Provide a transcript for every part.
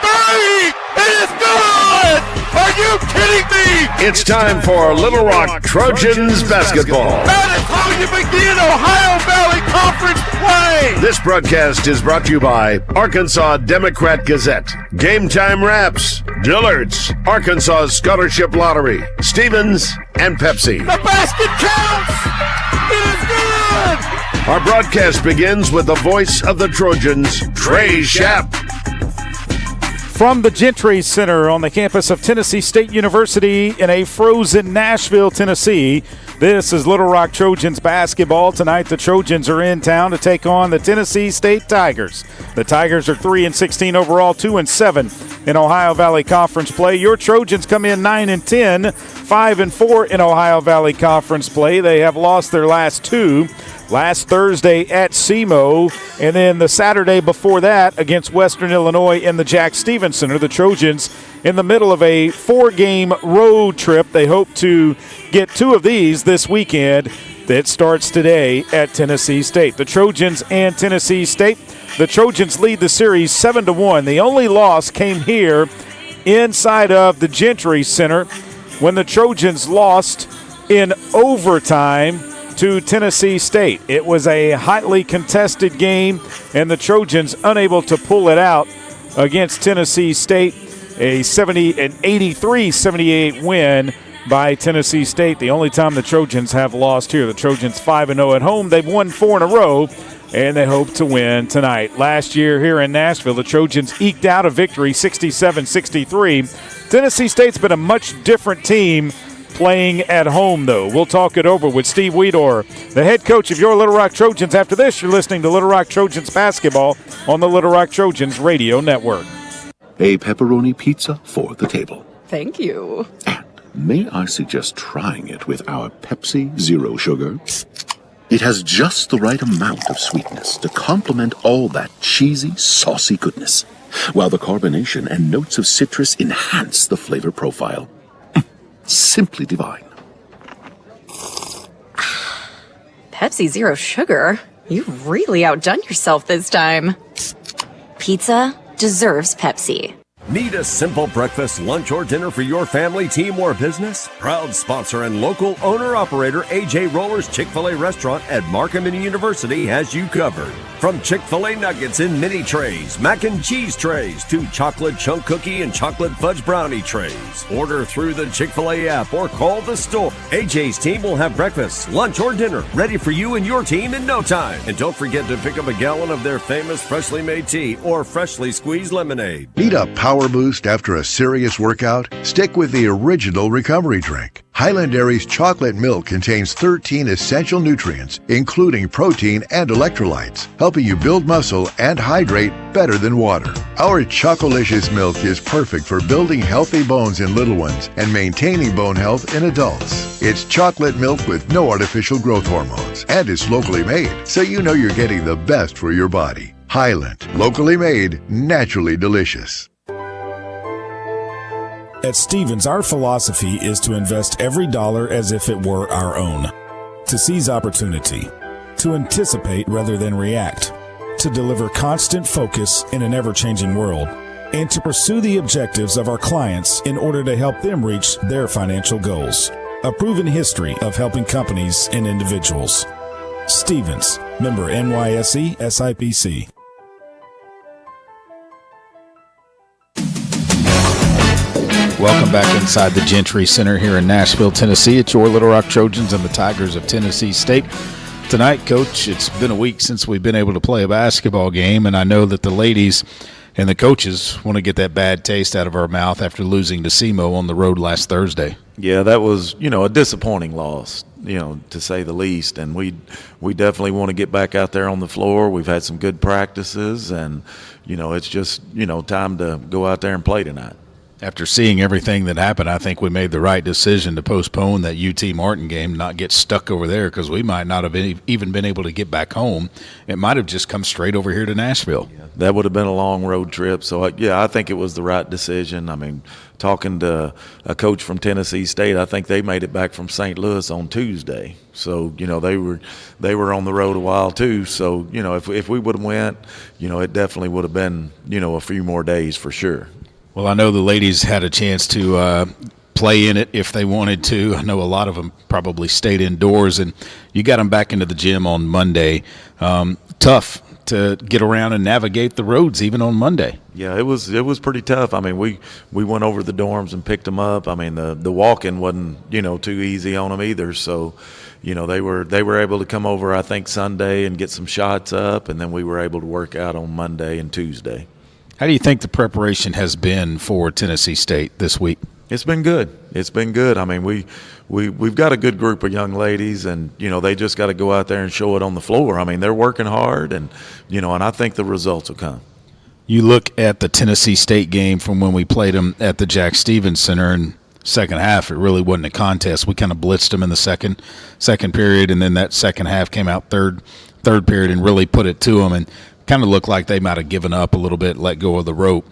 three! It is good! Are you kidding me? It's time for Little Rock Trojans basketball. That is how you begin Ohio Valley Conference play! This broadcast is brought to you by Arkansas Democrat Gazette, Game Time Wraps, Dillard's, Arkansas Scholarship Lottery, Stevens, and Pepsi. The basket counts! It is good! Our broadcast begins with the voice of the Trojans, Trey Schapp. From the Gentry Center on the campus of Tennessee State University in a frozen Nashville, Tennessee, this is Little Rock Trojans basketball. Tonight the Trojans are in town to take on the Tennessee State Tigers. The Tigers are 3-16 overall, 2-7 in Ohio Valley Conference play. Your Trojans come in 9-10, 5-4 in Ohio Valley Conference play. They have lost their last two. Last Thursday at SEMO, and then the Saturday before that against Western Illinois in the Jack Stevens Center. The Trojans in the middle of a 4-game road trip. They hope to get 2 of these this weekend that starts today at Tennessee State. The Trojans and Tennessee State. The Trojans lead the series 7-1. The only loss came here inside of the Gentry Center when the Trojans lost in overtime to Tennessee State. It was a hotly contested game, and the Trojans unable to pull it out against Tennessee State. An 83-78 win by Tennessee State. The only time the Trojans have lost here. The Trojans 5-0 at home. They've won 4 in a row, and they hope to win tonight. Last year here in Nashville, the Trojans eked out a victory, 67-63. Tennessee State's been a much different team playing at home, though. We'll talk it over with Steve Weedor, the head coach of your Little Rock Trojans. After this, you're listening to Little Rock Trojans basketball on the Little Rock Trojans radio network. A pepperoni pizza for the table. Thank you. And may I suggest trying it with our Pepsi Zero Sugar? It has just the right amount of sweetness to complement all that cheesy, saucy goodness, while the carbonation and notes of citrus enhance the flavor profile. Simply divine. Pepsi Zero Sugar? You've really outdone yourself this time. Pizza deserves Pepsi. Need a simple breakfast, lunch, or dinner for your family, team, or business? Proud sponsor and local owner-operator A.J. Roller's Chick-fil-A restaurant at Markham University has you covered. From Chick-fil-A nuggets in mini trays, mac and cheese trays, to chocolate chunk cookie and chocolate fudge brownie trays. Order through the Chick-fil-A app or call the store. A.J.'s team will have breakfast, lunch, or dinner ready for you and your team in no time. And don't forget to pick up a gallon of their famous freshly made tea or freshly squeezed lemonade. Need a power boost after a serious workout? Stick with the original recovery drink. Highland Dairy's chocolate milk contains 13 essential nutrients, including protein and electrolytes, helping you build muscle and hydrate better than water. Our Chocolicious milk is perfect for building healthy bones in little ones and maintaining bone health in adults. It's chocolate milk with no artificial growth hormones, and it's locally made, so you know you're getting the best for your body. Highland, locally made, naturally delicious. At Stevens, our philosophy is to invest every dollar as if it were our own, to seize opportunity, to anticipate rather than react, to deliver constant focus in an ever-changing world, and to pursue the objectives of our clients in order to help them reach their financial goals. A proven history of helping companies and individuals. Stevens, member NYSE, SIPC. Welcome back inside the Gentry Center here in Nashville, Tennessee. It's your Little Rock Trojans and the Tigers of Tennessee State. Tonight, Coach, it's been a week since we've been able to play a basketball game, and I know that the ladies and the coaches want to get that bad taste out of our mouth after losing to SEMO on the road last Thursday. Yeah, that was, a disappointing loss, to say the least. And we definitely want to get back out there on the floor. We've had some good practices, and, it's just, time to go out there and play tonight. After seeing everything that happened, I think we made the right decision to postpone that UT Martin game, not get stuck over there, because we might not have even been able to get back home. It might have just come straight over here to Nashville. Yeah, that would have been a long road trip. So, I think it was the right decision. I mean, talking to a coach from Tennessee State, I think they made it back from St. Louis on Tuesday. So, they were on the road a while too. So, if we would have went, it definitely would have been, a few more days for sure. Well, I know the ladies had a chance to play in it if they wanted to. I know a lot of them probably stayed indoors, and you got them back into the gym on Monday. Tough to get around and navigate the roads even on Monday. Yeah, it was pretty tough. I mean, we went over the dorms and picked them up. I mean, the walking wasn't too easy on them either. So, they were able to come over, I think, Sunday and get some shots up, and then we were able to work out on Monday and Tuesday. How do you think the preparation has been for Tennessee State this week? It's been good. It's been good. I mean, we've got a good group of young ladies, and they just got to go out there and show it on the floor. I mean, they're working hard, and and I think the results will come. You look at the Tennessee State game from when we played them at the Jack Stevens Center, and second half it really wasn't a contest. We kind of blitzed them in the second period, and then that second half came out third period and really put it to them, and kind of looked like they might have given up a little bit, let go of the rope.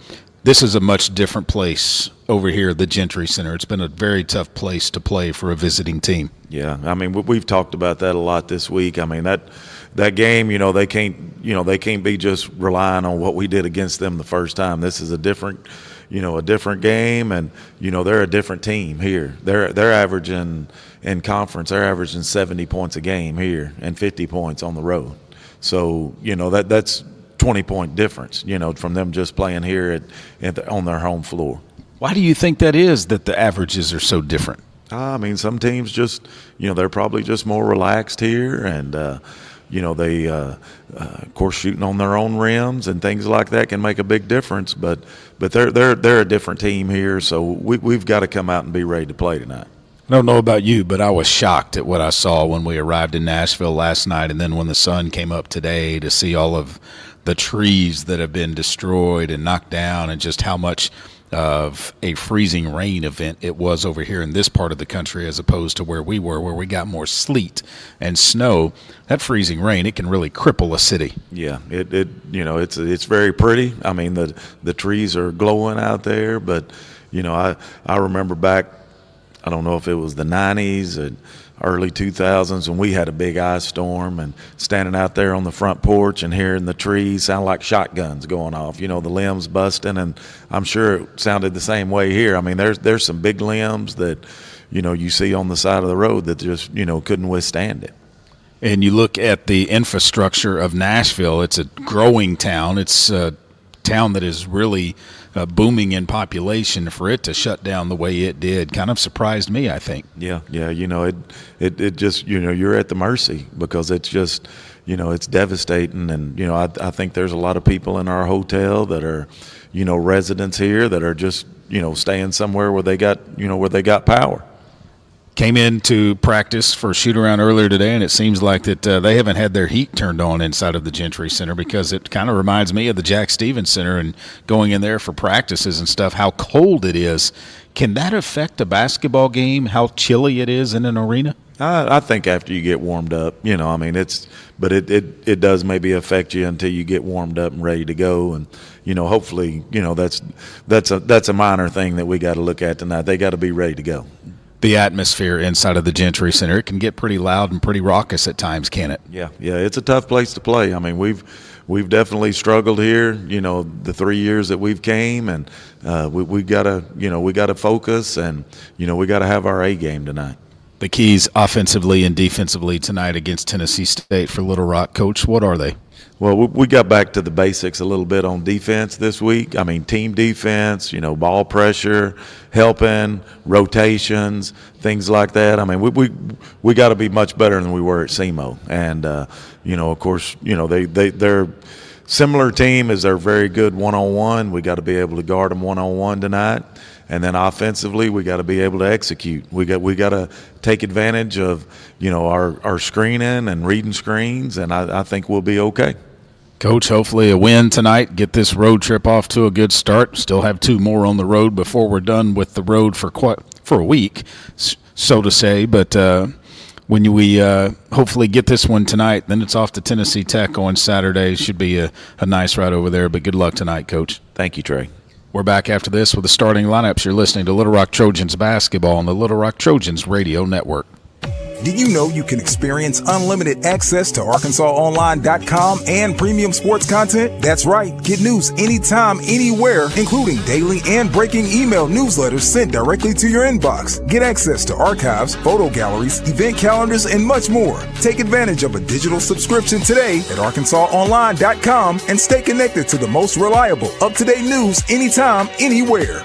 This is a much different place over here at the Gentry Center. It's been a very tough place to play for a visiting team. Yeah, I mean, we've talked about that a lot this week. I mean, that game, they can't be just relying on what we did against them the first time. This is a different game, and they're a different team here. They're averaging in conference. They're averaging 70 points a game here and 50 points on the road. So, that's 20-point difference, from them just playing here on their home floor. Why do you think that is, that the averages are so different? I mean, some teams just, they're probably just more relaxed here, and, they, of course, shooting on their own rims and things like that can make a big difference. But they're a different team here, so we've got to come out and be ready to play tonight. I don't know about you, but I was shocked at what I saw when we arrived in Nashville last night, and then when the sun came up today, to see all of the trees that have been destroyed and knocked down, and just how much of a freezing rain event it was over here in this part of the country as opposed to where we were, where we got more sleet and snow. That freezing rain, it can really cripple a city. Yeah, it's very pretty. I mean, the trees are glowing out there, but I remember back, I don't know if it was the 90s or early 2000s, when we had a big ice storm, and standing out there on the front porch and hearing the trees sound like shotguns going off, the limbs busting, and I'm sure it sounded the same way here. I mean, there's some big limbs that, you see on the side of the road that just, couldn't withstand it. And you look at the infrastructure of Nashville, it's a growing town. It's a town that is really booming in population. For it to shut down the way it did kind of surprised me, I think. Yeah, it just, you're at the mercy, because it's just, it's devastating. And, I think there's a lot of people in our hotel that are, residents here that are just, staying somewhere where they got power. Came into practice for shoot-around earlier today, and it seems like that they haven't had their heat turned on inside of the Gentry Center, because it kind of reminds me of the Jack Stevens Center, and going in there for practices and stuff, how cold it is. Can that affect a basketball game, how chilly it is in an arena? I think after you get warmed up, I mean, but it does maybe affect you until you get warmed up and ready to go. And, hopefully, that's a minor thing that we got to look at tonight. They got to be ready to go. The atmosphere inside of the Gentry Center, it can get pretty loud and pretty raucous at times, can it? Yeah, it's a tough place to play. I mean, we've definitely struggled here, the 3 years that we've came, and we gotta focus, and we gotta have our A game tonight. The keys offensively and defensively tonight against Tennessee State for Little Rock, Coach, what are they? Well, we got back to the basics a little bit on defense this week. I mean, team defense, ball pressure, helping, rotations, things like that. I mean, we got to be much better than we were at SEMO. And, of course, they're similar team as they're very good one-on-one. We got to be able to guard them one-on-one tonight. And then offensively, we got to be able to execute. We got to take advantage of, our screening and reading screens, and I think we'll be okay. Coach, hopefully a win tonight. Get this road trip off to a good start. Still have 2 more on the road before we're done with the road for a week, so to say. But when we hopefully get this one tonight, then it's off to Tennessee Tech on Saturday. Should be a nice ride over there. But good luck tonight, Coach. Thank you, Trey. We're back after this with the starting lineups. You're listening to Little Rock Trojans basketball on the Little Rock Trojans radio network. Did you know you can experience unlimited access to ArkansasOnline.com and premium sports content? That's right. Get news anytime, anywhere, including daily and breaking email newsletters sent directly to your inbox. Get access to archives, photo galleries, event calendars, and much more. Take advantage of a digital subscription today at ArkansasOnline.com and stay connected to the most reliable, up-to-date news anytime, anywhere.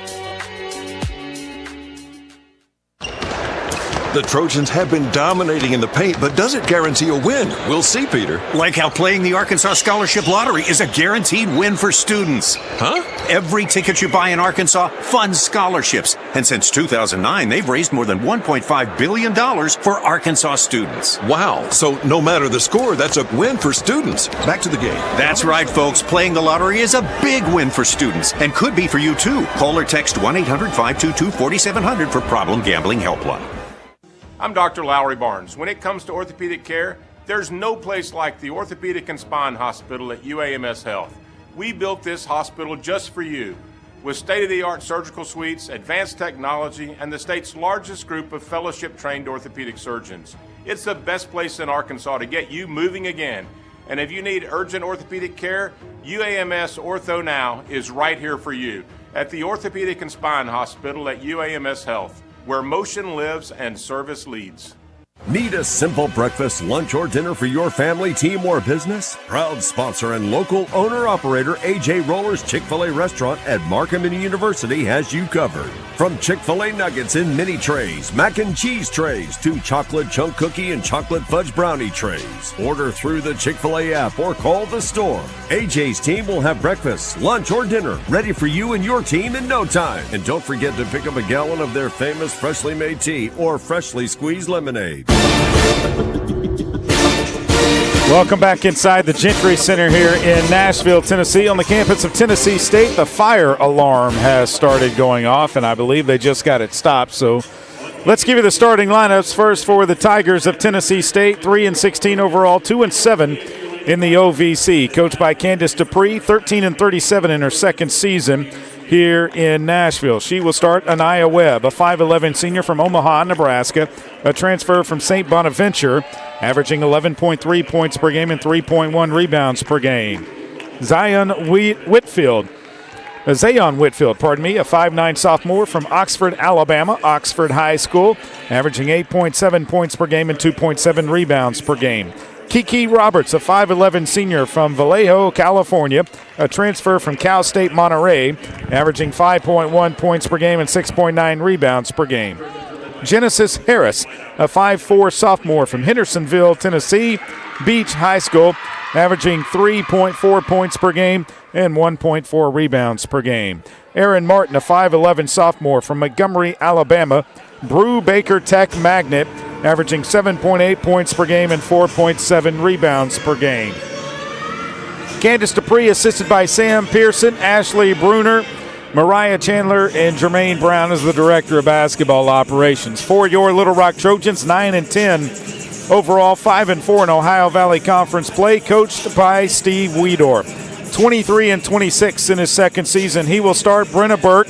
The Trojans have been dominating in the paint, but does it guarantee a win? We'll see, Peter. Like how playing the Arkansas Scholarship Lottery is a guaranteed win for students. Huh? Every ticket you buy in Arkansas funds scholarships. And since 2009, they've raised more than $1.5 billion for Arkansas students. Wow. So no matter the score, that's a win for students. Back to the game. That's right, folks. Playing the lottery is a big win for students and could be for you, too. Call or text 1-800-522-4700 for Problem Gambling Helpline. I'm Dr. Lowry Barnes. When it comes to orthopedic care, there's no place like the Orthopedic and Spine Hospital at UAMS Health. We built this hospital just for you, with state-of-the-art surgical suites, advanced technology, and the state's largest group of fellowship-trained orthopedic surgeons. It's the best place in Arkansas to get you moving again. And if you need urgent orthopedic care, UAMS Ortho Now is right here for you at the Orthopedic and Spine Hospital at UAMS Health, where motion lives and service leads. Need a simple breakfast, lunch, or dinner for your family, team, or business? Proud sponsor and local owner-operator AJ Roller's Chick-fil-A restaurant at Markham University has you covered. From Chick-fil-A nuggets in mini trays, mac and cheese trays, to chocolate chunk cookie and chocolate fudge brownie trays. Order through the Chick-fil-A app or call the store. AJ's team will have breakfast, lunch, or dinner ready for you and your team in no time. And don't forget to pick up a gallon of their famous freshly made tea or freshly squeezed lemonade. Welcome back inside the Gentry Center here in Nashville, Tennessee. On the campus of Tennessee State, the fire alarm has started going off, and I believe they just got it stopped. So let's give you the starting lineups first for the Tigers of Tennessee State, 3-16 overall, 2-7 in the OVC. Coached by Candace Dupree, 13-37 in her second season here in Nashville. She will start Anaya Webb, a 5'11 senior from Omaha, Nebraska, a transfer from St. Bonaventure, averaging 11.3 points per game and 3.1 rebounds per game. Zayon Whitfield, a 5'9 sophomore from Oxford, Alabama, Oxford High School, averaging 8.7 points per game and 2.7 rebounds per game. Kiki Roberts, a 5'11 senior from Vallejo, California, a transfer from Cal State Monterey, averaging 5.1 points per game and 6.9 rebounds per game. Genesis Harris, a 5'4 sophomore from Hendersonville, Tennessee, Beach High School, averaging 3.4 points per game and 1.4 rebounds per game. Aaron Martin, a 5'11 sophomore from Montgomery, Alabama, Brew Baker Tech Magnet, averaging 7.8 points per game and 4.7 rebounds per game. Candace Dupree, assisted by Sam Pearson, Ashley Bruner, Mariah Chandler, and Jermaine Brown as the Director of Basketball Operations. For your Little Rock Trojans, 9-10 overall, 5-4 in Ohio Valley Conference play, coached by Steve Weedor. 23-26 in his second season. He will start Brenna Burke,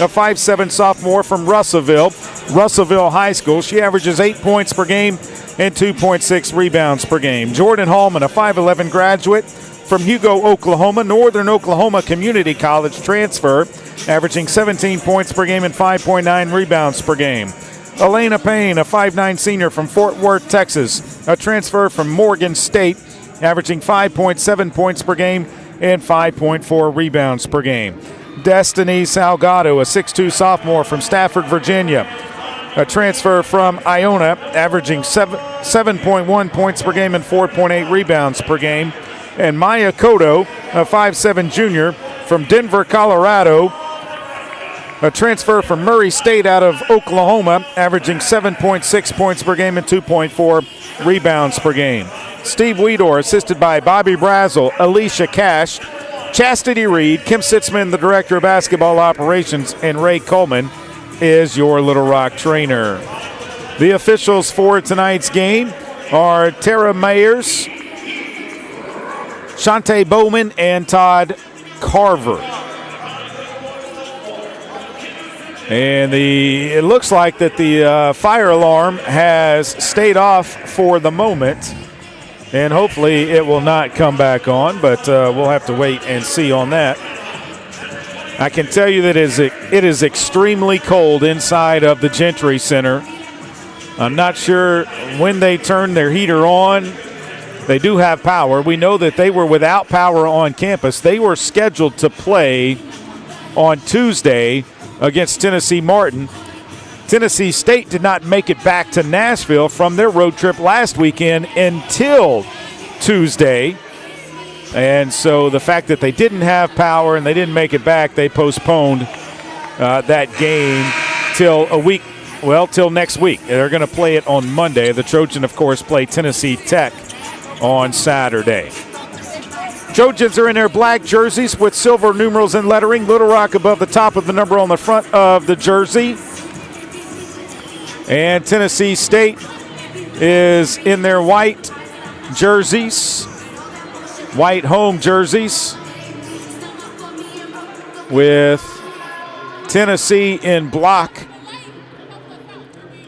a 5'7 sophomore from Russellville High School. She averages 8 points per game and 2.6 rebounds per game. Jordan Hallman, a 5'11 graduate from Hugo, Oklahoma, Northern Oklahoma Community College transfer, averaging 17 points per game and 5.9 rebounds per game. Elena Payne, a 5'9 senior from Fort Worth, Texas, a transfer from Morgan State, averaging 5.7 points per game and 5.4 rebounds per game. Destiny Salgado, a 6'2 sophomore from Stafford, Virginia, a transfer from Iona, averaging 7.1 points per game and 4.8 rebounds per game. And Maya Cotto, a 5'7 junior from Denver, Colorado, a transfer from Murray State out of Oklahoma, averaging 7.6 points per game and 2.4 rebounds per game. Steve Weedor, assisted by Bobby Brazel, Alicia Cash, Chastity Reed, Kim Sitzman, the Director of Basketball Operations, and Ray Coleman is your Little Rock trainer. The officials for tonight's game are Tara Mayers, Shante Bowman, and Todd Carver. And it looks like that the fire alarm has stayed off for the moment, and hopefully it will not come back on, but we'll have to wait and see on that. I can tell you that it is extremely cold inside of the Gentry Center. I'm not sure when they turn their heater on. They do have power. We know that they were without power on campus. They were scheduled to play on Tuesday against Tennessee Martin. Tennessee State did not make it back to Nashville from their road trip last weekend until Tuesday. And so the fact that they didn't have power and they didn't make it back, they postponed that game till till next week. They're going to play it on Monday. The Trojans, of course, play Tennessee Tech on Saturday. Trojans are in their black jerseys with silver numerals and lettering. Little Rock above the top of the number on the front of the jersey. And Tennessee State is in their white jerseys, white home jerseys, with Tennessee in block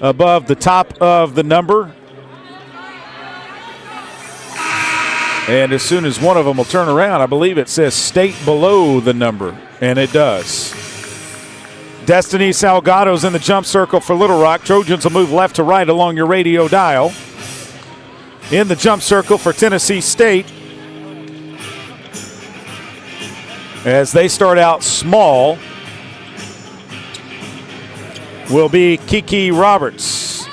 above the top of the number. And as soon as one of them will turn around, I believe it says State below the number, and it does. Destiny Salgado's in the jump circle for Little Rock. Trojans will move left to right along your radio dial. In the jump circle for Tennessee State, as they start out small, will be Kiki Roberts.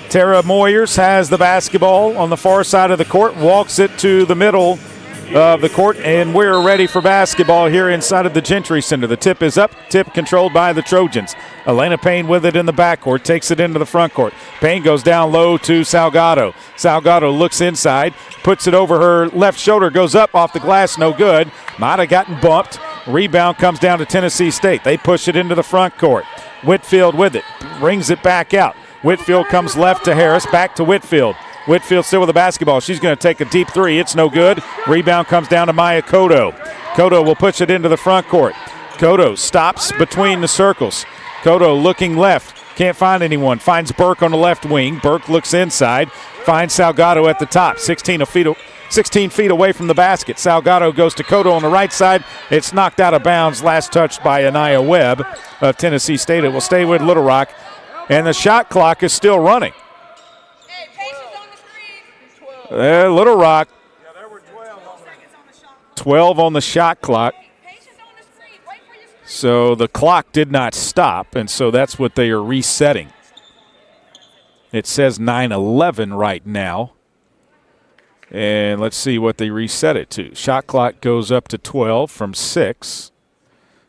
Tara Moyers has the basketball on the far side of the court, walks it to the middle of the court, and we're ready for basketball here inside of the Gentry Center. The tip is up, tip controlled by the Trojans. Elena Payne with it in the backcourt, takes it into the front court. Payne goes down low to Salgado. Salgado looks inside, puts it over her left shoulder, goes up off the glass, no good. Might have gotten bumped. Rebound comes down to Tennessee State. They push it into the front court. Whitfield with it, brings it back out. Whitfield comes left to Harris, back to Whitfield. Whitfield still with the basketball. She's going to take a deep three. It's no good. Rebound comes down to Maya Cotto. Cotto will push it into the front court. Cotto stops between the circles. Cotto looking left. Can't find anyone. Finds Burke on the left wing. Burke looks inside. Finds Salgado at the top. 16 feet away from the basket. Salgado goes to Cotto on the right side. It's knocked out of bounds. Last touched by Anaya Webb of Tennessee State. It will stay with Little Rock. And the shot clock is still running. Little Rock, 12 on the shot clock. So the clock did not stop, and so that's what they are resetting. It says 9:11 right now. And let's see what they reset it to. Shot clock goes up to 12 from 6.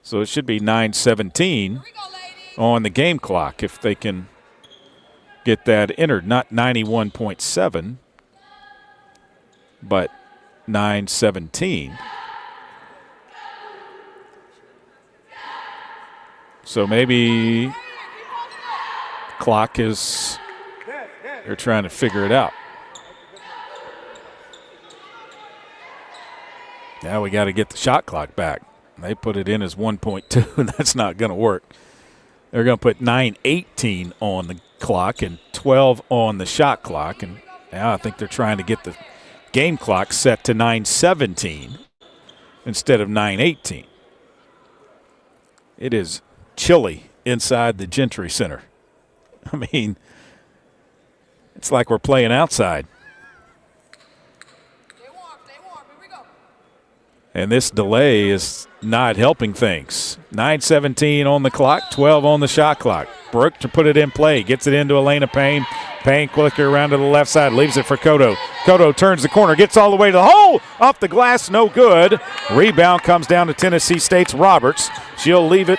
So it should be 9:17 on the game clock if they can get that entered. Not 91.7, but 9:17. So maybe clock is, they're trying to figure it out. Now we got to get the shot clock back. They put it in as 1.2, and that's not going to work. They're going to put 9:18 on the clock and 12 on the shot clock. And now I think they're trying to get the game clock set to 9:17 instead of 9:18. It is chilly inside the Gentry Center. I mean, it's like we're playing outside. And this delay is not helping things. 9:17 on the clock, 12 on the shot clock. Brooke to put it in play, gets it into Elena Payne. Payne quickly around to the left side, leaves it for Cotto. Cotto turns the corner, gets all the way to the hole, off the glass, no good. Rebound comes down to Tennessee State's Roberts. She'll leave it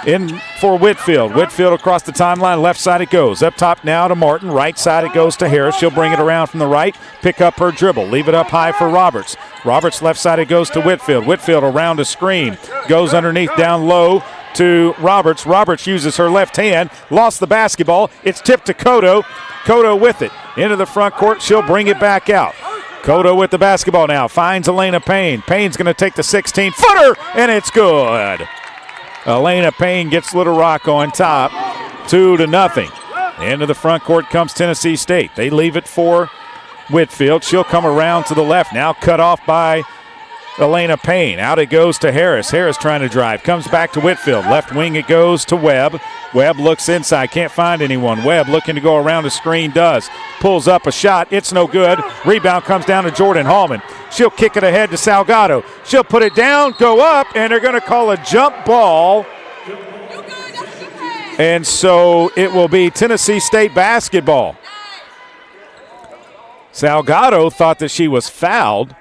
in for Whitfield. Whitfield across the timeline, left side it goes. Up top now to Martin, right side it goes to Harris. She'll bring it around from the right, pick up her dribble, leave it up high for Roberts. Roberts left side it goes to Whitfield. Whitfield around a screen, goes underneath down low to Roberts. Roberts uses her left hand, lost the basketball. It's tipped to Cotto. Cotto with it into the front court. She'll bring it back out. Cotto with the basketball now, finds Elena Payne. Payne's going to take the 16-footer, and it's good. Elena Payne gets Little Rock on top, 2-0. Into the front court comes Tennessee State. They leave it for Whitfield. She'll come around to the left, now cut off by Elena Payne. Out it goes to Harris. Harris trying to drive. Comes back to Whitfield. Left wing it goes to Webb. Webb looks inside. Can't find anyone. Webb looking to go around a screen. Does. Pulls up a shot. It's no good. Rebound comes down to Jordan Hallman. She'll kick it ahead to Salgado. She'll put it down, go up, and they're going to call a jump ball. And so it will be Tennessee State basketball. Salgado thought that she was fouled,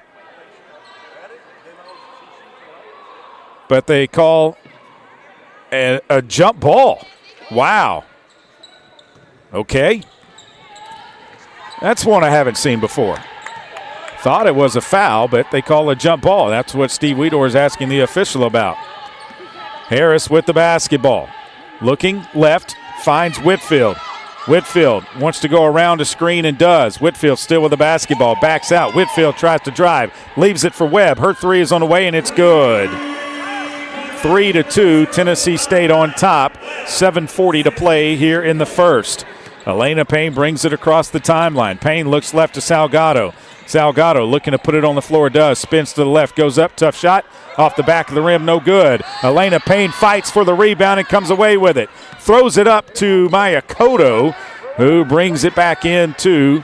but they call a jump ball. Wow. Okay. That's one I haven't seen before. Thought it was a foul, but they call a jump ball. That's what Steve Weedor is asking the official about. Harris with the basketball. Looking left, finds Whitfield. Whitfield wants to go around a screen and does. Whitfield still with the basketball, backs out. Whitfield tries to drive, leaves it for Webb. Her three is on the way, and it's good. 3-2, Tennessee State on top. 7:40 to play here in the first. Elena Payne brings it across the timeline. Payne looks left to Salgado. Salgado looking to put it on the floor, does. Spins to the left, goes up, tough shot. Off the back of the rim, no good. Elena Payne fights for the rebound and comes away with it. Throws it up to Maya Cotto, who brings it back into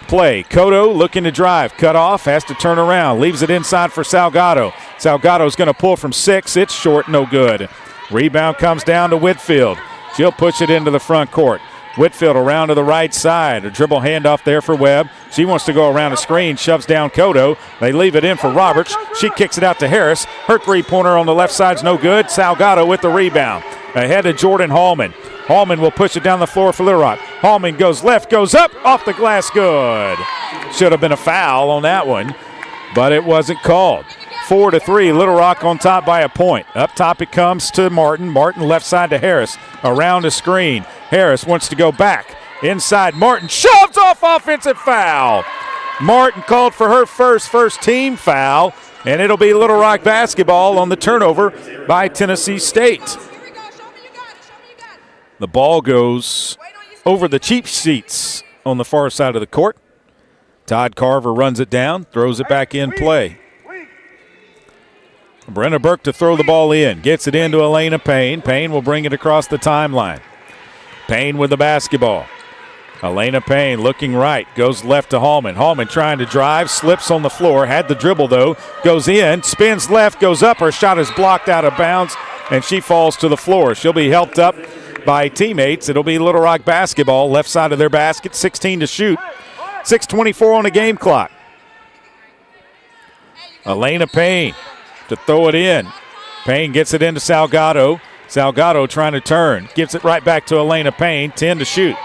play. Cotto looking to drive, cut off, has to turn around, leaves it inside for Salgado. Salgado's going to pull from 6. It's short, no good. Rebound comes down to Whitfield. She'll push it into the front court. Whitfield around to the right side. A dribble handoff there for Webb. She wants to go around a screen, shoves down Cotto. They leave it in for Roberts. She kicks it out to Harris. Her three-pointer on the left side's no good. Salgado with the rebound. Ahead to Jordan Hallman. Hallman will push it down the floor for Little Rock. Hallman goes left, goes up, off the glass, good. Should have been a foul on that one, but it wasn't called. 4-3, Little Rock on top by a point. Up top it comes to Martin. Martin left side to Harris. Around a screen. Harris wants to go back. Inside, Martin shoves off, offensive foul. Martin called for her first team foul, and it'll be Little Rock basketball on the turnover by Tennessee State. The ball goes over the cheap seats on the far side of the court. Todd Carver runs it down, throws it back in play. Brenna Burke to throw the ball in. Gets it into Elena Payne. Payne will bring it across the timeline. Payne with the basketball. Elena Payne looking right. Goes left to Hallman. Hallman trying to drive. Slips on the floor. Had the dribble, though. Goes in. Spins left. Goes up. Her shot is blocked out of bounds, and she falls to the floor. She'll be helped up by teammates. It'll be Little Rock basketball. Left side of their basket. 16 to shoot. 6:24 on the game clock. Elena Payne to throw it in. Payne gets it into Salgado. Salgado trying to turn. Gives it right back to Elena Payne. 10 to shoot.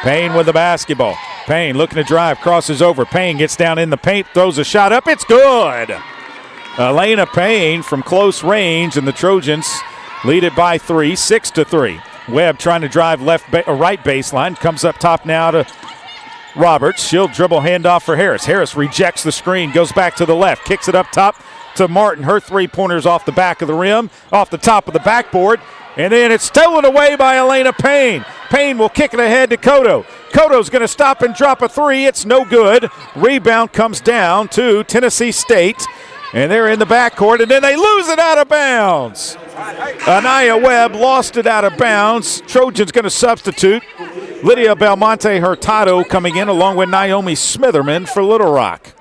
Payne with the basketball. Payne looking to drive. Crosses over. Payne gets down in the paint. Throws a shot up. It's good. Elena Payne from close range, and the Trojans lead it by 3. 6-3. Webb trying to drive right baseline. Comes up top now to Roberts. She'll dribble handoff for Harris. Harris rejects the screen. Goes back to the left. Kicks it up top to Martin. Her three-pointers off the back of the rim, off the top of the backboard, and then it's stolen away by Elena Payne. Payne will kick it ahead to Cotto. Cotto's going to stop and drop a three. It's no good. Rebound comes down to Tennessee State, and they're in the backcourt, and then they lose it out of bounds. Anaya Webb lost it out of bounds. Trojans going to substitute. Lydia Belmonte Hurtado coming in along with Naomi Smitherman for Little Rock.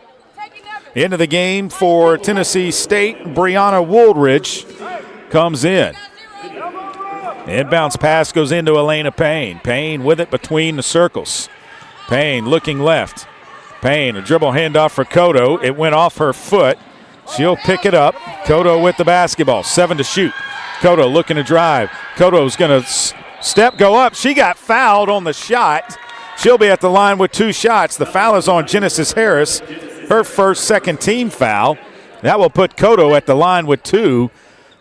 Into the game for Tennessee State, Brianna Wooldridge comes in. Inbounds pass goes into Elena Payne. Payne with it between the circles. Payne looking left. Payne, a dribble handoff for Cotto. It went off her foot. She'll pick it up. Cotto with the basketball. 7 to shoot. Cotto looking to drive. Cotto's going to go up. She got fouled on the shot. She'll be at the line with 2 shots. The foul is on Genesis Harris, her first second team foul. That will put Cotto at the line with 2.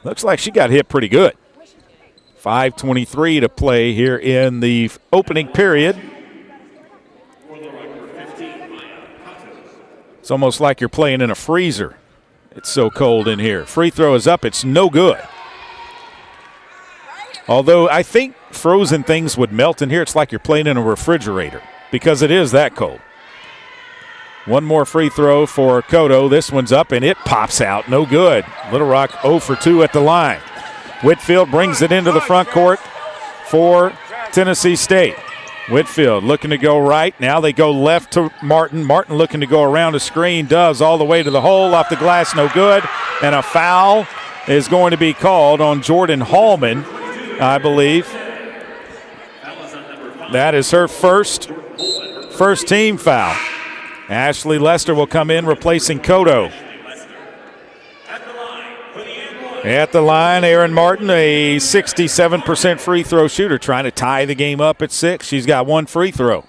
Looks like she got hit pretty good. 5:23 to play here in the opening period. It's almost like you're playing in a freezer. It's so cold in here. Free throw is up. It's no good. Although I think frozen things would melt in here. It's like you're playing in a refrigerator because it is that cold. One more free throw for Cotto. This one's up, and it pops out. No good. Little Rock 0 for 2 at the line. Whitfield brings it into the front court for Tennessee State. Whitfield looking to go right. Now they go left to Martin. Martin looking to go around a screen. Does all the way to the hole. Off the glass, no good. And a foul is going to be called on Jordan Hallman, I believe. That is her first team foul. Ashley Lester will come in replacing Cotto. At the line, Aaron Martin, a 67% free throw shooter, trying to tie the game up at 6. She's got 1 free throw.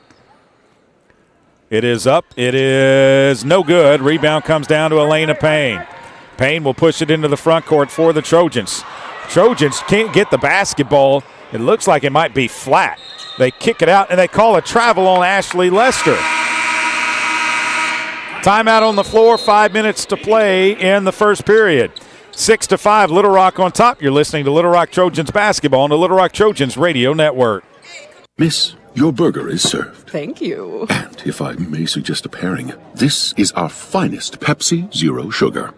It is up. It is no good. Rebound comes down to Elena Payne. Payne will push it into the front court for the Trojans. Trojans can't get the basketball. It looks like it might be flat. They kick it out, and they call a travel on Ashley Lester. Timeout on the floor, 5 minutes to play in the first period. 6-5, Little Rock on top. You're listening to Little Rock Trojans basketball on the Little Rock Trojans radio network. Miss, your burger is served. Thank you. And if I may suggest a pairing, this is our finest Pepsi Zero Sugar.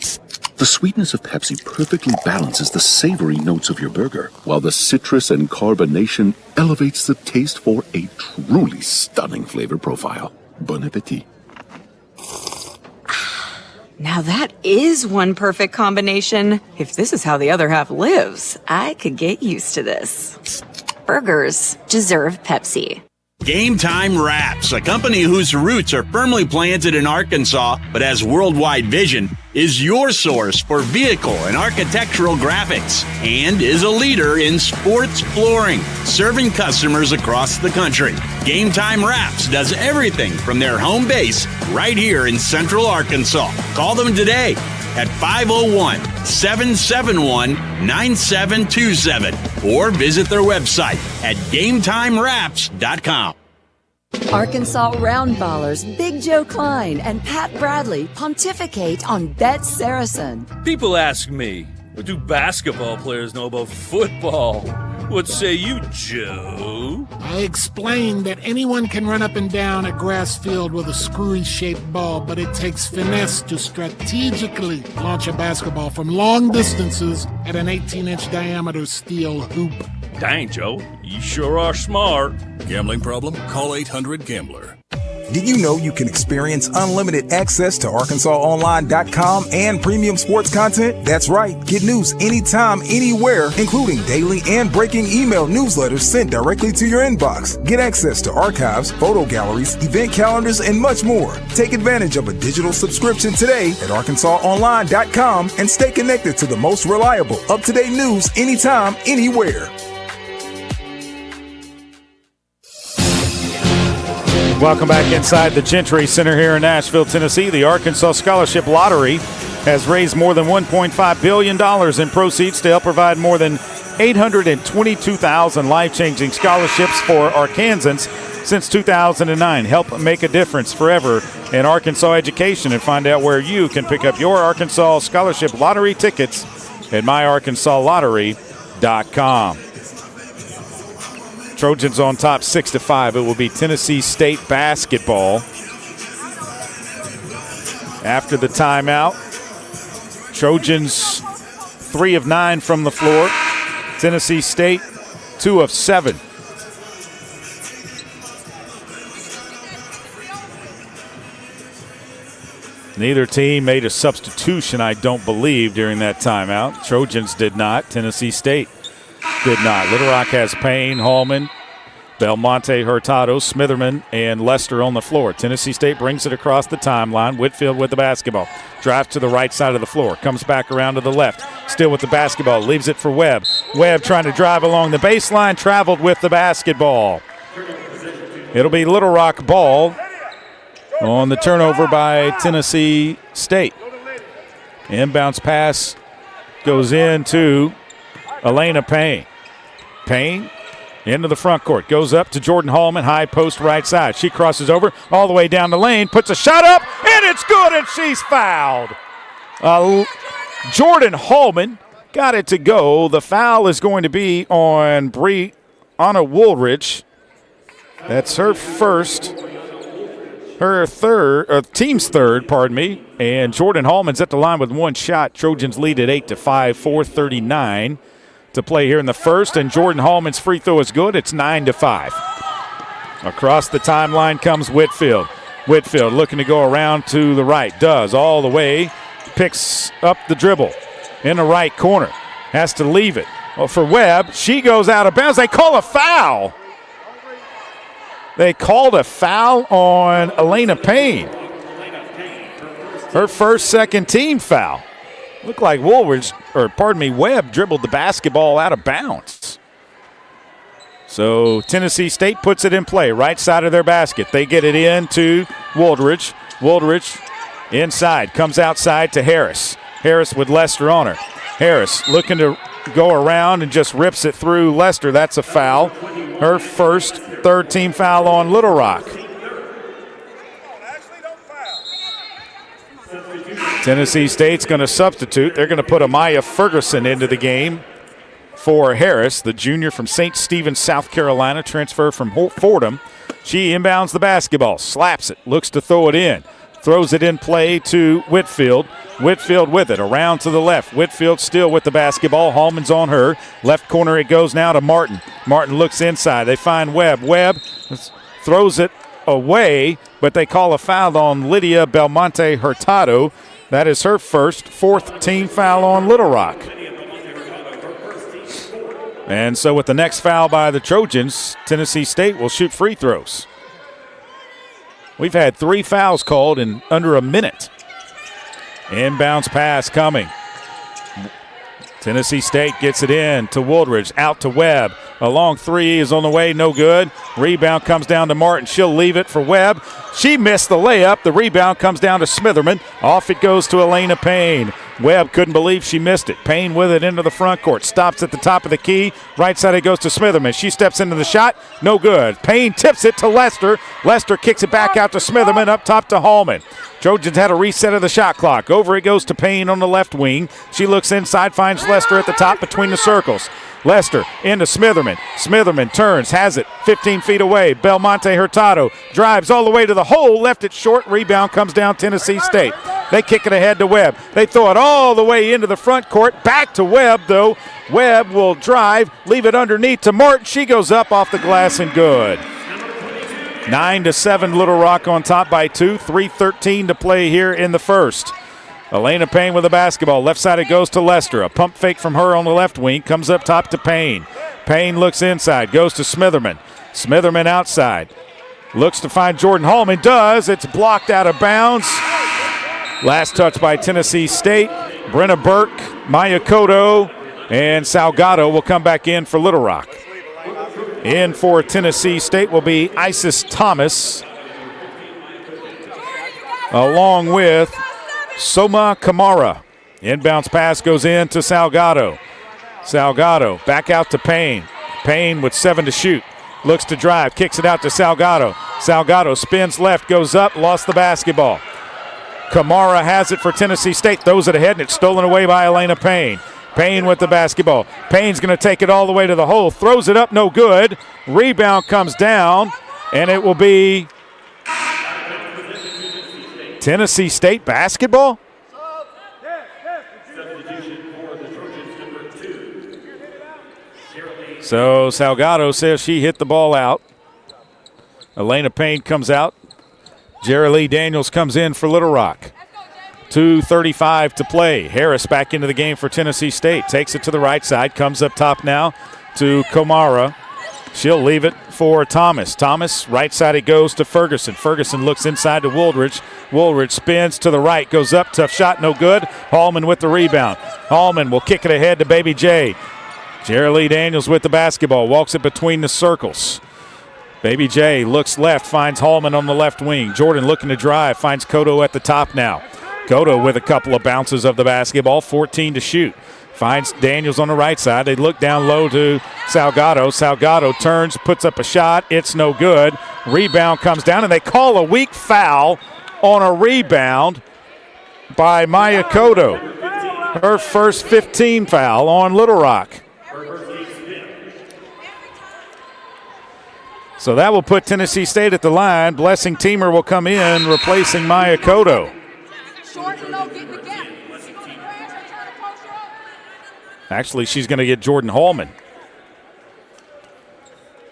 The sweetness of Pepsi perfectly balances the savory notes of your burger, while the citrus and carbonation elevates the taste for a truly stunning flavor profile. Bon appetit. Now that is one perfect combination. If this is how the other half lives, I could get used to this. Burgers deserve Pepsi. Game Time Wraps, a company whose roots are firmly planted in Arkansas but has worldwide vision, is your source for vehicle and architectural graphics and is a leader in sports flooring, serving customers across the country. Game Time Wraps does everything from their home base right here in Central Arkansas. Call them today at 501-771-9727 or visit their website at GameTimeWraps.com. Arkansas Roundballers Big Joe Klein and Pat Bradley pontificate on Bet Saracen. People ask me, what do basketball players know about football? What say you, Joe? I explained that anyone can run up and down a grass field with a screwy-shaped ball, but it takes finesse to strategically launch a basketball from long distances at an 18-inch diameter steel hoop. Dang, Joe, you sure are smart. Gambling problem? Call 800-GAMBLER. Did you know you can experience unlimited access to ArkansasOnline.com and premium sports content? That's right. Get news anytime, anywhere, including daily and breaking email newsletters sent directly to your inbox. Get access to archives, photo galleries, event calendars, and much more. Take advantage of a digital subscription today at ArkansasOnline.com and stay connected to the most reliable, up-to-date news anytime, anywhere. Welcome back inside the Gentry Center here in Nashville, Tennessee. The Arkansas Scholarship Lottery has raised more than $1.5 billion in proceeds to help provide more than 822,000 life-changing scholarships for Arkansans since 2009. Help make a difference forever in Arkansas education, and find out where you can pick up your Arkansas Scholarship Lottery tickets at myarkansaslottery.com. Trojans on top 6-5. It will be Tennessee State basketball. After the timeout, Trojans 3 of 9 from the floor. Tennessee State 2 of 7. Neither team made a substitution, I don't believe, during that timeout. Trojans did not. Tennessee State Did not. Little Rock has Payne, Hallman, Belmonte, Hurtado, Smitherman, and Lester on the floor. Tennessee State brings it across the timeline. Whitfield with the basketball. Drives to the right side of the floor. Comes back around to the left. Still with the basketball. Leaves it for Webb. Webb trying to drive along the baseline. Traveled with the basketball. It'll be Little Rock ball on the turnover by Tennessee State. Inbounds pass goes into Elena Payne. Payne into the front court. Goes up to Jordan Hallman. High post right side. She crosses over all the way down the lane. Puts a shot up, and it's good, and she's fouled. Jordan Hallman got it to go. The foul is going to be on Brianna Woolridge. That's her first. Her team's third, pardon me. And Jordan Hallman's at the line with one shot. Trojans lead at 8-5, 4:39 to play here in the first. And Jordan Hallman's free throw is good. It's 9-5. Across the timeline comes Whitfield. Whitfield looking to go around to the right. Does all the way. Picks up the dribble in the right corner. Has to leave it. Well, for Webb, she goes out of bounds. They call a foul. They called a foul on Elena Payne. Her first second team foul. Looked like Webb dribbled the basketball out of bounds. So Tennessee State puts it in play, right side of their basket. They get it in to Woolridge. Woolridge inside, comes outside to Harris. Harris with Lester on her. Harris looking to go around and just rips it through Lester. That's a foul. Her first third team foul on Little Rock. Tennessee State's going to substitute. They're going to put Amaya Ferguson into the game for Harris, the junior from St. Stephen, South Carolina, transfer from Fordham. She inbounds the basketball, slaps it, looks to throw it in. Throws it in play to Whitfield. Whitfield with it, around to the left. Whitfield still with the basketball. Hallman's on her. Left corner it goes now to Martin. Martin looks inside. They find Webb. Webb throws it away, but they call a foul on Lydia Belmonte Hurtado. That is her fourth team foul on Little Rock. And so with the next foul by the Trojans, Tennessee State will shoot free throws. We've had 3 fouls called in under a minute. Inbounds pass coming. Tennessee State gets it in to Woolridge, out to Webb. A long three is on the way, no good. Rebound comes down to Martin. She'll leave it for Webb. She missed the layup. The rebound comes down to Smitherman. Off it goes to Elena Payne. Webb couldn't believe she missed it. Payne with it into the front court. Stops at the top of the key. Right side it goes to Smitherman. She steps into the shot. No good. Payne tips it to Lester. Lester kicks it back out to Smitherman. Up top to Hallman. Trojans had a reset of the shot clock. Over it goes to Payne on the left wing. She looks inside, finds Lester at the top between the circles. Lester into Smitherman. Smitherman turns, has it 15 feet away. Belmonte Hurtado drives all the way to the hole, left it short. Rebound comes down Tennessee State. They kick it ahead to Webb. They throw it all the way into the front court. Back to Webb, though. Webb will drive, leave it underneath to Martin. She goes up off the glass and good. 9-7, Little Rock on top by 2. 3:13 to play here in the first. Elena Payne with the basketball. Left side it goes to Lester. A pump fake from her on the left wing. Comes up top to Payne. Payne looks inside. Goes to Smitherman. Smitherman outside. Looks to find Jordan Hallman. Does. It's blocked out of bounds. Last touch by Tennessee State. Brenna Burke, Maya Cotto, and Salgado will come back in for Little Rock. In for Tennessee State will be Isis Thomas, along with Soma Kamara. Inbounds pass goes in to Salgado. Salgado back out to Payne. Payne with 7 to shoot. Looks to drive, kicks it out to Salgado. Salgado spins left, goes up, lost the basketball. Kamara has it for Tennessee State, throws it ahead, and it's stolen away by Elena Payne. Payne with the basketball. Payne's going to take it all the way to the hole. Throws it up, no good. Rebound comes down, and it will be Tennessee State basketball. So Salgado says she hit the ball out. Elena Payne comes out. Jerry Lee Daniels comes in for Little Rock. 2:35 to play. Harris back into the game for Tennessee State. Takes it to the right side. Comes up top now to Kamara. She'll leave it for Thomas. Thomas, right side it goes to Ferguson. Ferguson looks inside to Woolridge. Woolridge spins to the right. Goes up. Tough shot. No good. Hallman with the rebound. Hallman will kick it ahead to Baby J. Jerry Daniels with the basketball. Walks it between the circles. Baby J looks left. Finds Hallman on the left wing. Jordan looking to drive. Finds Cotto at the top now. Cotto with a couple of bounces of the basketball. 14 to shoot. Finds Daniels on the right side. They look down low to Salgado. Salgado turns, puts up a shot. It's no good. Rebound comes down, and they call a weak foul on a rebound by Maya Cotto. Her first 15 foul on Little Rock. So that will put Tennessee State at the line. Blessing Teamer will come in, replacing Maya Cotto. Actually, she's going to get Jordan Hallman.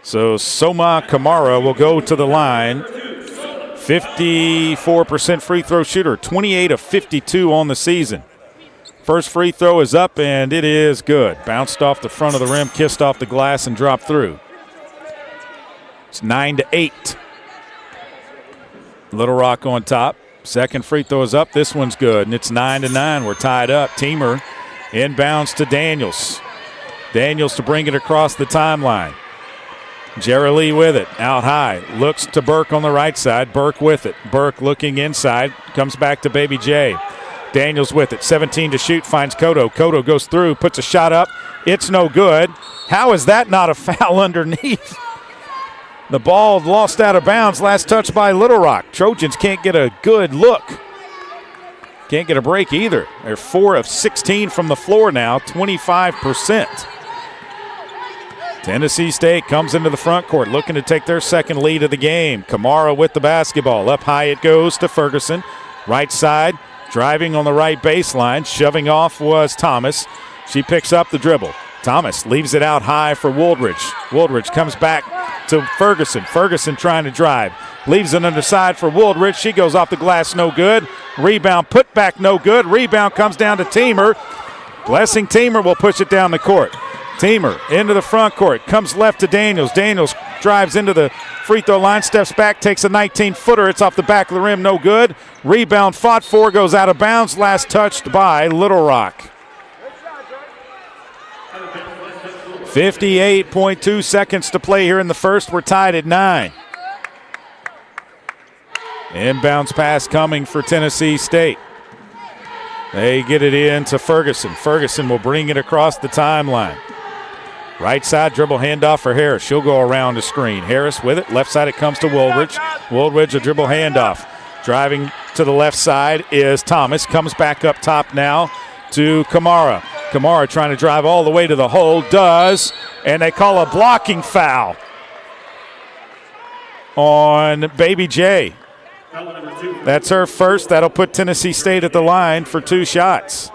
So Soma Kamara will go to the line. 54% free throw shooter, 28 of 52 on the season. First free throw is up, and it is good. Bounced off the front of the rim, kissed off the glass, and dropped through. It's 9-8. Little Rock on top. Second free throw is up. This one's good, and it's 9-9. We're tied up. Teamer inbounds to Daniels. Daniels to bring it across the timeline. Jerry Lee with it, out high. Looks to Burke on the right side. Burke with it. Burke looking inside. Comes back to Baby J. Daniels with it. 17 to shoot. Finds Cotto. Cotto goes through. Puts a shot up. It's no good. How is that not a foul underneath? The ball lost out of bounds. Last touch by Little Rock. Trojans can't get a good look. Can't get a break either. They're 4 of 16 from the floor now, 25%. Tennessee State comes into the front court looking to take their second lead of the game. Kamara with the basketball. Up high it goes to Ferguson. Right side, driving on the right baseline. Shoving off was Thomas. She picks up the dribble. Thomas leaves it out high for Woolridge. Woolridge comes back to Ferguson. Ferguson trying to drive. Leaves it underside for Woolridge. She goes off the glass, no good. Rebound, put back, no good. Rebound comes down to Teamer. Blessing Teamer will push it down the court. Teamer into the front court. Comes left to Daniels. Daniels drives into the free throw line, steps back, takes a 19-footer. It's off the back of the rim, no good. Rebound fought for, goes out of bounds. Last touched by Little Rock. 58.2 seconds to play here in the first. We're tied at 9. Inbounds pass coming for Tennessee State. They get it in to Ferguson. Ferguson will bring it across the timeline. Right side dribble handoff for Harris. She'll go around the screen. Harris with it. Left side it comes to Woolridge. Woolridge a dribble handoff. Driving to the left side is Thomas. Comes back up top now to Kamara. Kamara trying to drive all the way to the hole. Does. And they call a blocking foul on Baby J. That's her first. That'll put Tennessee State at the line for 2 shots.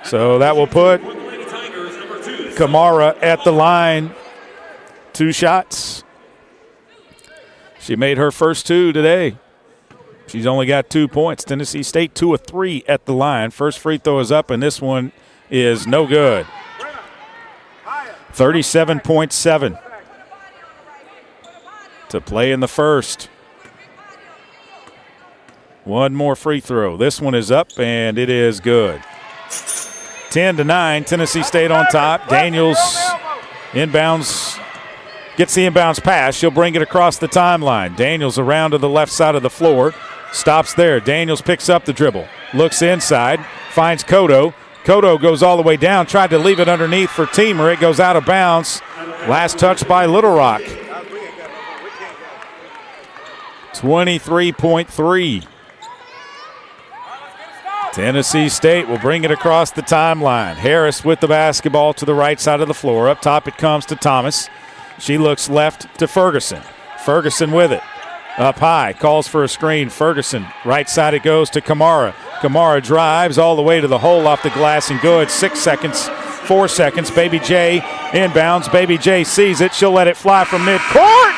So that will put Kamara at the line. 2 shots. She made her first 2 today. She's only got 2 points. Tennessee State 2 of 3 at the line. First free throw is up, and this one is no good. 37.7 to play in the first. One more free throw. This one is up, and it is good. 10-9, Tennessee State on top. Daniels inbounds, gets the inbounds pass. She'll bring it across the timeline. Daniels around to the left side of the floor. Stops there. Daniels picks up the dribble. Looks inside. Finds Cotto. Cotto goes all the way down. Tried to leave it underneath for Teamer. It goes out of bounds. Last touch by Little Rock. 23.3. Tennessee State will bring it across the timeline. Harris with the basketball to the right side of the floor. Up top it comes to Thomas. She looks left to Ferguson. Ferguson with it. Up high, calls for a screen. Ferguson, right side it goes to Kamara. Kamara drives all the way to the hole off the glass and good. 6 seconds, 4 seconds. Baby J inbounds. Baby J sees it. She'll let it fly from midcourt.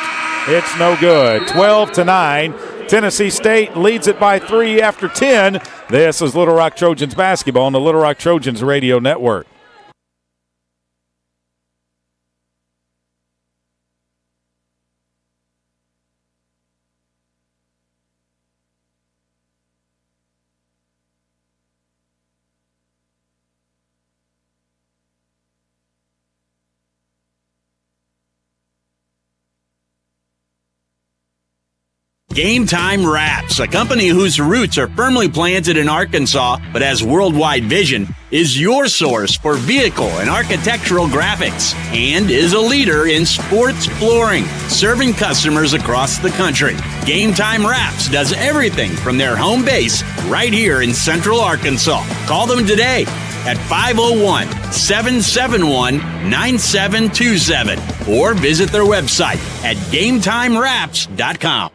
It's no good. 12-9. Tennessee State leads it by 3 after 10. This is Little Rock Trojans basketball on the Little Rock Trojans Radio Network. Game Time Wraps, a company whose roots are firmly planted in Arkansas but has worldwide vision, is your source for vehicle and architectural graphics and is a leader in sports flooring, serving customers across the country. Game Time Wraps does everything from their home base right here in Central Arkansas. Call them today at 501-771-9727 or visit their website at GameTimeWraps.com.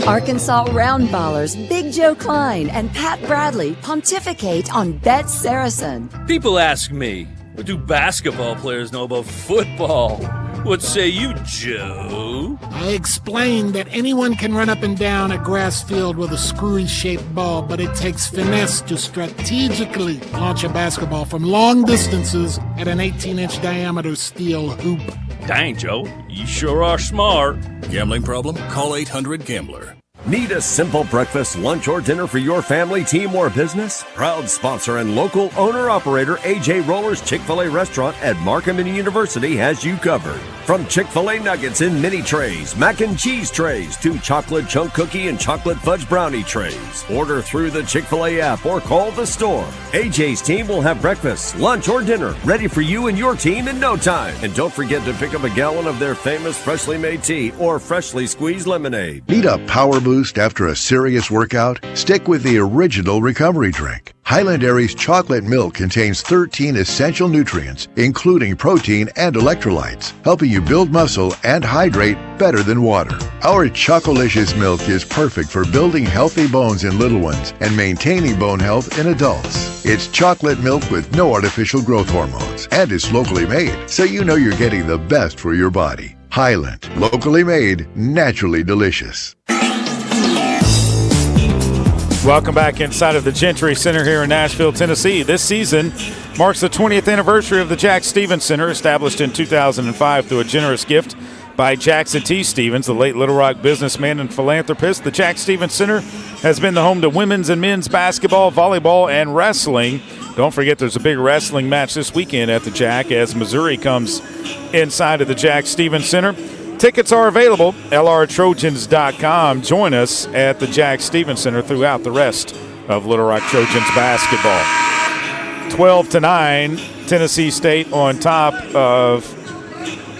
Arkansas Roundballers Big Joe Klein and Pat Bradley pontificate on Bet Saracen. People ask me, what do basketball players know about football? What say you, Joe? I explained that anyone can run up and down a grass field with a screwy-shaped ball, but it takes finesse to strategically launch a basketball from long distances at an 18-inch diameter steel hoop. Dang, Joe, you sure are smart. Gambling problem? Call 800-GAMBLER. Need a simple breakfast, lunch, or dinner for your family, team, or business? Proud sponsor and local owner-operator A.J. Roller's Chick-fil-A restaurant at Markham University has you covered. From Chick-fil-A nuggets in mini trays, mac and cheese trays, to chocolate chunk cookie and chocolate fudge brownie trays. Order through the Chick-fil-A app or call the store. A.J.'s team will have breakfast, lunch, or dinner ready for you and your team in no time. And don't forget to pick up a gallon of their famous freshly made tea or freshly squeezed lemonade. Need a power boost after a serious workout? Stick with the original recovery drink. Highland Dairy's chocolate milk contains 13 essential nutrients, including protein and electrolytes, helping you build muscle and hydrate better than water. Our Chocolicious milk is perfect for building healthy bones in little ones and maintaining bone health in adults. It's chocolate milk with no artificial growth hormones, and it's locally made, so you know you're getting the best for your body. Highland, locally made, naturally delicious. Welcome back inside of the Gentry Center here in Nashville, Tennessee. This season marks the 20th anniversary of the Jack Stevens Center, established in 2005 through a generous gift by Jackson T. Stevens, the late Little Rock businessman and philanthropist. The Jack Stevens Center has been the home to women's and men's basketball, volleyball, and wrestling. Don't forget there's a big wrestling match this weekend at the Jack as Missouri comes inside of the Jack Stevens Center. Tickets are available, lrtrojans.com. Join us at the Jack Stevens Center throughout the rest of Little Rock Trojans basketball. 12-9, Tennessee State on top of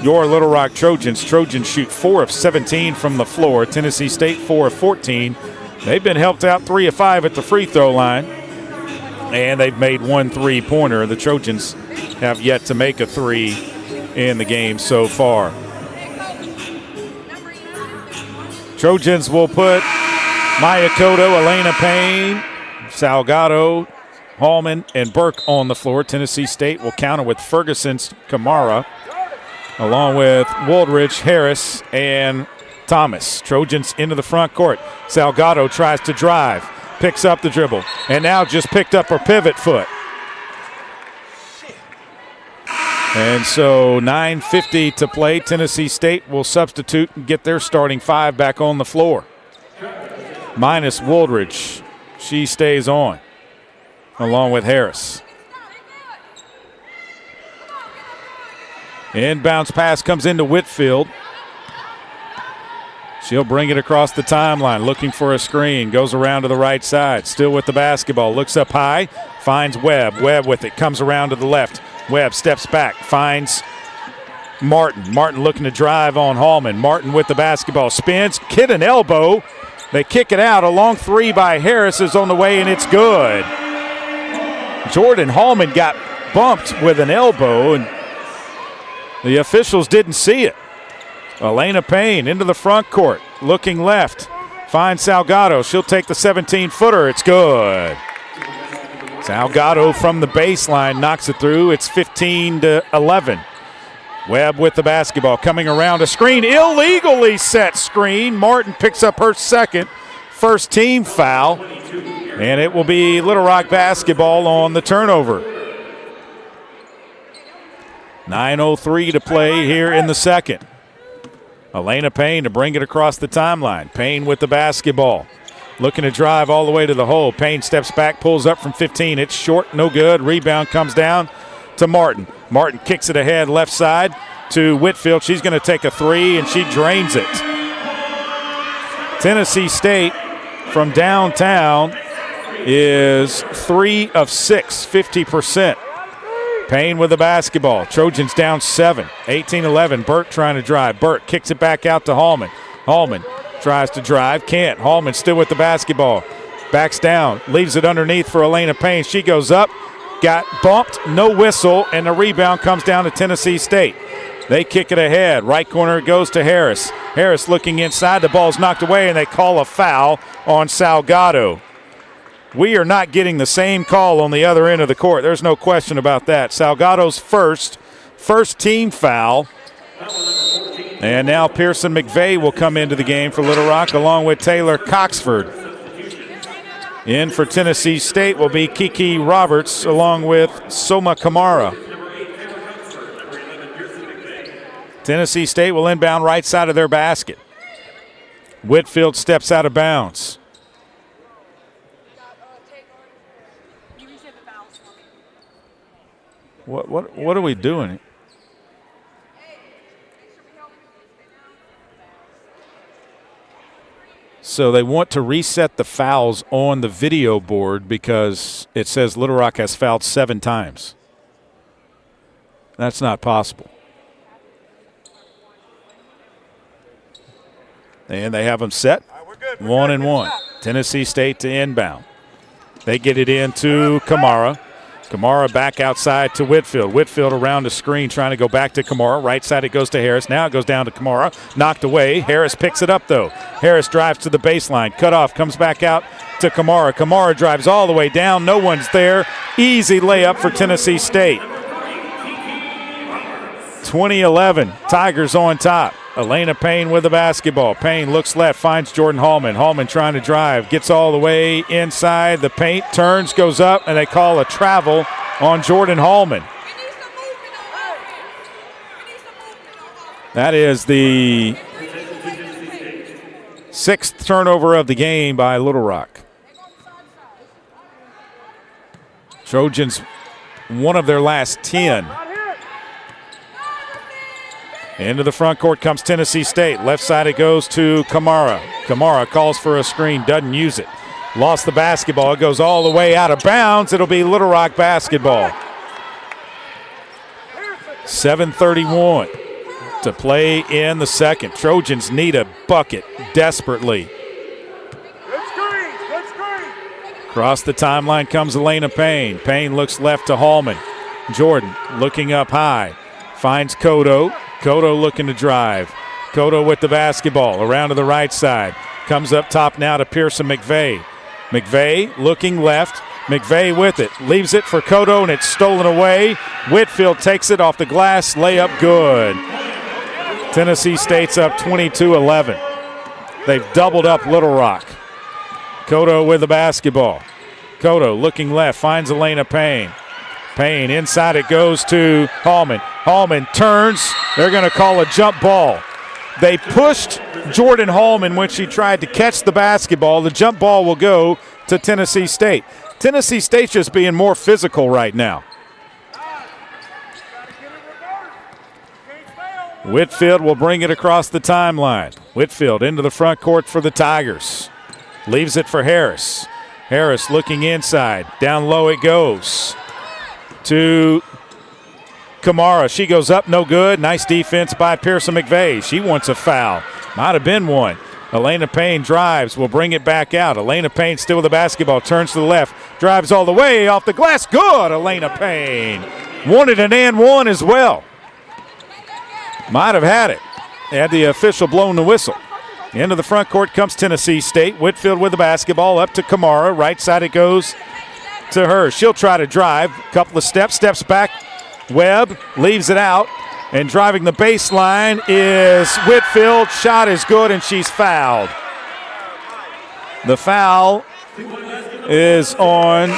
your Little Rock Trojans. Trojans shoot 4 of 17 from the floor. Tennessee State 4 of 14. They've been helped out 3 of 5 at the free throw line, and they've made 1 3-pointer. The Trojans have yet to make a 3 in the game so far. Trojans will put Maya Cotto, Elena Payne, Salgado, Hallman, and Burke on the floor. Tennessee State will counter with Ferguson's Kamara, along with Woldridge, Harris, and Thomas. Trojans into the front court. Salgado tries to drive, picks up the dribble, and now just picked up her pivot foot. And so 9:50 to play. Tennessee State will substitute and get their starting 5 back on the floor. Minus Woldridge. She stays on, along with Harris. Inbounds pass comes into Whitfield. She'll bring it across the timeline, looking for a screen. Goes around to the right side, still with the basketball. Looks up high, finds Webb. Webb with it, comes around to the left. Webb steps back, finds Martin. Martin looking to drive on Hallman. Martin with the basketball, spins, hit an elbow. They kick it out. A long 3 by Harris is on the way, and it's good. Jordan Hallman got bumped with an elbow, and the officials didn't see it. Elena Payne into the front court, looking left. Finds Salgado. She'll take the 17-footer. It's good. Salgado from the baseline knocks it through. It's 15-11. Webb with the basketball, coming around a screen, illegally set screen. Martin picks up her second, first team foul, and it will be Little Rock basketball on the turnover. 9:03 to play here in the second. Elena Payne to bring it across the timeline. Payne with the basketball. Looking to drive all the way to the hole. Payne steps back, pulls up from 15. It's short, no good. Rebound comes down to Martin. Martin kicks it ahead left side to Whitfield. She's going to take a three, and she drains it. Tennessee State from downtown is 3 of 6, 50%. Payne with the basketball. Trojans down 7, 18-11. Burt trying to drive. Burt kicks it back out to Hallman. Hallman tries to drive, can't. Hallman still with the basketball. Backs down, leaves it underneath for Elena Payne. She goes up, got bumped, no whistle, and the rebound comes down to Tennessee State. They kick it ahead. Right corner it goes to Harris. Harris looking inside. The ball's knocked away, and they call a foul on Salgado. We are not getting the same call on the other end of the court. There's no question about that. Salgado's first team foul. And now Pearson McVeigh will come into the game for Little Rock along with Taylor Coxford. In for Tennessee State will be Kiki Roberts along with Soma Kamara. Tennessee State will inbound right side of their basket. Whitfield steps out of bounds. What are we doing? So they want to reset the fouls on the video board because it says Little Rock has fouled 7 times. That's not possible. And they have them set. 1-1. Tennessee State to inbound. They get it into Kamara. Kamara back outside to Whitfield. Whitfield around the screen trying to go back to Kamara. Right side it goes to Harris. Now it goes down to Kamara. Knocked away. Harris picks it up though. Harris drives to the baseline. Cut off. Comes back out to Kamara. Kamara drives all the way down. No one's there. Easy layup for Tennessee State. 20-11. Tigers on top. Elena Payne with the basketball. Payne looks left, finds Jordan Hallman. Hallman trying to drive, gets all the way inside the paint, turns, goes up, and they call a travel on Jordan Hallman. That is the 6th turnover of the game by Little Rock. Trojans, one of their last 10. Into the front court comes Tennessee State. Left side it goes to Kamara. Kamara calls for a screen, doesn't use it. Lost the basketball. It goes all the way out of bounds. It'll be Little Rock basketball. 7:31 to play in the second. Trojans need a bucket desperately. Across the timeline comes Elena Payne. Payne looks left to Hallman. Jordan looking up high. Finds Kodo. Kodo looking to drive. Kodo with the basketball around to the right side. Comes up top now to Pearson McVeigh. McVeigh looking left. McVeigh with it. Leaves it for Kodo, and it's stolen away. Whitfield takes it off the glass. Layup good. Tennessee State's up 22-11. They've doubled up Little Rock. Kodo with the basketball. Kodo looking left. Finds Elena Payne. Payne inside it goes to Hallman. Hallman turns. They're going to call a jump ball. They pushed Jordan Hallman when she tried to catch the basketball. The jump ball will go to Tennessee State. Tennessee State's just being more physical right now. Whitfield will bring it across the timeline. Whitfield into the front court for the Tigers. Leaves it for Harris. Harris looking inside. Down low it goes to Kamara. She goes up, no good. Nice defense by Pearson McVeigh. She wants a foul. Might have been one. Elena Payne drives, will bring it back out. Elena Payne still with the basketball, turns to the left, drives all the way off the glass. Good, Elena Payne. Wanted an and one as well. Might have had it. Had the official blown the whistle. Into the front court comes Tennessee State. Whitfield with the basketball up to Kamara. Right side it goes to her. She'll try to drive. Couple of steps back. Webb leaves it out. And driving the baseline is Whitfield. Shot is good, and she's fouled. The foul is on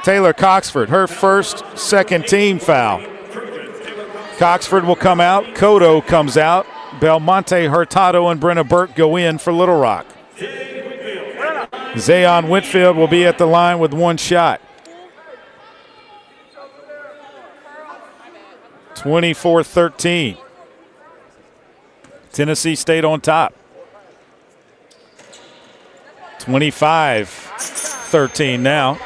Taylor Coxford, her first second-team foul. Coxford will come out. Cotto comes out. Belmonte, Hurtado, and Brenna Burke go in for Little Rock. Zayon Whitfield will be at the line with one shot. 24-13. Tennessee State on top. 25-13 now.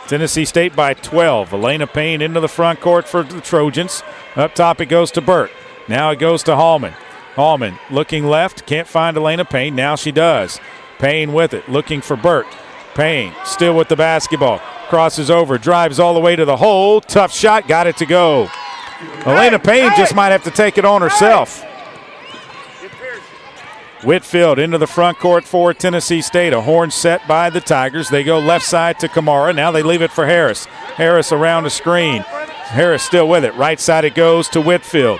Tennessee State by 12. Elena Payne into the front court for the Trojans. Up top it goes to Burke. Now it goes to Hallman. Hallman looking left. Can't find Elena Payne. Now she does. Payne with it. Looking for Burke. Payne still with the basketball. Crosses over. Drives all the way to the hole. Tough shot. Got it to go. Elena Payne just might have to take it on herself. Whitfield into the front court for Tennessee State. A horn set by the Tigers. They go left side to Kamara. Now they leave it for Harris. Harris around a screen. Harris still with it. Right side it goes to Whitfield.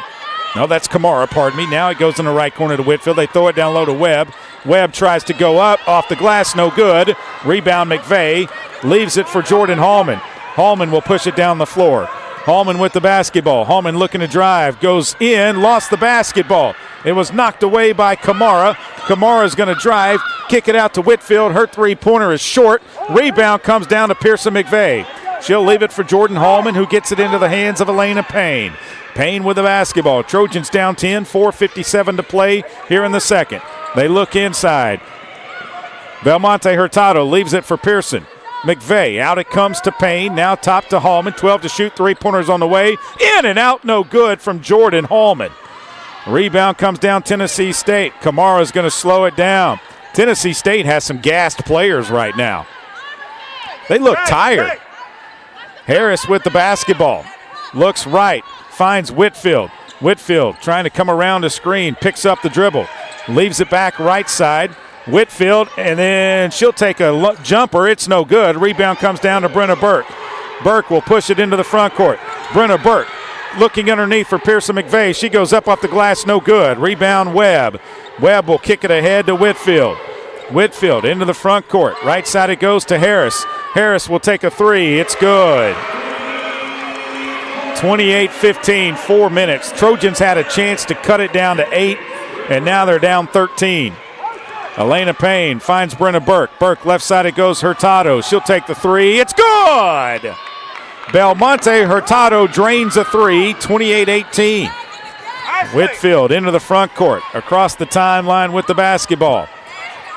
No, that's Kamara, pardon me. Now it goes in the right corner to Whitfield. They throw it down low to Webb. Webb tries to go up. Off the glass, no good. Rebound McVeigh. Leaves it for Jordan Hallman. Hallman will push it down the floor. Hallman with the basketball. Hallman looking to drive. Goes in. Lost the basketball. It was knocked away by Kamara. Kamara's going to drive. Kick it out to Whitfield. Her three-pointer is short. Rebound comes down to Pearson McVeigh. She'll leave it for Jordan Hallman, who gets it into the hands of Elena Payne. Payne with the basketball. Trojans down 10. 4:57 to play here in the second. They look inside. Belmonte Hurtado leaves it for Pearson. McVeigh, out it comes to Payne. Now top to Hallman. 12 to shoot. Three-pointers on the way. In and out, no good from Jordan Hallman. Rebound comes down Tennessee State. Kamara's going to slow it down. Tennessee State has some gassed players right now. They look tired. Harris with the basketball. Looks right. Finds Whitfield. Whitfield trying to come around a screen. Picks up the dribble. Leaves it back right side. Whitfield, and then she'll take a jumper. It's no good. Rebound comes down to Brenna Burke. Burke will push it into the front court. Brenna Burke looking underneath for Pearson McVeigh. She goes up off the glass, no good. Rebound Webb. Webb will kick it ahead to Whitfield. Whitfield into the front court. Right side it goes to Harris. Harris will take a three. It's good. 28-15, 4 minutes. Trojans had a chance to cut it down to 8, and now they're down 13. Elena Payne finds Brenna Burke. Burke left side it goes Hurtado. She'll take the three. It's good! Belmonte Hurtado drains a three, 28-18. Whitfield into the front court, across the timeline with the basketball.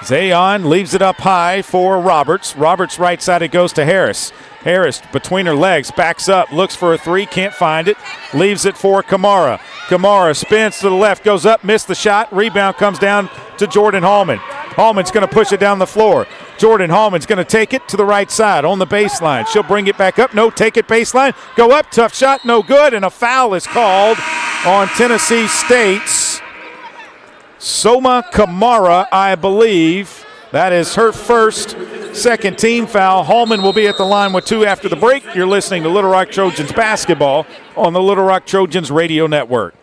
Zayon leaves it up high for Roberts. Roberts right side it goes to Harris. Harris between her legs, backs up, looks for a three, can't find it. Leaves it for Kamara. Kamara spins to the left, goes up, missed the shot. Rebound comes down to Jordan Hallman. Hallman's going to push it down the floor. Jordan Hallman's going to take it to the right side on the baseline. She'll bring it back up. No, take it baseline. Go up, tough shot, no good. And a foul is called on Tennessee State's Soma Kamara, I believe. That is her first second team foul. Hallman will be at the line with two after the break. You're listening to Little Rock Trojans basketball on the Little Rock Trojans radio network.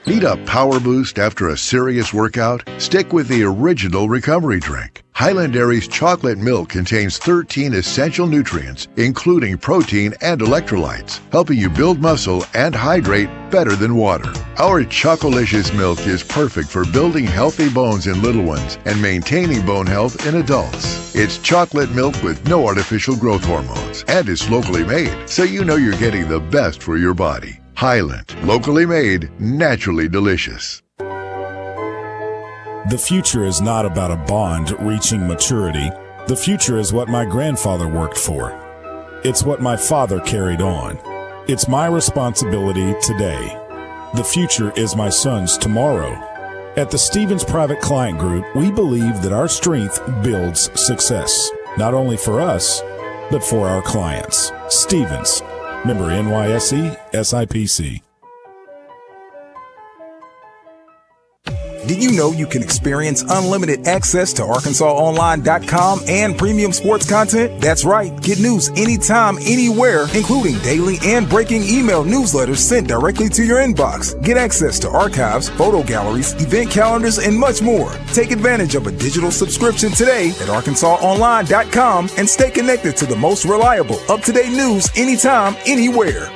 Need a power boost after a serious workout? Stick with the original recovery drink. Highland Dairy's chocolate milk contains 13 essential nutrients, including protein and electrolytes, helping you build muscle and hydrate better than water. Our Chocolicious milk is perfect for building healthy bones in little ones and maintaining bone health in adults. It's chocolate milk with no artificial growth hormones and is locally made, so you know you're getting the best for your body. Highland, locally made, naturally delicious. The future is not about a bond reaching maturity. The future is what my grandfather worked for. It's what my father carried on. It's my responsibility today. The future is my son's tomorrow. At the Stevens Private Client Group, we believe that our strength builds success, not only for us, but for our clients. Stevens, member NYSE, SIPC. Did you know you can experience unlimited access to ArkansasOnline.com and premium sports content? That's right. Get news anytime, anywhere, including daily and breaking email newsletters sent directly to your inbox. Get access to archives, photo galleries, event calendars, and much more. Take advantage of a digital subscription today at ArkansasOnline.com and stay connected to the most reliable, up-to-date news anytime, anywhere.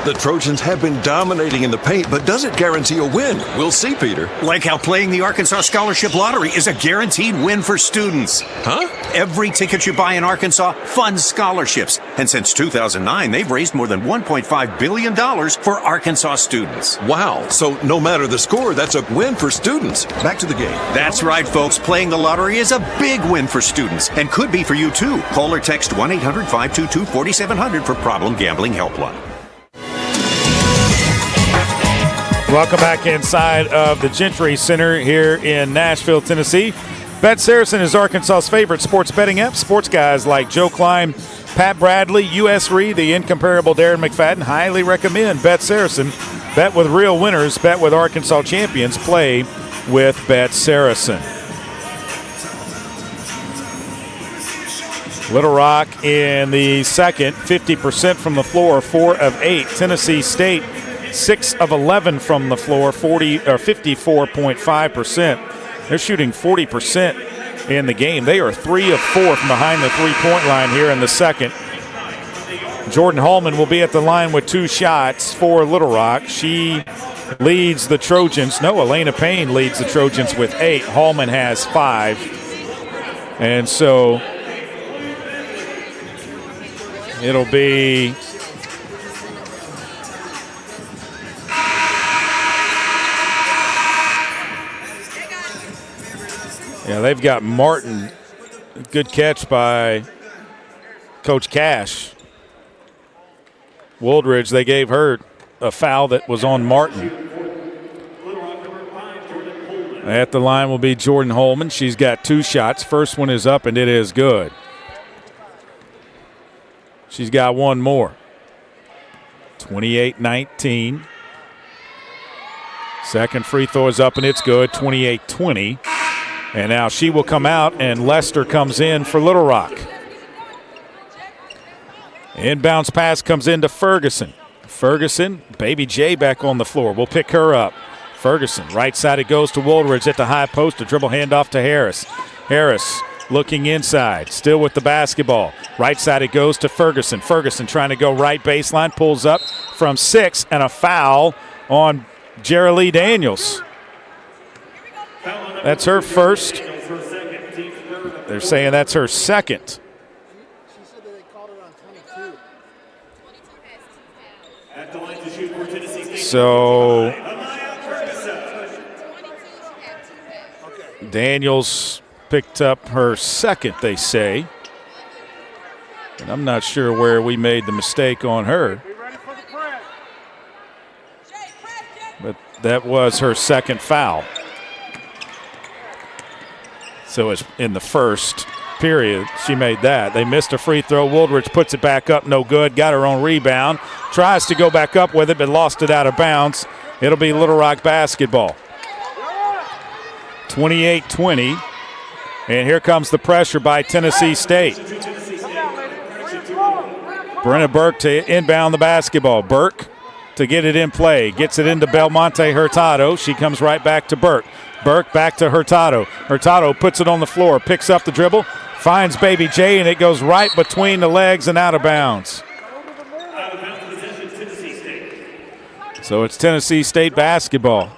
The Trojans have been dominating in the paint, but does it guarantee a win? We'll see, Peter. Like how playing the Arkansas Scholarship Lottery is a guaranteed win for students. Huh? Every ticket you buy in Arkansas funds scholarships. And since 2009, they've raised more than $1.5 billion for Arkansas students. Wow. So no matter the score, that's a win for students. Back to the game. That's right, folks. Playing the lottery is a big win for students and could be for you, too. Call or text 1-800-522-4700 for Problem Gambling Helpline. Welcome back inside of the Gentry Center here in Nashville, Tennessee. Bet Saracen is Arkansas's favorite sports betting app. Sports guys like Joe Klein, Pat Bradley, U.S. Reed, the incomparable Darren McFadden highly recommend Bet Saracen. Bet with real winners. Bet with Arkansas champions. Play with Bet Saracen. Little Rock in the second, 50% from the floor, 4 of 8. Tennessee State, 6 of 11 from the floor, 54.5%. They're shooting 40% in the game. They are 3 of 4 from behind the three-point line here in the second. Jordan Hallman will be at the line with 2 shots for Little Rock. She leads the Trojans. No, Elena Payne leads the Trojans with 8. Hallman has 5. And so it'll be they've got Martin. Good catch by Coach Cash. Woldridge, they gave her a foul that was on Martin. At the line will be Jordan Holman. She's got 2 shots. First one is up, and it is good. She's got 1 more. 28-19. Second free throw is up, and it's good. 28-20. And now she will come out, and Lester comes in for Little Rock. Inbounds pass comes into Ferguson. Ferguson, Baby J back on the floor. We'll pick her up. Ferguson, right side it goes to Woldridge at the high post. A dribble handoff to Harris. Harris looking inside, still with the basketball. Right side it goes to Ferguson. Ferguson trying to go right baseline, pulls up from 6, and a foul on Jerilee Daniels. That's her first. They're saying that's her second. So Daniels picked up her second, they say. And I'm not sure where we made the mistake on her. But that was her second foul. So it's in the first period, she made that. They missed a free throw. Woldridge puts it back up, no good. Got her own rebound. Tries to go back up with it, but lost it out of bounds. It'll be Little Rock basketball. 28-20. And here comes the pressure by Tennessee State. Brenna Burke to inbound the basketball. Burke to get it in play. Gets it into Belmonte Hurtado. She comes right back to Burke. Burke back to Hurtado. Hurtado puts it on the floor, picks up the dribble, finds Baby J, and it goes right between the legs and out of bounds. So it's Tennessee State basketball.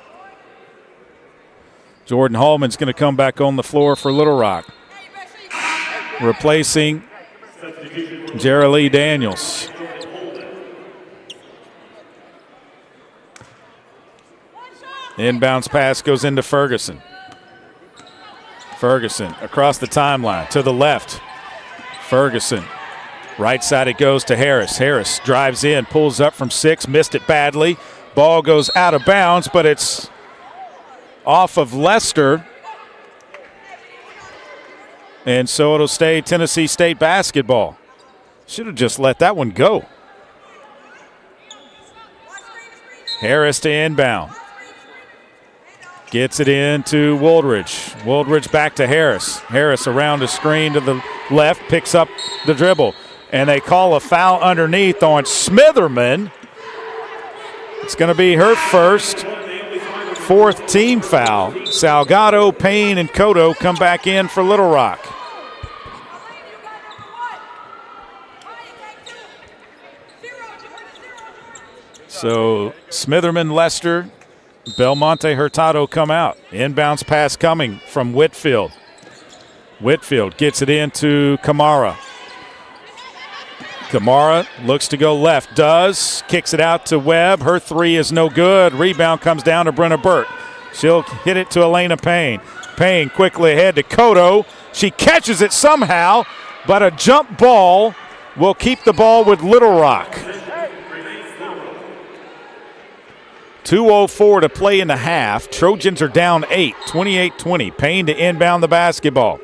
Jordan Hallman's going to come back on the floor for Little Rock, replacing Jerilee Daniels. Inbounds pass goes into Ferguson. Ferguson across the timeline to the left. Ferguson. Right side it goes to Harris. Harris drives in, pulls up from 6, missed it badly. Ball goes out of bounds, but it's off of Lester. And so it'll stay Tennessee State basketball. Should have just let that one go. Harris to inbound. Gets it into Woldridge. Woldridge back to Harris. Harris around the screen to the left, picks up the dribble. And they call a foul underneath on Smitherman. It's going to be her first, fourth team foul. Salgado, Payne, and Cotto come back in for Little Rock. So Smitherman, Lester, Belmonte, Hurtado come out. Inbounds pass coming from Whitfield. Whitfield gets it into Kamara. Kamara looks to go left, does, kicks it out to Webb. Her three is no good. Rebound comes down to Brenna Burke. She'll hit it to Elena Payne. Payne quickly ahead to Cotto. She catches it somehow, but a jump ball will keep the ball with Little Rock. 2:04 to play in the half. Trojans are down 8, 28-20. Payne to inbound the basketball.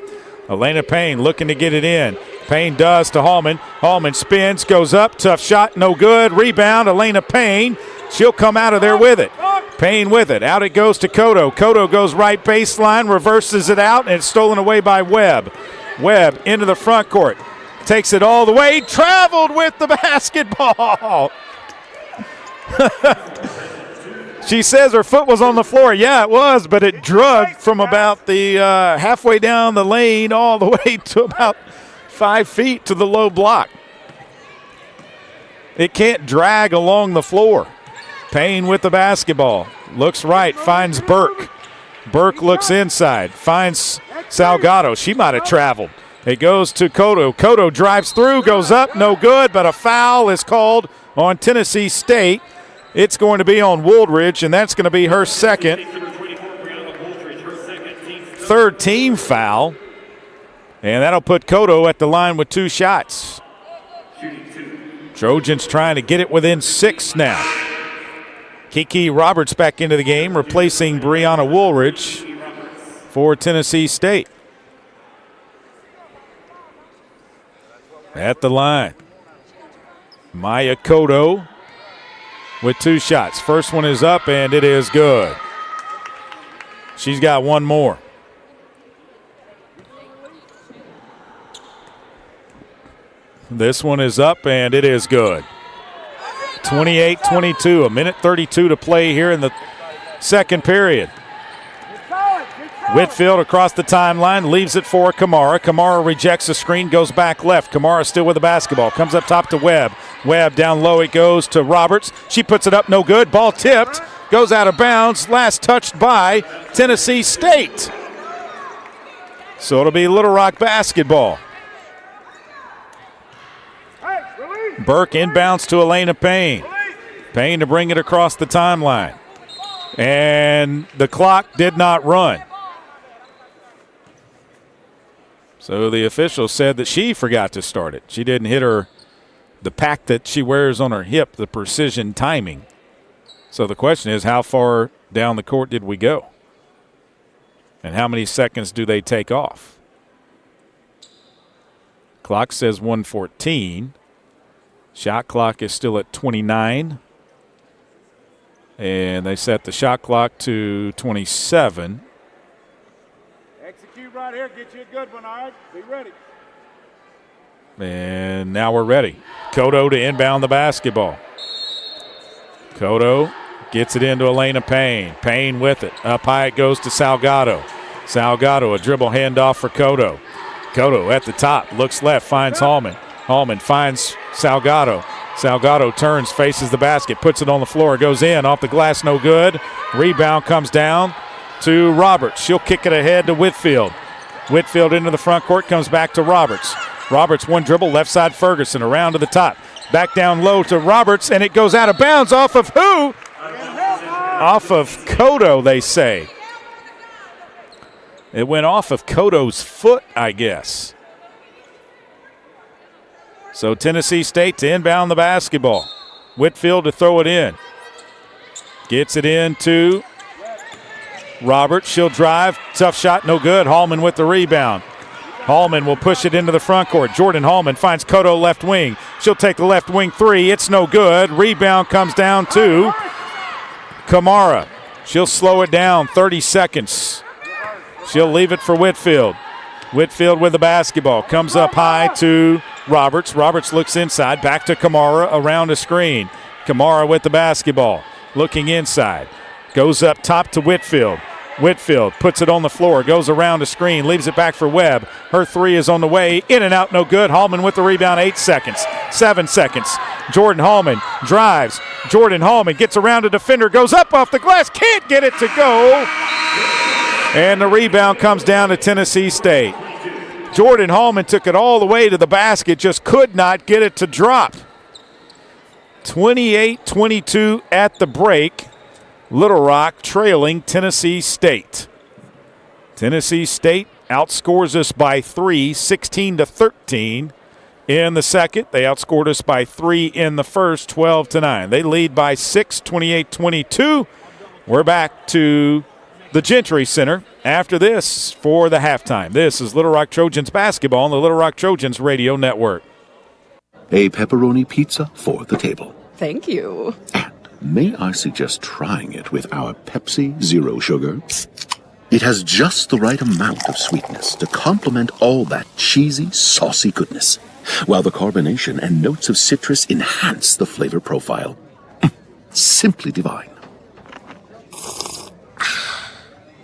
Elena Payne looking to get it in. Payne does to Hallman. Hallman spins, goes up, tough shot, no good. Rebound, Elena Payne. She'll come out of there with it. Payne with it. Out it goes to Cotto. Cotto goes right baseline, reverses it out, and it's stolen away by Webb. Webb into the front court. Takes it all the way. Traveled with the basketball. She says her foot was on the floor. Yeah, it was, but it dragged from about the halfway down the lane all the way to about 5 feet to the low block. It can't drag along the floor. Payne with the basketball. Looks right, finds Burke. Burke looks inside, finds Salgado. She might have traveled. It goes to Cotto. Cotto drives through, goes up, no good, but a foul is called on Tennessee State. It's going to be on Woldridge, and that's going to be her second. Third team foul. And that'll put Cotto at the line with 2 shots. Trojans trying to get it within 6 now. Kiki Roberts back into the game, replacing Brianna Woolridge for Tennessee State. At the line, Maya Cotto with 2 shots. First one is up, and it is good. She's got one more. This one is up, and it is good. 28-22, a minute 32 to play here in the second period. Whitfield across the timeline, leaves it for Kamara. Kamara rejects the screen, goes back left. Kamara still with the basketball, comes up top to Webb. Webb down low, it goes to Roberts. She puts it up, no good. Ball tipped, goes out of bounds. Last touched by Tennessee State. So it'll be Little Rock basketball. Burke inbounds to Elena Payne. Payne to bring it across the timeline. And the clock did not run. So the official said that she forgot to start it. She didn't hit the pack that she wears on her hip, the precision timing. So the question is, how far down the court did we go? And how many seconds do they take off? Clock says 1:14. Shot clock is still at 29. And they set the shot clock to 27. Execute right here. Get you a good one, all right? Be ready. And now we're ready. Cotto to inbound the basketball. Cotto gets it into Elena Payne. Payne with it. Up high it goes to Salgado. Salgado, a dribble handoff for Cotto. Cotto at the top, looks left, finds Hallman. Hallman finds Salgado. Salgado turns, faces the basket, puts it on the floor, goes in, off the glass, no good. Rebound comes down to Roberts. She'll kick it ahead to Whitfield. Whitfield into the front court, comes back to Roberts. Roberts, one dribble, left side Ferguson, around to the top. Back down low to Roberts, and it goes out of bounds off of who? Off of Cotto, they say. It went off of Cotto's foot, I guess. So Tennessee State to inbound the basketball. Whitfield to throw it in. Gets it into Roberts. She'll drive. Tough shot, no good. Hallman with the rebound. Hallman will push it into the front court. Jordan Hallman finds Cotto left wing. She'll take the left wing three. It's no good. Rebound comes down to Kamara. She'll slow it down, 30 seconds. She'll leave it for Whitfield. Whitfield with the basketball. Comes up high to Roberts. Roberts looks inside. Back to Kamara around a screen. Kamara with the basketball. Looking inside. Goes up top to Whitfield. Whitfield puts it on the floor. Goes around a screen. Leaves it back for Webb. Her three is on the way. In and out, no good. Hallman with the rebound. 8 seconds. 7 seconds. Jordan Hallman drives. Jordan Hallman gets around a defender. Goes up off the glass. Can't get it to go. And the rebound comes down to Tennessee State. Jordan Hallman took it all the way to the basket, just could not get it to drop. 28-22 at the break. Little Rock trailing Tennessee State. Tennessee State outscores us by 3, 16-13 in the second. They outscored us by 3 in the first, 12-9. They lead by 6, 28-22. We're back to the Gentry Center after this for the halftime. This is Little Rock Trojans basketball on the Little Rock Trojans radio network. A pepperoni pizza for the table. Thank you. May I suggest trying it with our Pepsi Zero Sugar? It has just the right amount of sweetness to complement all that cheesy, saucy goodness, while the carbonation and notes of citrus enhance the flavor profile. Simply divine.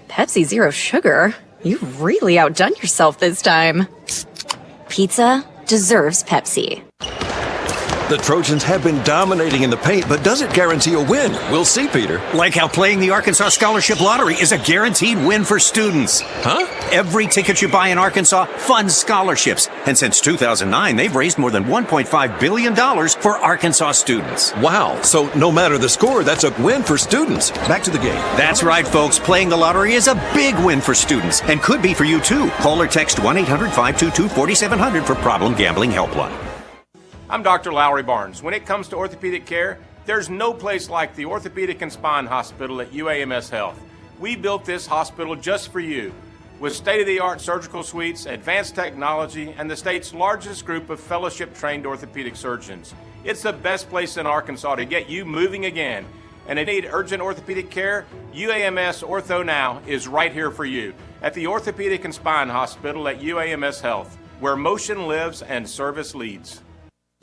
Pepsi Zero Sugar? You've really outdone yourself this time. Pizza deserves Pepsi. The Trojans have been dominating in the paint, but does it guarantee a win? We'll see, Peter. Like how playing the Arkansas Scholarship Lottery is a guaranteed win for students. Huh? Every ticket you buy in Arkansas funds scholarships. And since 2009, they've raised more than $1.5 billion for Arkansas students. Wow. So no matter the score, that's a win for students. Back to the game. That's right, folks. Playing the lottery is a big win for students and could be for you, too. Call or text 1-800-522-4700 for Problem Gambling Helpline. I'm Dr. Lowry Barnes. When it comes to orthopedic care, there's no place like the Orthopedic and Spine Hospital at UAMS Health. We built this hospital just for you, with state-of-the-art surgical suites, advanced technology, and the state's largest group of fellowship-trained orthopedic surgeons. It's the best place in Arkansas to get you moving again. And if you need urgent orthopedic care, UAMS Ortho Now is right here for you at the Orthopedic and Spine Hospital at UAMS Health, where motion lives and service leads.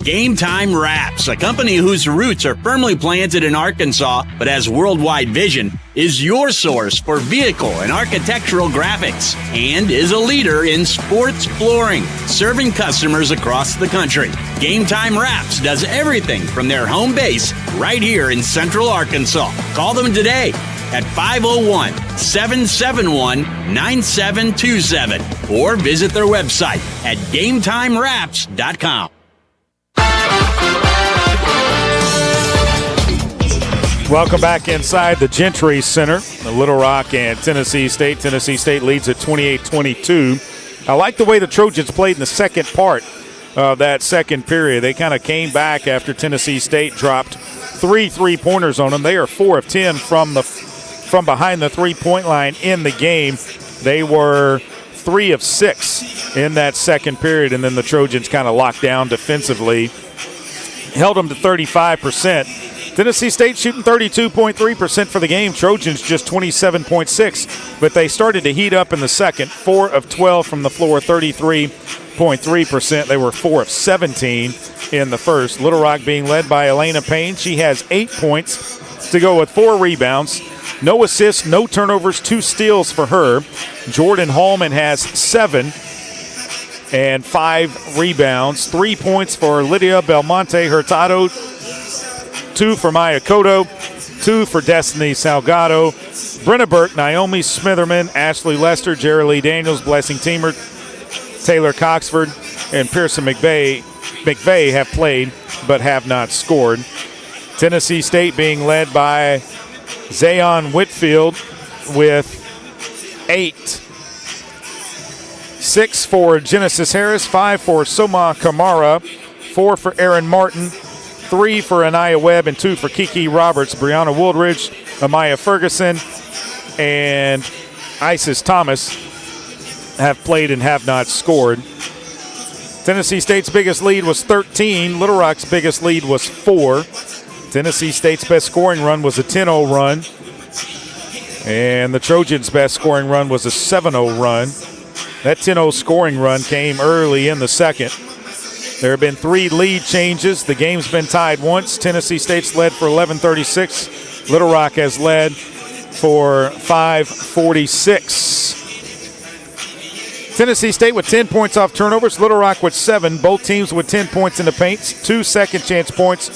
Game Time Wraps, a company whose roots are firmly planted in Arkansas but has worldwide vision, is your source for vehicle and architectural graphics and is a leader in sports flooring, serving customers across the country. Game Time Wraps does everything from their home base right here in Central Arkansas. Call them today at 501-771-9727 or visit their website at GameTimeWraps.com. Welcome back inside the Gentry Center, the Little Rock and Tennessee State. Tennessee State leads at 28-22. I like the way the Trojans played in the second part of that second period. They kind of came back after Tennessee State dropped 3 3-pointers on them. They are 4 of 10 from behind the three-point line in the game. They were 3 of 6 in that second period, and then the Trojans kind of locked down defensively, held them to 35%. Tennessee State shooting 32.3% for the game. Trojans just 27.6%, but they started to heat up in the second. 4 of 12 from the floor, 33.3%. They were 4 of 17 in the first. Little Rock being led by Elena Payne. She has 8 points to go with 4 rebounds. No assists, no turnovers, 2 steals for her. Jordan Hallman has 7 and 5 rebounds. 3 points for Lydia Belmonte Hurtado. 2 for Maya Cotto, 2 for Destiny Salgado, Brenna Burke, Naomi Smitherman, Ashley Lester, Jerry Lee Daniels, Blessing Teamer, Taylor Coxford, and Pearson McVeigh have played but have not scored. Tennessee State being led by Zayon Whitfield with 8. 6 for Genesis Harris, 5 for Soma Kamara, 4 for Aaron Martin, 3 for Anaya Webb, and 2 for Kiki Roberts. Brianna Wooldridge, Amaya Ferguson, and Isis Thomas have played and have not scored. Tennessee State's biggest lead was 13. Little Rock's biggest lead was 4. Tennessee State's best scoring run was a 10-0 run. And the Trojans' best scoring run was a 7-0 run. That 10-0 scoring run came early in the second. There have been 3 lead changes. The game's been tied once. Tennessee State's led for 11:36. Little Rock has led for 5:46. Tennessee State with 10 points off turnovers. Little Rock with 7. Both teams with 10 points in the paint. 2 second chance points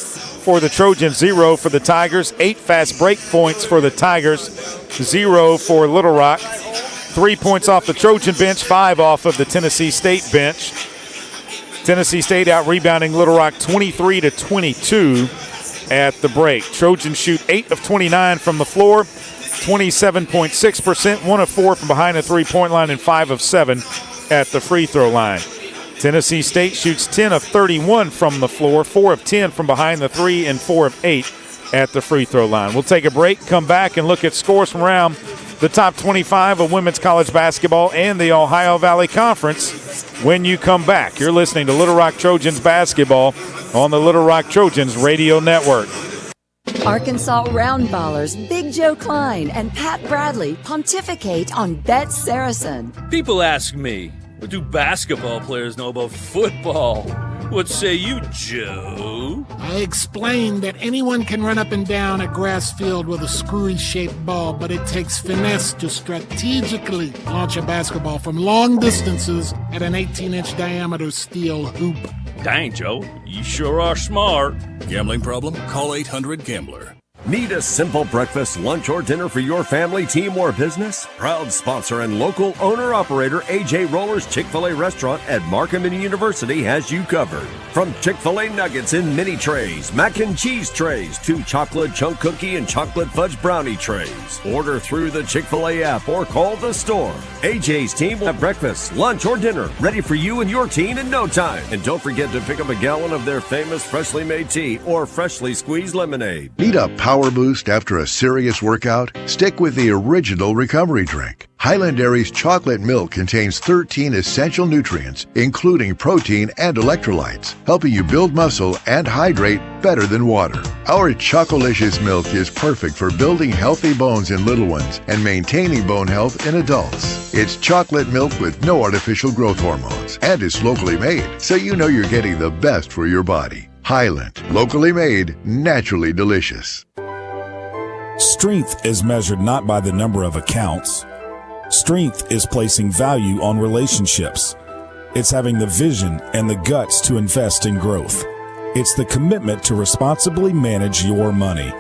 for the Trojans, 0 for the Tigers. 8 fast break points for the Tigers, 0 for Little Rock. 3 points off the Trojan bench, 5 off of the Tennessee State bench. Tennessee State out rebounding Little Rock 23-22 at the break. Trojans shoot 8 of 29 from the floor, 27.6%, 1 of 4 from behind the three-point line, and 5 of 7 at the free throw line. Tennessee State shoots 10 of 31 from the floor, 4 of 10 from behind the three, and 4 of 8 at the free throw line. We'll take a break, come back, and look at scores from around the top 25 of women's college basketball and the Ohio Valley Conference when you come back. You're listening to Little Rock Trojans basketball on the Little Rock Trojans Radio Network. Arkansas Roundballers Big Joe Klein and Pat Bradley pontificate on Bet Saracen. People ask me, what do basketball players know about football? What say you, Joe? I explained that anyone can run up and down a grass field with a screwy-shaped ball, but it takes finesse to strategically launch a basketball from long distances at an 18-inch diameter steel hoop. Dang, Joe, you sure are smart. Gambling problem? Call 800-GAMBLER. Need a simple breakfast, lunch, or dinner for your family, team, or business? Proud sponsor and local owner-operator A.J. Roller's Chick-fil-A restaurant at Markham University has you covered. From Chick-fil-A nuggets in mini trays, mac and cheese trays, to chocolate chunk cookie and chocolate fudge brownie trays. Order through the Chick-fil-A app or call the store. A.J.'s team will have breakfast, lunch, or dinner ready for you and your team in no time. And don't forget to pick up a gallon of their famous freshly made tea or freshly squeezed lemonade. Need a power boost after a serious workout? Stick with the original recovery drink. Highland Dairy's chocolate milk contains 13 essential nutrients, including protein and electrolytes, helping you build muscle and hydrate better than water. Our Chocolicious milk is perfect for building healthy bones in little ones and maintaining bone health in adults. It's chocolate milk with no artificial growth hormones, and it's locally made, so you know you're getting the best for your body. Highland, locally made, naturally delicious. Strength is measured not by the number of accounts. Strength is placing value on relationships. It's having the vision and the guts to invest in growth. It's the commitment to responsibly manage your money.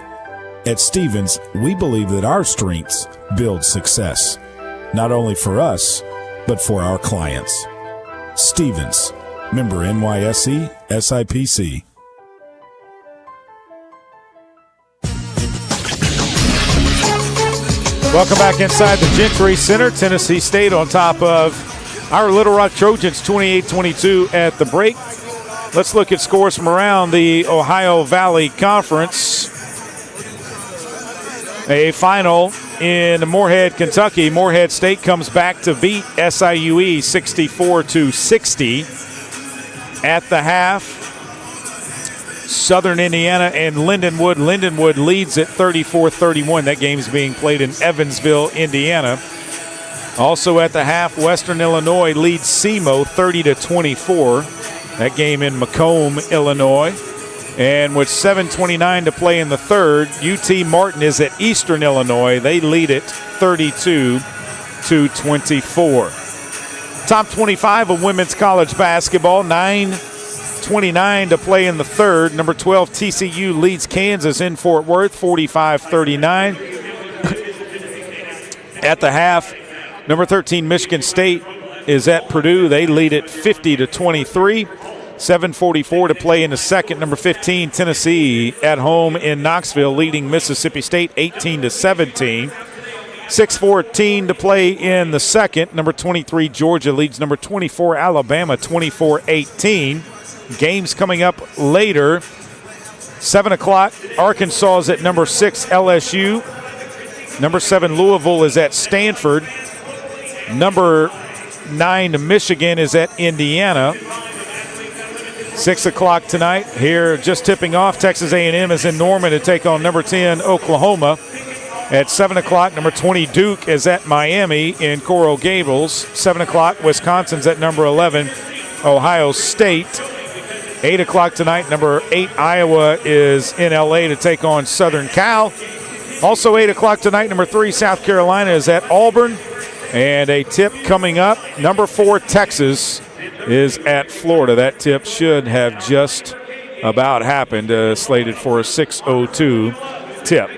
At Stevens, we believe that our strengths build success, not only for us, but for our clients. Stevens, member NYSE, SIPC. Welcome back inside the Gentry Center. Tennessee State on top of our Little Rock Trojans 28-22 at the break. Let's look at scores from around the Ohio Valley Conference. A final in Moorhead, Kentucky. Moorhead State comes back to beat SIUE 64-60. At the half, Southern Indiana and Lindenwood. Lindenwood leads at 34-31. That game's being played in Evansville, Indiana. Also at the half, Western Illinois leads SEMO 30-24. That game in Macomb, Illinois. And with 7:29 to play in the third, UT Martin is at Eastern Illinois. They lead it 32-24. Top 25 of women's college basketball, 9:29 to play in the third. Number 12, TCU leads Kansas in Fort Worth, 45-39. At the half, number 13, Michigan State is at Purdue. They lead it 50-23. 7:44 to play in the second. Number 15, Tennessee at home in Knoxville, leading Mississippi State 18-17. 6:14 to play in the second. Number 23, Georgia leads number 24, Alabama, 24-18. Games coming up later. 7 o'clock, Arkansas is at number 6, LSU. Number 7, Louisville is at Stanford. Number 9, Michigan is at Indiana. 6 o'clock tonight. Here, just tipping off, Texas A&M is in Norman to take on number 10 Oklahoma. At 7 o'clock, number 20 Duke is at Miami in Coral Gables. 7 o'clock, Wisconsin's at number 11 Ohio State. 8 o'clock tonight, number 8 Iowa is in LA to take on Southern Cal. Also 8 o'clock tonight, number 3 South Carolina is at Auburn. And a tip coming up, number 4 Texas is at Florida. That tip should have just about happened, slated for a 6:02 tip.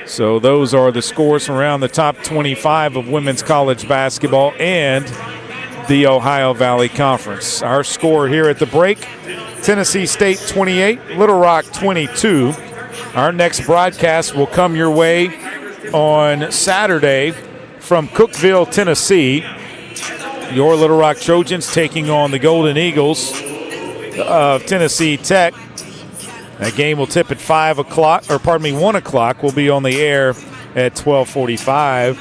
So those are the scores from around the top 25 of women's college basketball and the Ohio Valley Conference. Our score here at the break, Tennessee State 28, Little Rock 22. Our next broadcast will come your way on Saturday from Cookeville, Tennessee. Your Little Rock Trojans taking on the Golden Eagles of Tennessee Tech. That game will tip at 1 o'clock. We'll be on the air at 12:45.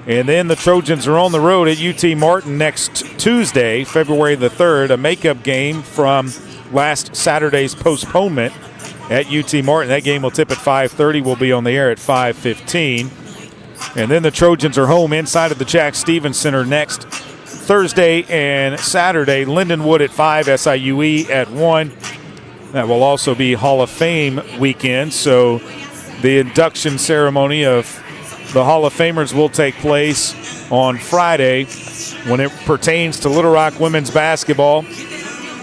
And then the Trojans are on the road at UT Martin next Tuesday, February the 3rd, a makeup game from last Saturday's postponement at UT Martin. That game will tip at 5:30. We'll be on the air at 5:15. And then the Trojans are home inside of the Jack Stevens Center next Thursday and Saturday. Lindenwood at 5, SIUE at 1. That will also be Hall of Fame weekend, so the induction ceremony of the Hall of Famers will take place on Friday. When it pertains to Little Rock women's basketball,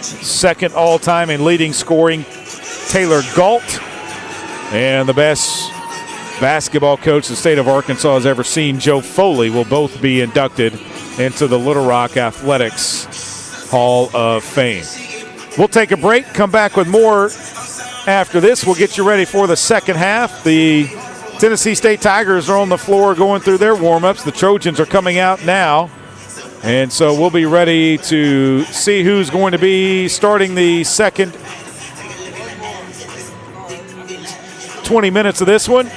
second all-time in leading scoring, Taylor Galt, and the best basketball coach the state of Arkansas has ever seen, Joe Foley, will both be inducted into the Little Rock Athletics Hall of Fame. We'll take a break, come back with more after this. We'll get you ready for the second half. The Tennessee State Tigers are on the floor going through their warm-ups. The Trojans are coming out now. And so we'll be ready to see who's going to be starting the second 20 minutes of this one.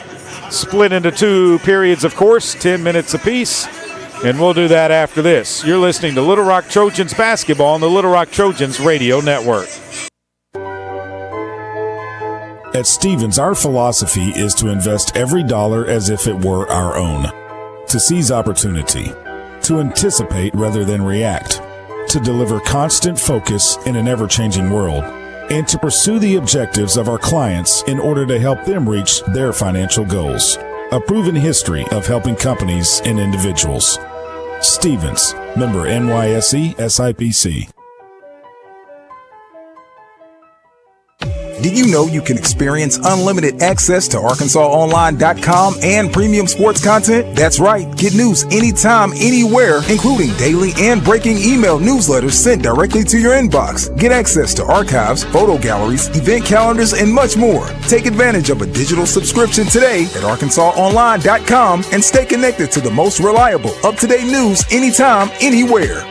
Split into 2 periods, of course, 10 minutes apiece. And we'll do that after this. You're listening to Little Rock Trojans basketball on the Little Rock Trojans Radio Network. At Stevens, our philosophy is to invest every dollar as if it were our own, to seize opportunity, to anticipate rather than react, to deliver constant focus in an ever-changing world, and to pursue the objectives of our clients in order to help them reach their financial goals. A proven history of helping companies and individuals. Stevens, member NYSE SIPC. Did you know you can experience unlimited access to ArkansasOnline.com and premium sports content? That's right. Get news anytime, anywhere, including daily and breaking email newsletters sent directly to your inbox. Get access to archives, photo galleries, event calendars, and much more. Take advantage of a digital subscription today at ArkansasOnline.com and stay connected to the most reliable, up-to-date news anytime, anywhere.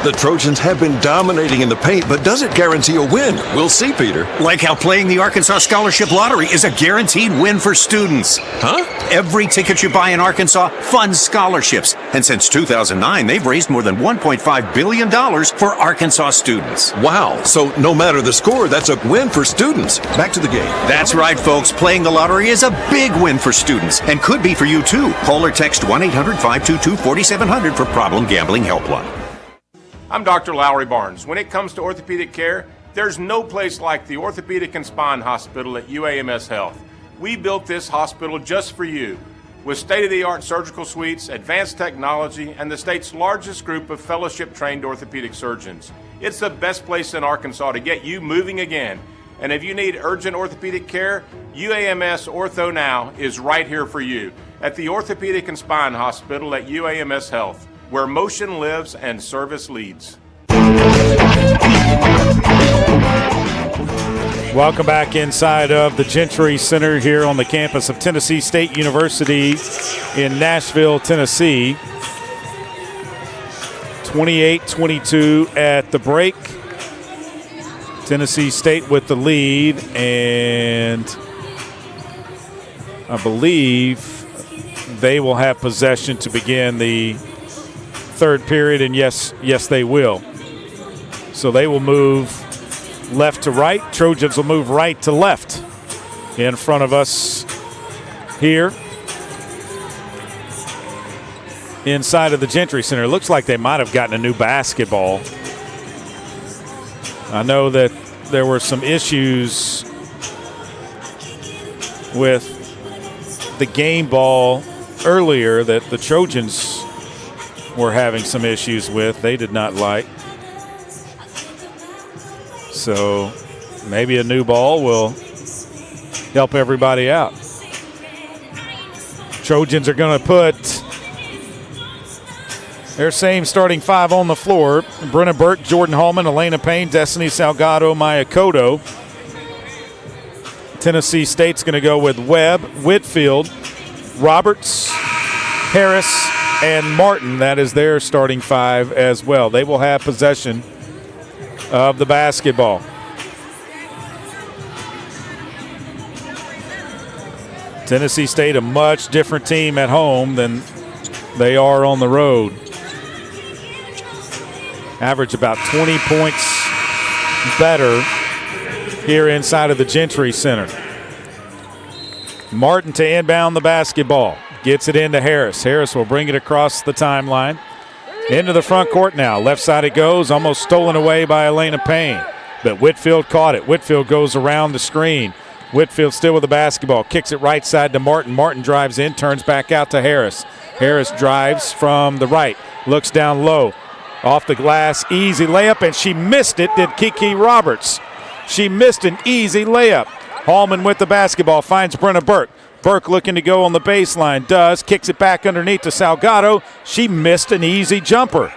The Trojans have been dominating in the paint, but does it guarantee a win? We'll see, Peter. Like how playing the Arkansas Scholarship Lottery is a guaranteed win for students. Huh? Every ticket you buy in Arkansas funds scholarships. And since 2009, they've raised more than $1.5 billion for Arkansas students. Wow. So no matter the score, that's a win for students. Back to the game. That's right, folks. Playing the lottery is a big win for students and could be for you, too. Call or text 1-800-522-4700 for Problem Gambling Helpline. I'm Dr. Lowry Barnes. When it comes to orthopedic care, there's no place like the Orthopedic and Spine Hospital at UAMS Health. We built this hospital just for you, with state-of-the-art surgical suites, advanced technology, and the state's largest group of fellowship-trained orthopedic surgeons. It's the best place in Arkansas to get you moving again. And if you need urgent orthopedic care, UAMS Ortho Now is right here for you at the Orthopedic and Spine Hospital at UAMS Health, where motion lives and service leads. Welcome back inside of the Gentry Center here on the campus of Tennessee State University in Nashville, Tennessee. 28-22 at the break. Tennessee State with the lead, and I believe they will have possession to begin the third period, and yes, they will. So they will move left to right. Trojans will move right to left in front of us here inside of the Gentry Center. It looks like they might have gotten a new basketball. I know that there were some issues with the game ball earlier that the Trojans were having some issues with. They did not like. So maybe a new ball will help everybody out. Trojans are going to put their same starting five on the floor. Brenna Burke, Jordan Hallman, Elena Payne, Destiny Salgado, Maya Cotto. Tennessee State's going to go with Webb, Whitfield, Roberts, Harris, and Martin. That is their starting five as well. They will have possession of the basketball. Tennessee State, a much different team at home than they are on the road. Average about 20 points better here inside of the Gentry Center. Martin to inbound the basketball. Gets it into Harris. Harris will bring it across the timeline. Into the front court now. Left side it goes. Almost stolen away by Elena Payne. But Whitfield caught it. Whitfield goes around the screen. Whitfield still with the basketball. Kicks it right side to Martin. Martin drives in. Turns back out to Harris. Harris drives from the right. Looks down low. Off the glass. Easy layup. And she missed it. Did Kiki Roberts. She missed an easy layup. Hallman with the basketball. Finds Brenna Burke. Burke looking to go on the baseline. Does. Kicks it back underneath to Salgado. She missed an easy jumper.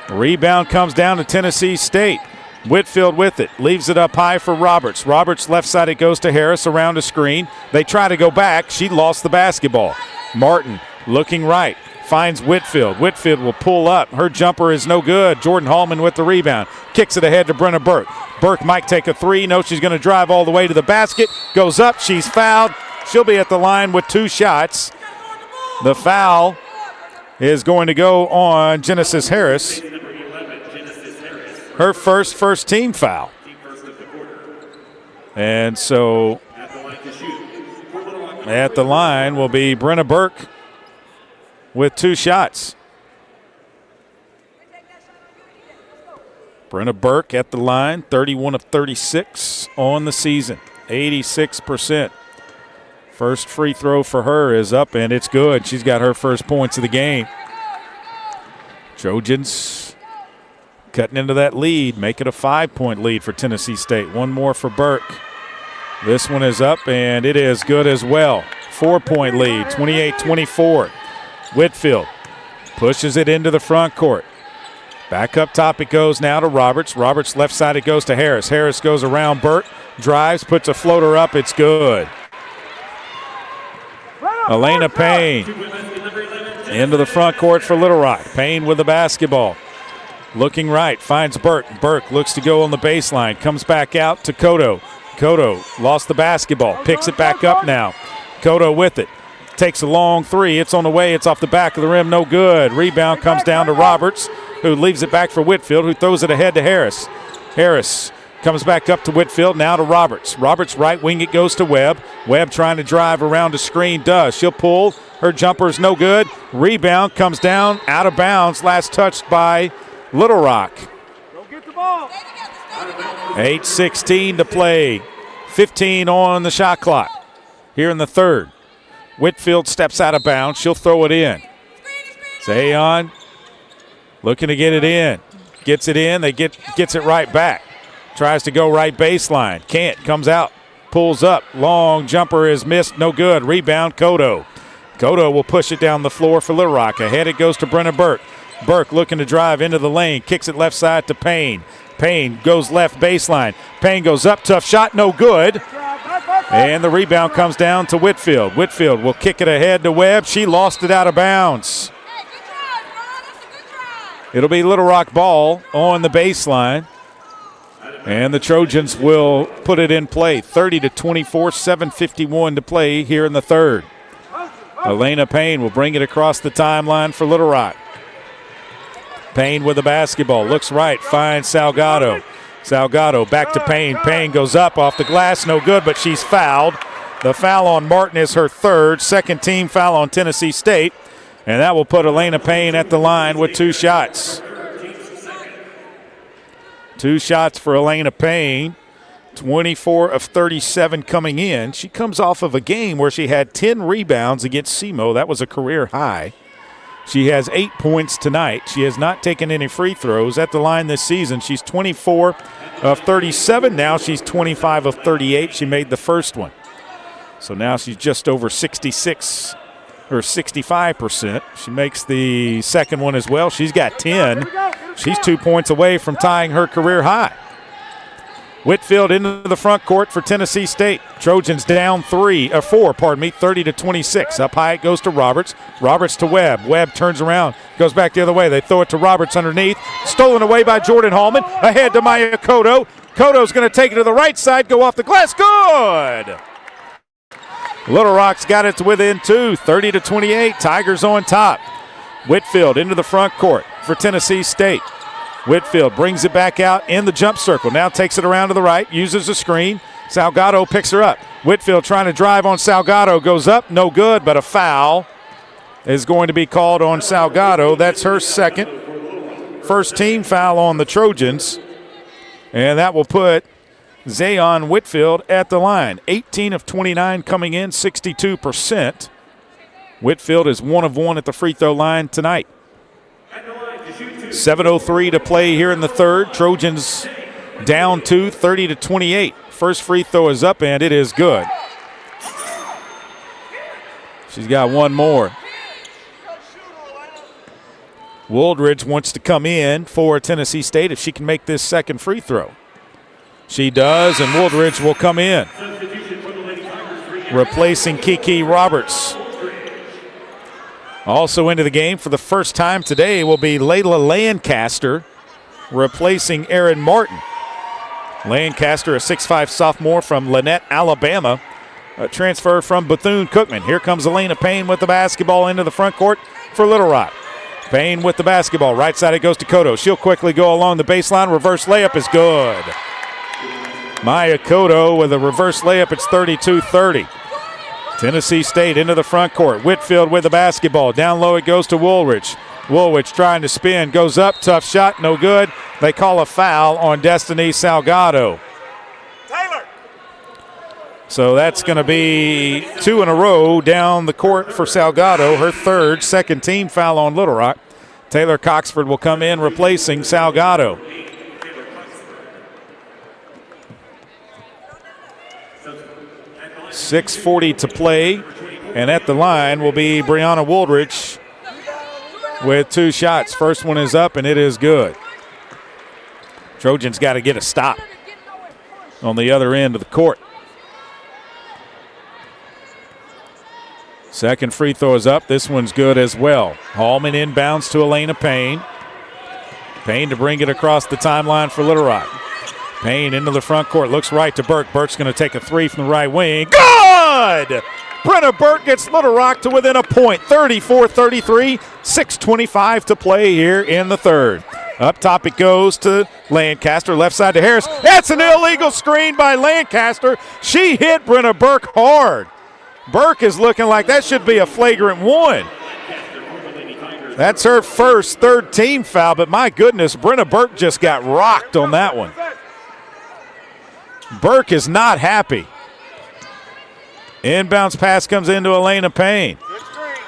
Rebound comes down to Tennessee State. Whitfield with it. Leaves it up high for Roberts. Roberts left side it goes to Harris around a screen. They try to go back. She lost the basketball. Martin looking right. Finds Whitfield. Whitfield will pull up. Her jumper is no good. Jordan Hallman with the rebound. Kicks it ahead to Brenna Burke. Burke might take a three. No, she's going to drive all the way to the basket. Goes up. She's fouled. She'll be at the line with 2 shots. The foul is going to go on Genesis Harris. Her first team foul. And so at the line will be Brenna Burke with 2 shots. Brenna Burke at the line, 31 of 36 on the season, 86%. First free throw for her is up, and it's good. She's got her first points of the game. Trojans cutting into that lead, make it a 5-point lead for Tennessee State. One more for Burke. This one is up, and it is good as well. 4-point lead, 28-24. Whitfield pushes it into the front court. Back up top it goes now to Roberts. Roberts left side it goes to Harris. Harris goes around Burke, drives, puts a floater up. It's good. Elena Payne into the front court for Little Rock. Payne with the basketball. Looking right, finds Burke. Burke looks to go on the baseline. Comes back out to Cotto. Cotto lost the basketball. Picks it back up now. Cotto with it. Takes a long three. It's on the way. It's off the back of the rim. No good. Rebound comes down to Roberts, who leaves it back for Whitfield, who throws it ahead to Harris. Harris comes back up to Whitfield, now to Roberts. Roberts right wing, it goes to Webb. Webb trying to drive around the screen. Does. She'll pull. Her jumper's no good. Rebound comes down, out of bounds. Last touched by Little Rock. Go get the ball. 8:16 to play. 15 on the shot clock here in the third. Whitfield steps out of bounds. She'll throw it in. Zayon looking to get it in. Gets it in. Gets it right back. Tries to go right baseline. Can't. Comes out. Pulls up. Long jumper is missed. No good. Rebound Cotto. Cotto will push it down the floor for Little Rock. Ahead it goes to Brenna Burke. Burke looking to drive into the lane. Kicks it left side to Payne. Payne goes left baseline. Payne goes up. Tough shot. No good. And the rebound comes down to Whitfield. Whitfield will kick it ahead to Webb. She lost it out of bounds. It'll be Little Rock ball on the baseline. And the Trojans will put it in play. 30-24, 7:51 to play here in the third. Elena Payne will bring it across the timeline for Little Rock. Payne with the basketball. Looks right. Finds Salgado. Salgado back to Payne. Payne goes up off the glass. No good, but she's fouled. The foul on Martin is her third. Second team foul on Tennessee State. And that will put Elena Payne at the line with 2 shots. 2 shots for Elena Payne. 24 of 37 coming in. She comes off of a game where she had 10 rebounds against SEMO. That was a career high. She has 8 points tonight. She has not taken any free throws at the line this season. She's 24 of 37. Now she's 25 of 38. She made the first one. So now she's just over 66 or 65%. She makes the second one as well. She's got 10. She's 2 points away from tying her career high. Whitfield into the front court for Tennessee State. Trojans down 4, 30-26. Up high it goes to Roberts. Roberts to Webb. Webb turns around, goes back the other way. They throw it to Roberts underneath. Stolen away by Jordan Hallman. Ahead to Maya Cotto. Cotto's going to take it to the right side, go off the glass. Good! Little Rock's got it to within 2, 30-28. Tigers on top. Whitfield into the front court for Tennessee State. Whitfield brings it back out in the jump circle. Now takes it around to the right, uses a screen. Salgado picks her up. Whitfield trying to drive on Salgado. Goes up, no good, but a foul is going to be called on Salgado. That's her second. First team foul on the Trojans. And that will put Zayon Whitfield at the line. 18 of 29 coming in, 62%. Whitfield is 1 of 1 at the free throw line tonight. 7:03 to play here in the third. Trojans down 2, 30-28. First free throw is up, and it is good. She's got one more. Wooldridge wants to come in for Tennessee State if she can make this second free throw. She does, and Wooldridge will come in, replacing Kiki Roberts. Also into the game for the first time today will be Layla Lancaster, replacing Erin Martin. Lancaster, a 6'5 sophomore from Lynette, Alabama, a transfer from Bethune-Cookman. Here comes Elena Payne with the basketball into the front court for Little Rock. Payne with the basketball. Right side it goes to Cotto. She'll quickly go along the baseline. Reverse layup is good. Maya Cotto with a reverse layup. It's 32-30. Tennessee State into the front court. Whitfield with the basketball. Down low it goes to Woolridge. Woolridge trying to spin. Goes up. Tough shot. No good. They call a foul on Destiny Salgado. Taylor. So that's going to be 2 in a row down the court for Salgado. Her third, second team foul on Little Rock. Taylor Coxford will come in replacing Salgado. .640 to play, and at the line will be Brianna Wooldridge with 2 shots. First one is up, and it is good. Trojans got to get a stop on the other end of the court. Second free throw is up. This one's good as well. Hallman inbounds to Elena Payne. Payne to bring it across the timeline for Little Rock. Payne into the front court, looks right to Burke. Burke's going to take a 3 from the right wing. Good! Brenna Burke gets Little Rock to within a point, 34-33, 6:25 to play here in the third. Up top it goes to Lancaster, left side to Harris. That's an illegal screen by Lancaster. She hit Brenna Burke hard. Burke is looking like that should be a flagrant 1. That's her first third team foul, but my goodness, Brenna Burke just got rocked on that one. Burke is not happy. Inbounds pass comes into Elena Payne.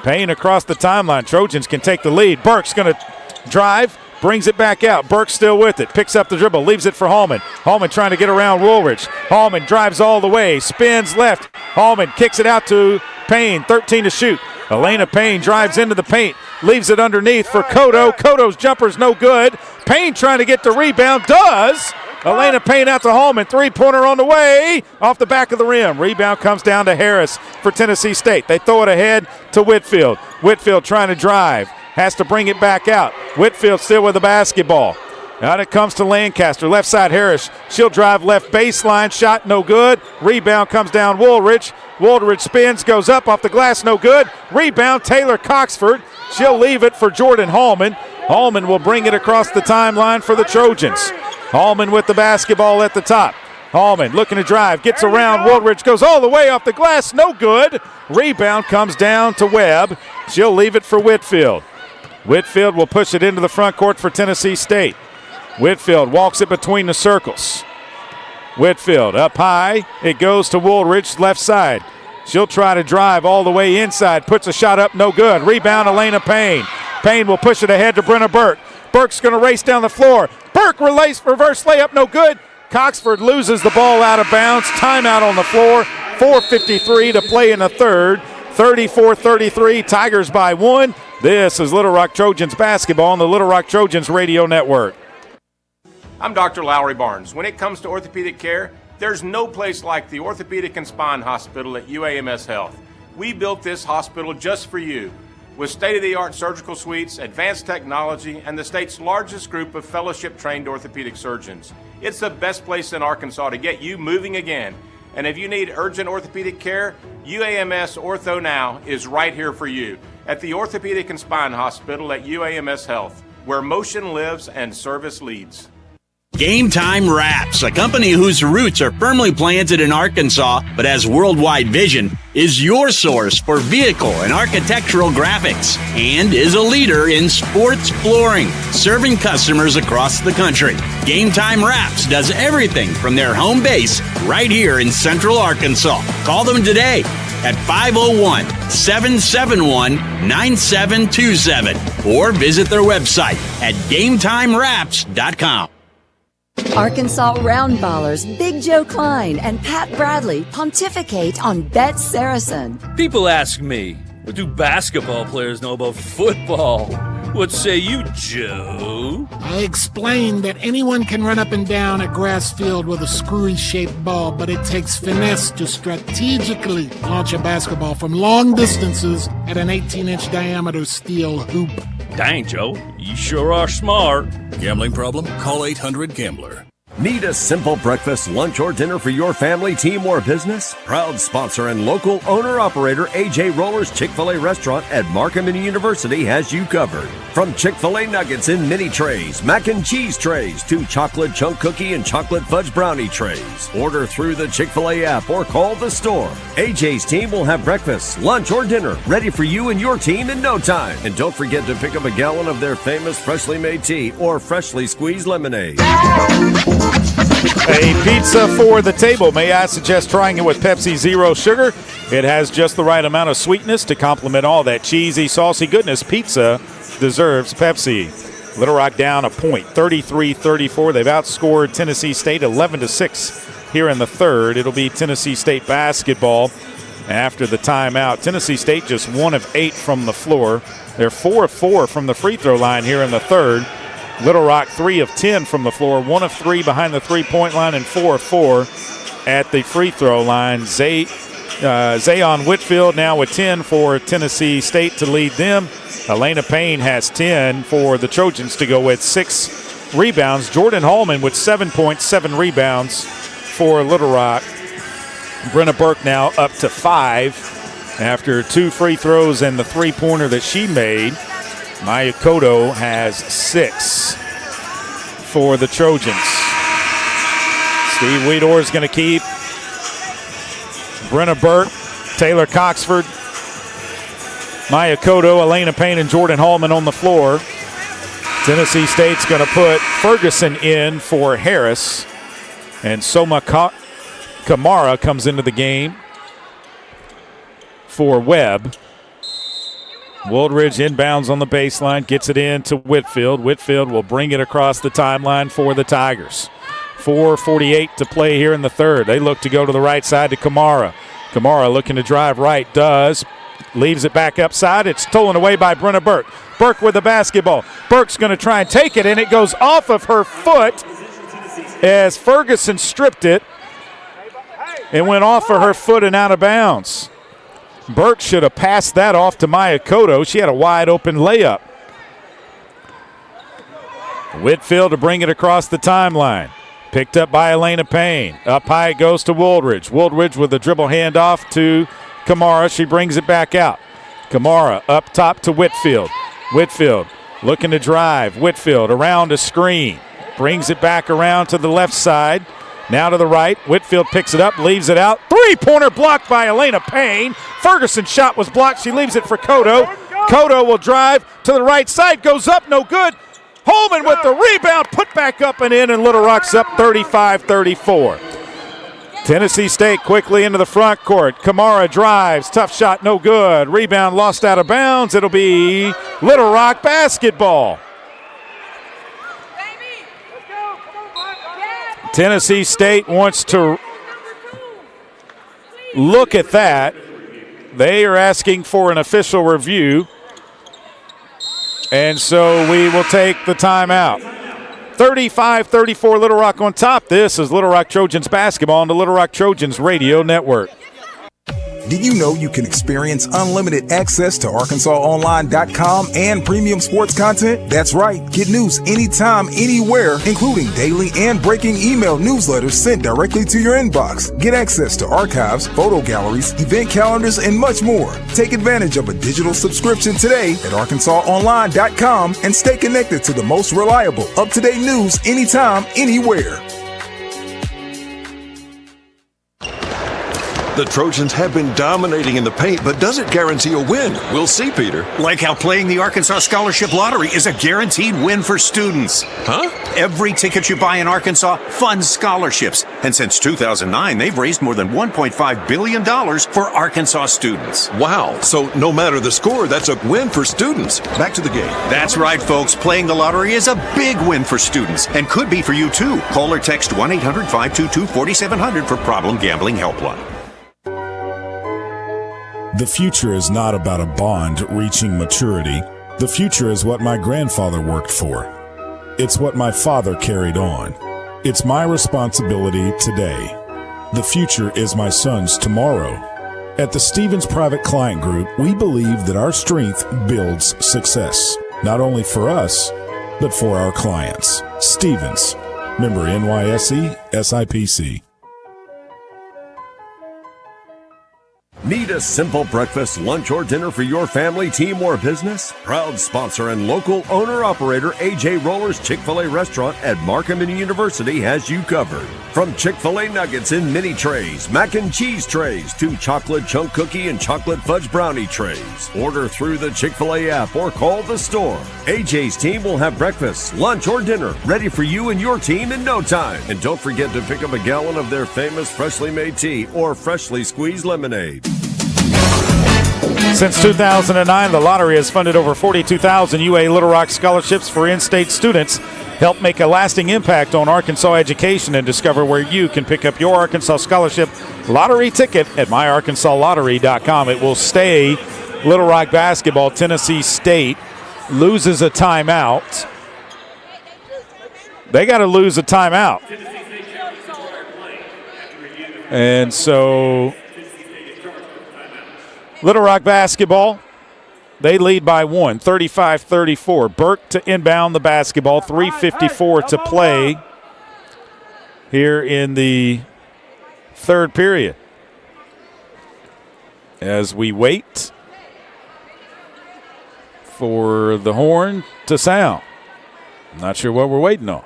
Payne across the timeline. Trojans can take the lead. Burke's going to drive, brings it back out. Burke still with it. Picks up the dribble, leaves it for Hallman. Hallman trying to get around Woolridge. Hallman drives all the way, spins left. Hallman kicks it out to Payne, 13 to shoot. Elena Payne drives into the paint, leaves it underneath for Cotto. Cotto's jumper's no good. Payne trying to get the rebound, does. Elena Payne out to Hallman, 3-pointer on the way, off the back of the rim. Rebound comes down to Harris for Tennessee State. They throw it ahead to Whitfield. Whitfield trying to drive, has to bring it back out. Whitfield still with the basketball. Out it comes to Lancaster, left side Harris. She'll drive left baseline, shot no good. Rebound comes down Woolridge. Woolridge spins, goes up off the glass, no good. Rebound Taylor Coxford. She'll leave it for Jordan Hallman. Hallman will bring it across the timeline for the Trojans. Hallman with the basketball at the top. Hallman looking to drive, gets around. Woolridge goes all the way off the glass, no good. Rebound comes down to Webb. She'll leave it for Whitfield. Whitfield will push it into the front court for Tennessee State. Whitfield walks it between the circles. Whitfield up high. It goes to Woolridge, left side. She'll try to drive all the way inside. Puts a shot up, no good. Rebound, Elena Payne. Payne will push it ahead to Brenna Burke. Burke's going to race down the floor. Burke reverse layup, no good. Coxford loses the ball out of bounds. Timeout on the floor. 4:53 to play in the third. 34-33, Tigers by 1. This is Little Rock Trojans basketball on the Little Rock Trojans radio network. I'm Dr. Lowry Barnes. When it comes to orthopedic care, there's no place like the Orthopedic and Spine Hospital at UAMS Health. We built this hospital just for you, with state-of-the-art surgical suites, advanced technology, and the state's largest group of fellowship-trained orthopedic surgeons. It's the best place in Arkansas to get you moving again. And if you need urgent orthopedic care, UAMS Ortho Now is right here for you at the Orthopedic and Spine Hospital at UAMS Health, where motion lives and service leads. Game Time Wraps, a company whose roots are firmly planted in Arkansas but has worldwide vision, is your source for vehicle and architectural graphics and is a leader in sports flooring, serving customers across the country. Game Time Wraps does everything from their home base right here in Central Arkansas. Call them today at 501-771-9727 or visit their website at GameTimeWraps.com. Arkansas Roundballers Big Joe Klein and Pat Bradley pontificate on Bet Saracen. People ask me, what do basketball players know about football? What say you, Joe? I explained that anyone can run up and down a grass field with a screwy-shaped ball, but it takes finesse to strategically launch a basketball from long distances at an 18-inch diameter steel hoop. Dang, Joe, you sure are smart. Gambling problem? Call 800-GAMBLER. Need a simple breakfast, lunch, or dinner for your family, team, or business? Proud sponsor and local owner-operator AJ Roller's Chick-fil-A restaurant at Markham University has you covered. From Chick-fil-A nuggets in mini trays, mac and cheese trays, to chocolate chunk cookie and chocolate fudge brownie trays. Order through the Chick-fil-A app or call the store. AJ's team will have breakfast, lunch, or dinner ready for you and your team in no time. And don't forget to pick up a gallon of their famous freshly made tea or freshly squeezed lemonade. A pizza for the table. May I suggest trying it with Pepsi Zero Sugar? It has just the right amount of sweetness to complement all that cheesy, saucy goodness. Pizza deserves Pepsi. Little Rock down a point, 33-34. They've outscored Tennessee State 11-6 here in the third. It'll be Tennessee State basketball after the timeout. Tennessee State just 1 of 8 from the floor. They're 4 of 4 from the free throw line here in the third. Little Rock 3 of 10 from the floor, 1 of 3 behind the three-point line, and 4 of 4 at the free throw line. Zayon Whitfield now with 10 for Tennessee State to lead them. Elena Payne has 10 for the Trojans to go with 6 rebounds. Jordan Hallman with 7 points, 7 rebounds for Little Rock. Brenna Burke now up to 5 after 2 free throws and the three-pointer that she made. Maya Cotto has 6 for the Trojans. Steve Weedor is going to keep Brenna Burke, Taylor Coxford, Maya Cotto, Elena Payne, and Jordan Hallman on the floor. Tennessee State's going to put Ferguson in for Harris, and Soma Kamara comes into the game for Webb. Woolridge inbounds on the baseline, gets it in to Whitfield. Whitfield will bring it across the timeline for the Tigers. 4:48 to play here in the third. They look to go to the right side to Kamara. Kamara looking to drive right, does. Leaves it back upside. It's stolen away by Brenna Burke. Burke with the basketball. Burke's going to try and take it, and it goes off of her foot as Ferguson stripped it. It went off of her foot and out of bounds. Burke should have passed that off to Maya Cotto. She had a wide open layup. Whitfield to bring it across the timeline. Picked up by Elena Payne. Up high it goes to Woolridge. Woolridge with a dribble handoff to Kamara. She brings it back out. Kamara up top to Whitfield. Whitfield looking to drive. Whitfield around a screen. Brings it back around to the left side. Now to the right. Whitfield picks it up, leaves it out. Three-pointer blocked by Elena Payne. Ferguson's shot was blocked. She leaves it for Cotto. Cotto will drive to the right side. Goes up, no good. Holman with the rebound. Put back up and in, and Little Rock's up 35-34. Tennessee State quickly into the front court. Kamara drives. Tough shot, no good. Rebound lost out of bounds. It'll be Little Rock basketball. Tennessee State wants to look at that. They are asking for an official review. And so we will take the timeout. 35-34 Little Rock on top. This is Little Rock Trojans basketball on the Little Rock Trojans Radio Network. Did you know you can experience unlimited access to ArkansasOnline.com and premium sports content? That's right. Get news anytime, anywhere, including daily and breaking email newsletters sent directly to your inbox. Get access to archives, photo galleries, event calendars, and much more. Take advantage of a digital subscription today at ArkansasOnline.com and stay connected to the most reliable, up-to-date news anytime, anywhere. The Trojans have been dominating in the paint, but does it guarantee a win? We'll see, Peter. Like how playing the Arkansas Scholarship Lottery is a guaranteed win for students. Huh? Every ticket you buy in Arkansas funds scholarships. And since 2009, they've raised more than $1.5 billion for Arkansas students. Wow. So no matter the score, that's a win for students. Back to the game. That's right, folks. Playing the lottery is a big win for students and could be for you, too. Call or text 1-800-522-4700 for Problem Gambling Helpline. The future is not about a bond reaching maturity. The future is what my grandfather worked for. It's what my father carried on. It's my responsibility today. The future is my son's tomorrow. At the Stevens Private Client Group, we believe that our strength builds success, not only for us, but for our clients. Stevens, member NYSE, SIPC. Need a simple breakfast, lunch, or dinner for your family, team, or business? Proud sponsor and local owner-operator A.J. Roller's Chick-fil-A restaurant at Markham University has you covered. From Chick-fil-A nuggets in mini trays, mac and cheese trays, to chocolate chunk cookie and chocolate fudge brownie trays. Order through the Chick-fil-A app or call the store. A.J.'s team will have breakfast, lunch, or dinner ready for you and your team in no time. And don't forget to pick up a gallon of their famous freshly made tea or freshly squeezed lemonade. Since 2009, the lottery has funded over 42,000 UA Little Rock scholarships for in-state students. Help make a lasting impact on Arkansas education and discover where you can pick up your Arkansas Scholarship lottery ticket at myarkansaslottery.com. It will stay Little Rock basketball. Tennessee State loses a timeout. They got to lose a timeout. And so Little Rock basketball, they lead by 1, 35-34. Burke to inbound the basketball, 3:54 to play here in the third period. As we wait for the horn to sound. I'm not sure what we're waiting on.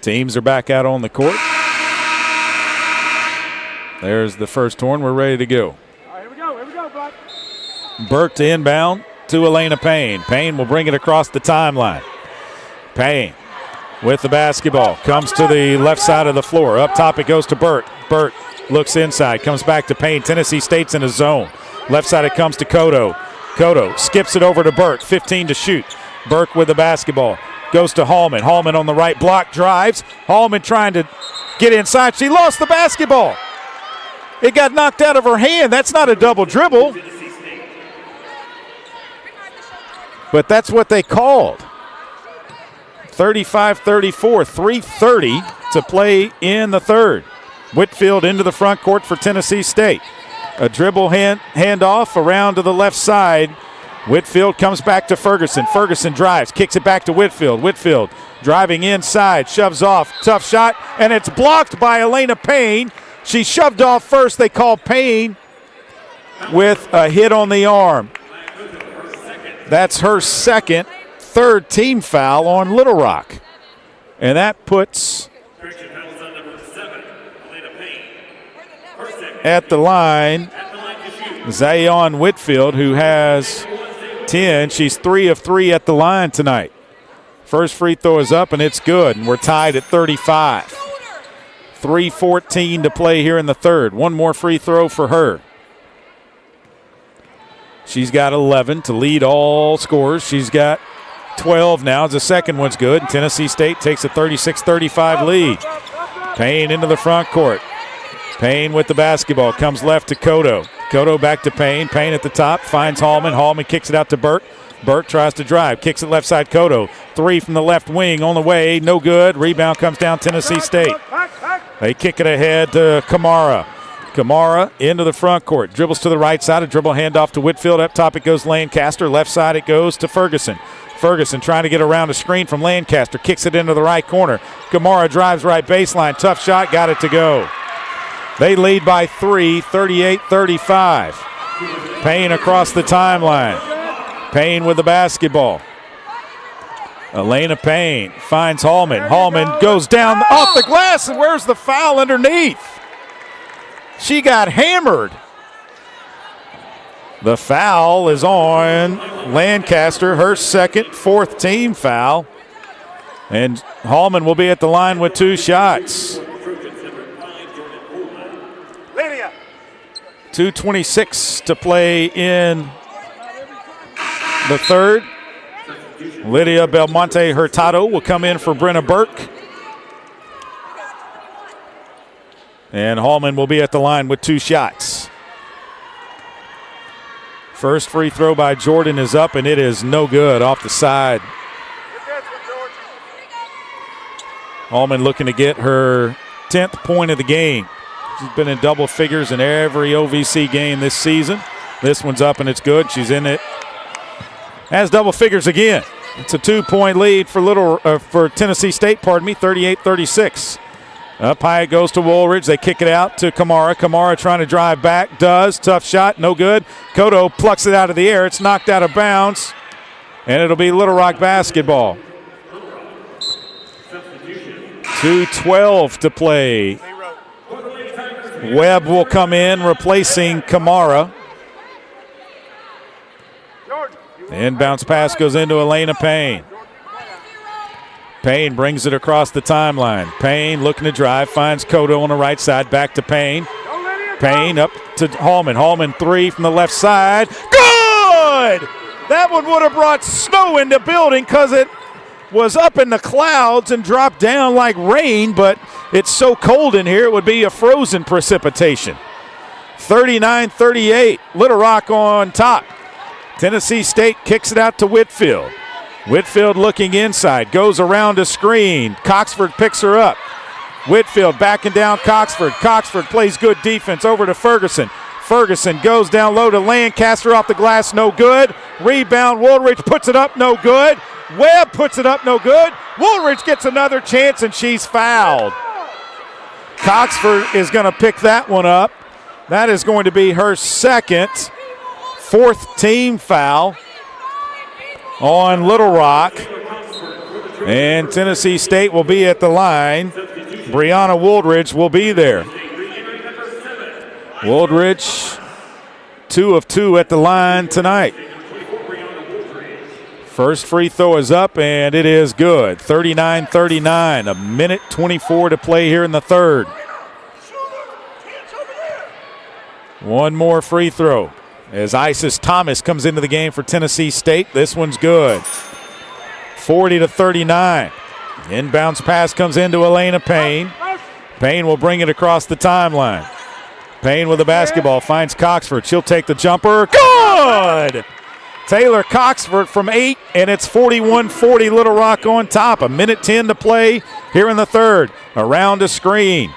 Teams are back out on the court. There's the first horn. We're ready to go. All right, here we go, Black. Burke to inbound to Elena Payne. Payne will bring it across the timeline. Payne with the basketball. Comes to the left side of the floor. Up top it goes to Burke. Burke looks inside. Comes back to Payne. Tennessee State's in a zone. Left side it comes to Cotto. Cotto skips it over to Burke. 15 to shoot. Burke with the basketball. Goes to Hallman. Hallman on the right block. Drives. Hallman trying to get inside. She lost the basketball. It got knocked out of her hand. That's not a double dribble. But that's what they called. 35-34, 3:30 to play in the third. Whitfield into the front court for Tennessee State. A dribble handoff around to the left side. Whitfield comes back to Ferguson. Ferguson drives, kicks it back to Whitfield. Whitfield driving inside, shoves off. Tough shot, and it's blocked by Elena Payne. She shoved off first. They call Payne with a hit on the arm. That's her second, third team foul on Little Rock. And that puts at the line Zion Whitfield, who has 10. She's 3 of 3 at the line tonight. First free throw is up, and it's good. And we're tied at 35. 3:14 to play here in the third. One more free throw for her. She's got 11 to lead all scorers. She's got 12 now. The second one's good. And Tennessee State takes a 36-35 lead. Payne into the front court. Payne with the basketball. Comes left to Cotto. Cotto back to Payne. Payne at the top. Finds Hallman. Hallman kicks it out to Burke. Burke tries to drive. Kicks it left side. Cotto. Three from the left wing on the way. No good. Rebound comes down Tennessee State. They kick it ahead to Kamara. Kamara into the front court. Dribbles to the right side. A dribble handoff to Whitfield. Up top it goes Lancaster. Left side it goes to Ferguson. Ferguson trying to get around a screen from Lancaster. Kicks it into the right corner. Kamara drives right baseline. Tough shot. Got it to go. They lead by 3, 38-35. Payne across the timeline. Payne with the basketball. Elena Payne finds Hallman. Hallman goes down off the glass, and where's the foul underneath? She got hammered. The foul is on Lancaster, her second, fourth team foul. And Hallman will be at the line with 2 shots. 2:26 to play in the third. Lydia Belmonte Hurtado will come in for Brenna Burke. And Hallman will be at the line with 2 shots. First free throw by Jordan is up, and it is no good off the side. Hallman looking to get her 10th point of the game. She's been in double figures in every OVC game this season. This one's up, and it's good. She's in it. Has double figures again. It's a 2-point lead for Tennessee State, 38-36. Up high it goes to Woolridge. They kick it out to Kamara. Kamara trying to drive back. Does. Tough shot. No good. Cotto plucks it out of the air. It's knocked out of bounds. And it'll be Little Rock basketball. 2:12 to play. Webb will come in replacing Kamara. The inbounds pass goes into Elena Payne. Payne brings it across the timeline. Payne looking to drive, finds Cotto on the right side, back to Payne. Payne up to Hallman. Hallman 3 from the left side. Good! That one would have brought snow into building because it was up in the clouds and dropped down like rain, but it's so cold in here it would be a frozen precipitation. 39-38, Little Rock on top. Tennessee State kicks it out to Whitfield. Whitfield looking inside, goes around a screen. Coxford picks her up. Whitfield backing down Coxford. Coxford plays good defense over to Ferguson. Ferguson goes down low to Lancaster off the glass, no good. Rebound, Woolridge puts it up, no good. Webb puts it up, no good. Woolridge gets another chance, and she's fouled. Coxford is going to pick that one up. That is going to be her second, fourth team foul on Little Rock. And Tennessee State will be at the line. Brianna Woolridge will be there. Woolridge, 2 of 2 at the line tonight. First free throw is up, and it is good. 39-39, a minute 24 to play here in the third. One more free throw as Isis Thomas comes into the game for Tennessee State. This one's good. 40-39. Inbounds pass comes into Elena Payne. Payne will bring it across the timeline. Payne with the basketball finds Coxford. She'll take the jumper. Good! Taylor Coxford from 8, and it's 41-40 Little Rock on top. A minute 10 to play here in the third. Around a screen.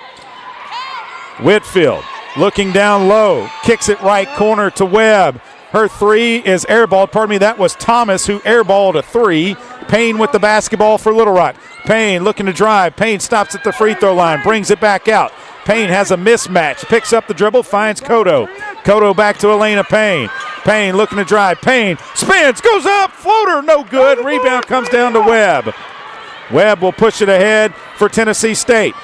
Whitfield looking down low. Kicks it right corner to Webb. Her 3 is airballed. Pardon me, that was Thomas who airballed a 3. Payne with the basketball for Little Rock. Payne looking to drive. Payne stops at the free throw line, brings it back out. Payne has a mismatch, picks up the dribble, finds Cotto. Cotto back to Elena Payne. Payne looking to drive. Payne spins, goes up, floater, no good. Rebound comes down to Webb. Webb will push it ahead for Tennessee State.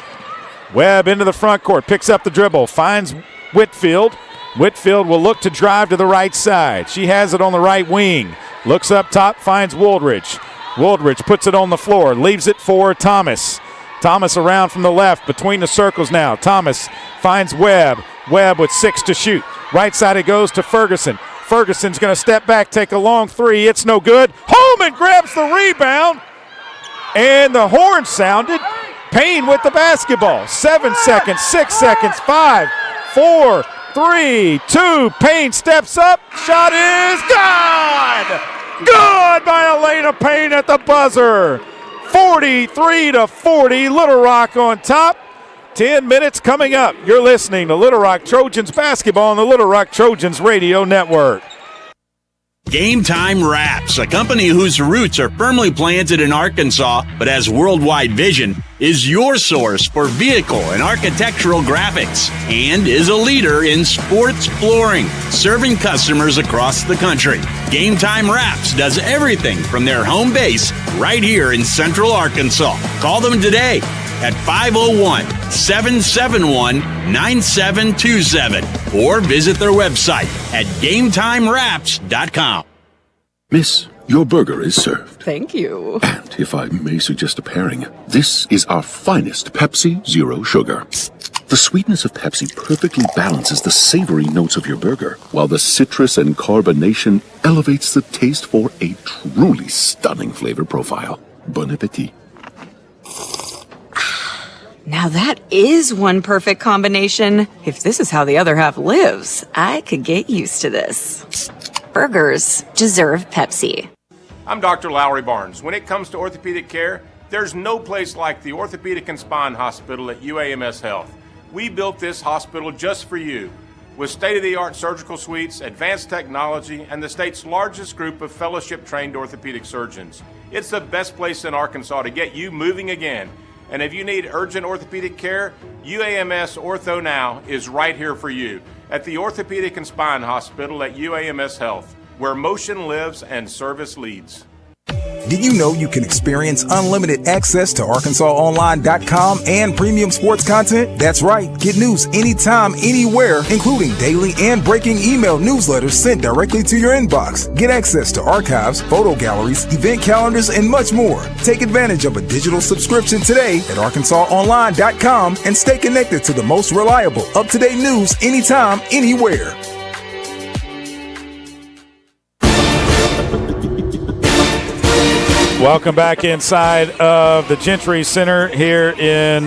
Webb into the front court, picks up the dribble, finds Whitfield. Whitfield will look to drive to the right side. She has it on the right wing. Looks up top, finds Woldridge. Woldridge puts it on the floor, leaves it for Thomas. Thomas around from the left, between the circles now. Thomas finds Webb. Webb with 6 to shoot. Right side it goes to Ferguson. Ferguson's going to step back, take a long three. It's no good. Holman grabs the rebound. And the horn sounded. Payne with the basketball. 7 seconds, 6 seconds, 5, 4, 3, 2. Payne steps up. Shot is good. Good by Elena Payne at the buzzer. 43-40. Little Rock on top. 10 minutes coming up. You're listening to Little Rock Trojans basketball on the Little Rock Trojans Radio Network. Game Time Wraps, a company whose roots are firmly planted in Arkansas but has worldwide vision, is your source for vehicle and architectural graphics and is a leader in sports flooring, serving customers across the country. Game Time Wraps does everything from their home base right here in Central Arkansas. Call them today at 501-771-9727 or visit their website at GameTimeWraps.com. Miss, your burger is served. Thank you. And if I may suggest a pairing, this is our finest Pepsi Zero Sugar. The sweetness of Pepsi perfectly balances the savory notes of your burger, while the citrus and carbonation elevates the taste for a truly stunning flavor profile. Bon appetit. Now that is one perfect combination. If this is how the other half lives, I could get used to this. Burgers deserve Pepsi. I'm Dr. Lowry Barnes. When it comes to orthopedic care, there's no place like the Orthopedic and Spine Hospital at UAMS Health. We built this hospital just for you, with state-of-the-art surgical suites, advanced technology, and the state's largest group of fellowship-trained orthopedic surgeons. It's the best place in Arkansas to get you moving again. And if you need urgent orthopedic care, UAMS Ortho Now is right here for you at the Orthopedic and Spine Hospital at UAMS Health, where motion lives and service leads. Did you know you can experience unlimited access to ArkansasOnline.com and premium sports content? That's right. Get news anytime, anywhere, including daily and breaking email newsletters sent directly to your inbox. Get access to archives, photo galleries, event calendars, and much more. Take advantage of a digital subscription today at ArkansasOnline.com and stay connected to the most reliable, up-to-date news anytime, anywhere. Welcome back inside of the Gentry Center here in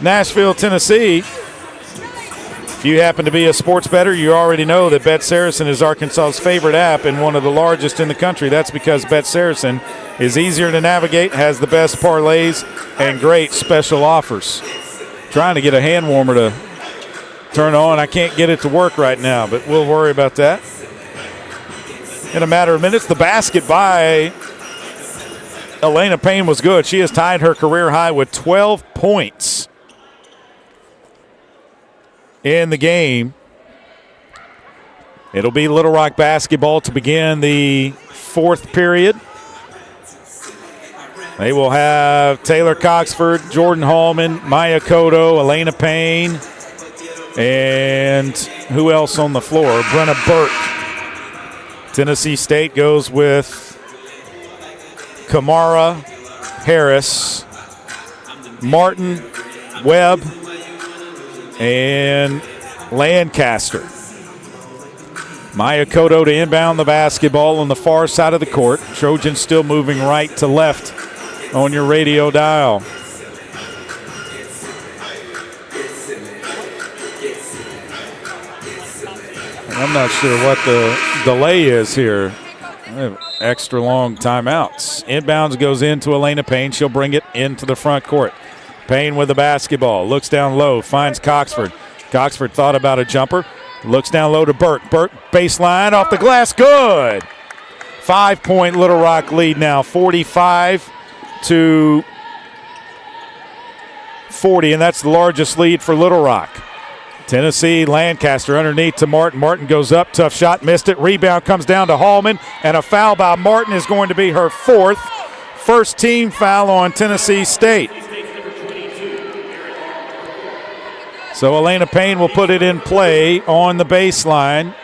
Nashville, Tennessee. If you happen to be a sports bettor, you already know that Bet Saracen is Arkansas's favorite app and one of the largest in the country. That's because Bet Saracen is easier to navigate, has the best parlays, and great special offers. Trying to get a hand warmer to turn on. I can't get it to work right now, but we'll worry about that in a matter of minutes. The basket by Elena Payne was good. She has tied her career high with 12 points in the game. It'll be Little Rock basketball to begin the fourth period. They will have Taylor Coxford, Jordan Hallman, Maya Cotto, Elena Payne, and who else on the floor? Brenna Burke. Tennessee State goes with Kamara, Harris, Martin, Webb, and Lancaster. Maya Cotto to inbound the basketball on the far side of the court. Trojans still moving right to left on your radio dial. I'm not sure what the delay is here. Extra long timeouts. Inbounds goes into Elena Payne. She'll bring it into the front court. Payne with the basketball. Looks down low. Finds Coxford. Coxford thought about a jumper. Looks down low to Burke. Burke baseline off the glass. Good. 5-point Little Rock lead now. 45-40. And that's the largest lead for Little Rock. Tennessee, Lancaster underneath to Martin. Martin goes up, tough shot, missed it. Rebound comes down to Hallman, and a foul by Martin is going to be her fourth. First team foul on Tennessee State. So Elena Payne will put it in play on the baseline.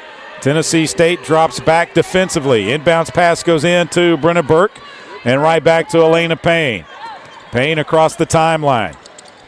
Tennessee State drops back defensively. Inbounds pass goes in to Brenna Burke and right back to Elena Payne. Payne across the timeline.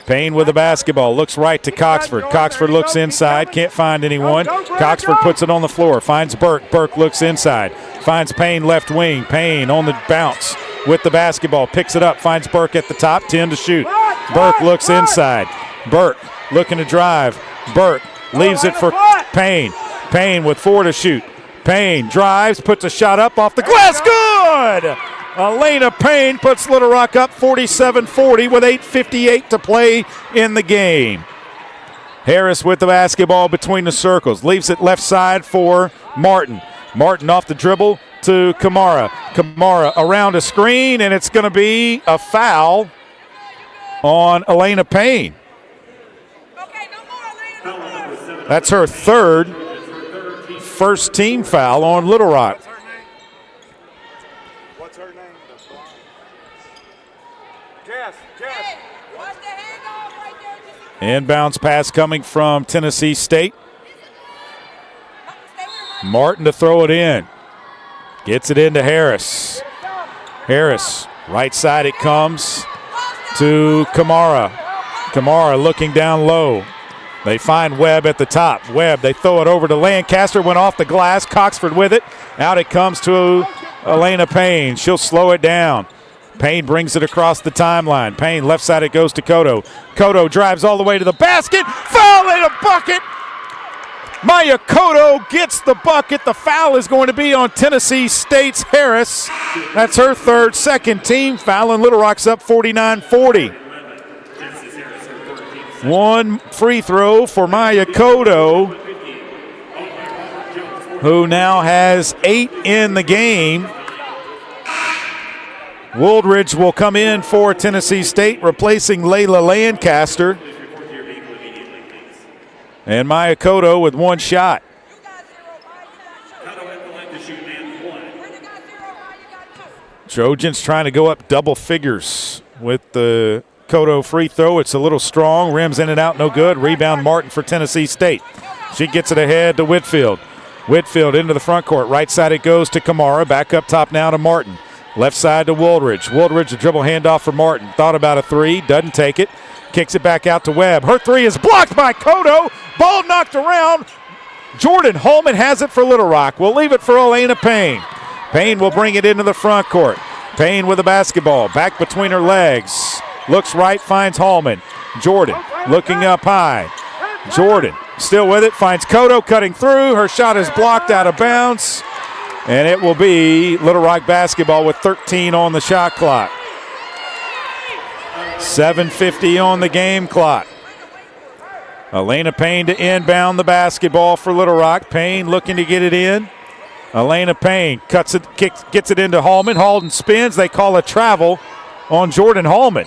Payne with the basketball, looks right to Coxford. Coxford looks inside, can't find anyone. Coxford puts it on the floor, finds Burke. Burke looks inside, finds Payne left wing. Payne on the bounce with the basketball, picks it up, finds Burke at the top, 10 to shoot. Burke looks inside. Burke looking to drive. Burke leaves it for Payne. Payne with 4 to shoot. Payne drives, puts a shot up off the glass. Good! Elena Payne puts Little Rock up 47-40 with 8:58 to play in the game. Harris with the basketball between the circles. Leaves it left side for Martin. Martin off the dribble to Kamara. Kamara around a screen, and it's going to be a foul on Elena Payne. That's her third first team foul on Little Rock. What's her name? Inbounds pass coming from Tennessee State. Martin to throw it in. Gets it into Harris. Harris, right side it comes to Kamara. Kamara looking down low. They find Webb at the top. Webb, they throw it over to Lancaster, went off the glass. Coxford with it. Out it comes to Elena Payne. She'll slow it down. Payne brings it across the timeline. Payne, left side it goes to Cotto. Cotto drives all the way to the basket. Foul in a bucket. Maya Cotto gets the bucket. The foul is going to be on Tennessee State's Harris. That's her third, second team foul, and Little Rock's up 49-40. One free throw for Maya Cotto, who now has 8 in the game. Wooldridge will come in for Tennessee State, replacing Layla Lancaster. And Maya Cotto with 1 shot. Trojans trying to go up double figures with the Cotto free throw. It's a little strong. Rims in and out, no good. Rebound Martin for Tennessee State. She gets it ahead to Whitfield. Whitfield into the front court. Right side it goes to Kamara. Back up top now to Martin. Left side to Wooldridge. Wooldridge a dribble handoff for Martin. Thought about a 3, doesn't take it. Kicks it back out to Webb. Her 3 is blocked by Cotto. Ball knocked around. Jordan Holman has it for Little Rock. We'll leave it for Elena Payne. Payne will bring it into the front court. Payne with the basketball. Back between her legs. Looks right, finds Hallman. Jordan looking up high. Jordan still with it, finds Cotto cutting through. Her shot is blocked out of bounds. And it will be Little Rock basketball with 13 on the shot clock. 7:50 on the game clock. Elena Payne to inbound the basketball for Little Rock. Payne looking to get it in. Elena Payne cuts it, gets it into Hallman. Hallman spins. They call a travel on Jordan Hallman.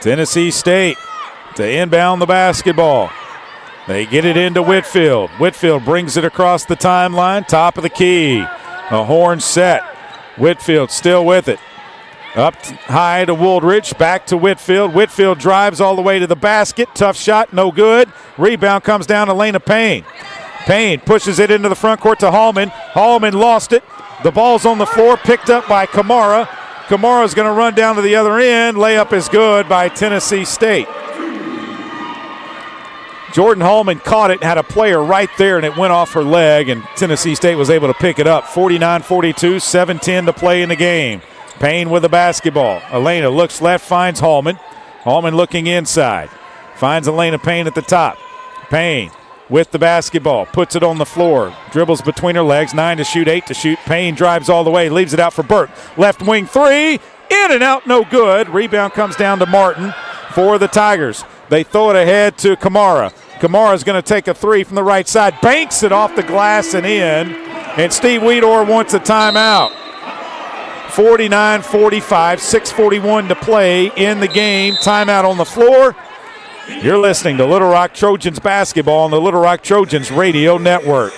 Tennessee State to inbound the basketball. They get it into Whitfield. Whitfield brings it across the timeline, top of the key. A horn set. Whitfield still with it. Up high to Wooldridge, back to Whitfield. Whitfield drives all the way to the basket. Tough shot, no good. Rebound comes down to Elena Payne. Payne pushes it into the front court to Hallman. Hallman lost it. The ball's on the floor, picked up by Kamara. Kamara's going to run down to the other end. Layup is good by Tennessee State. Jordan Hallman caught it and had a player right there, and it went off her leg, and Tennessee State was able to pick it up. 49-42, 7:10 to play in the game. Payne with the basketball. Elena looks left, finds Hallman. Hallman looking inside. Finds Elena Payne at the top. Payne with the basketball. Puts it on the floor. Dribbles between her legs. 9 to shoot, 8 to shoot. Payne drives all the way. Leaves it out for Burke. Left wing 3. In and out, no good. Rebound comes down to Martin for the Tigers. They throw it ahead to Kamara. Kamara's going to take a 3 from the right side. Banks it off the glass and in. And Steve Weedor wants a timeout. 49-45, 6:41 to play in the game. Timeout on the floor. You're listening to Little Rock Trojans basketball on the Little Rock Trojans radio network.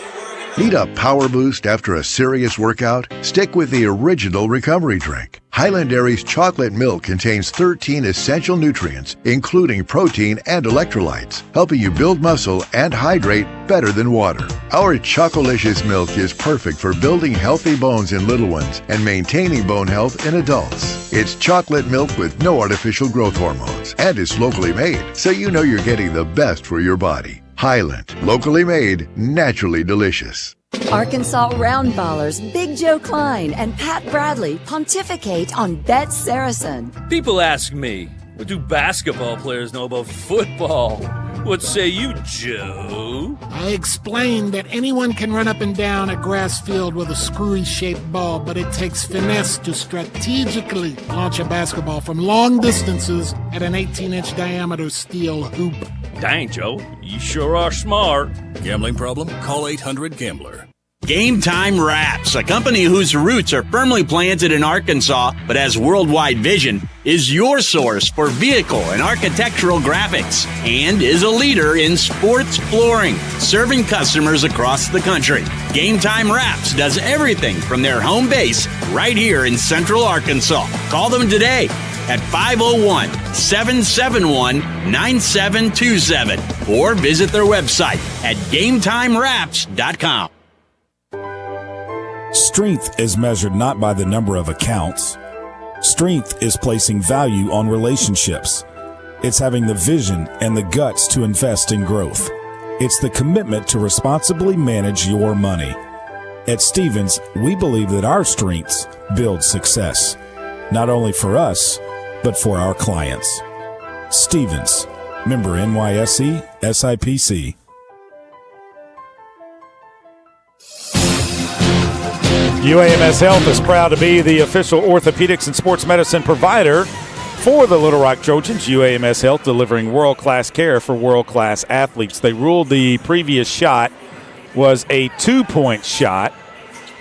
Need a power boost after a serious workout? Stick with the original recovery drink. Highland Dairy's chocolate milk contains 13 essential nutrients, including protein and electrolytes, helping you build muscle and hydrate better than water. Our Chocolicious milk is perfect for building healthy bones in little ones and maintaining bone health in adults. It's chocolate milk with no artificial growth hormones, and it's locally made, so you know you're getting the best for your body. Highland, locally made, naturally delicious. Arkansas Roundballers Big Joe Klein and Pat Bradley pontificate on Bet Saracen. People ask me, what do basketball players know about football? What say you, Joe? I explained that anyone can run up and down a grass field with a screwy-shaped ball, but it takes finesse to strategically launch a basketball from long distances at an 18-inch diameter steel hoop. Dang, Joe, you sure are smart. Gambling problem? Call 800-GAMBLER. Game Time Wraps, a company whose roots are firmly planted in Arkansas but has worldwide vision, is your source for vehicle and architectural graphics and is a leader in sports flooring, serving customers across the country. Game Time Wraps does everything from their home base right here in Central Arkansas. Call them today at 501-771-9727 or visit their website at GameTimeWraps.com. Strength is measured not by the number of accounts. Strength is placing value on relationships. It's having the vision and the guts to invest in growth. It's the commitment to responsibly manage your money. At Stevens, we believe that our strengths build success, not only for us, but for our clients. Stevens, member NYSE, SIPC. UAMS Health is proud to be the official orthopedics and sports medicine provider for the Little Rock Trojans. UAMS Health delivering world-class care for world-class athletes. They ruled the previous shot was a 2-point shot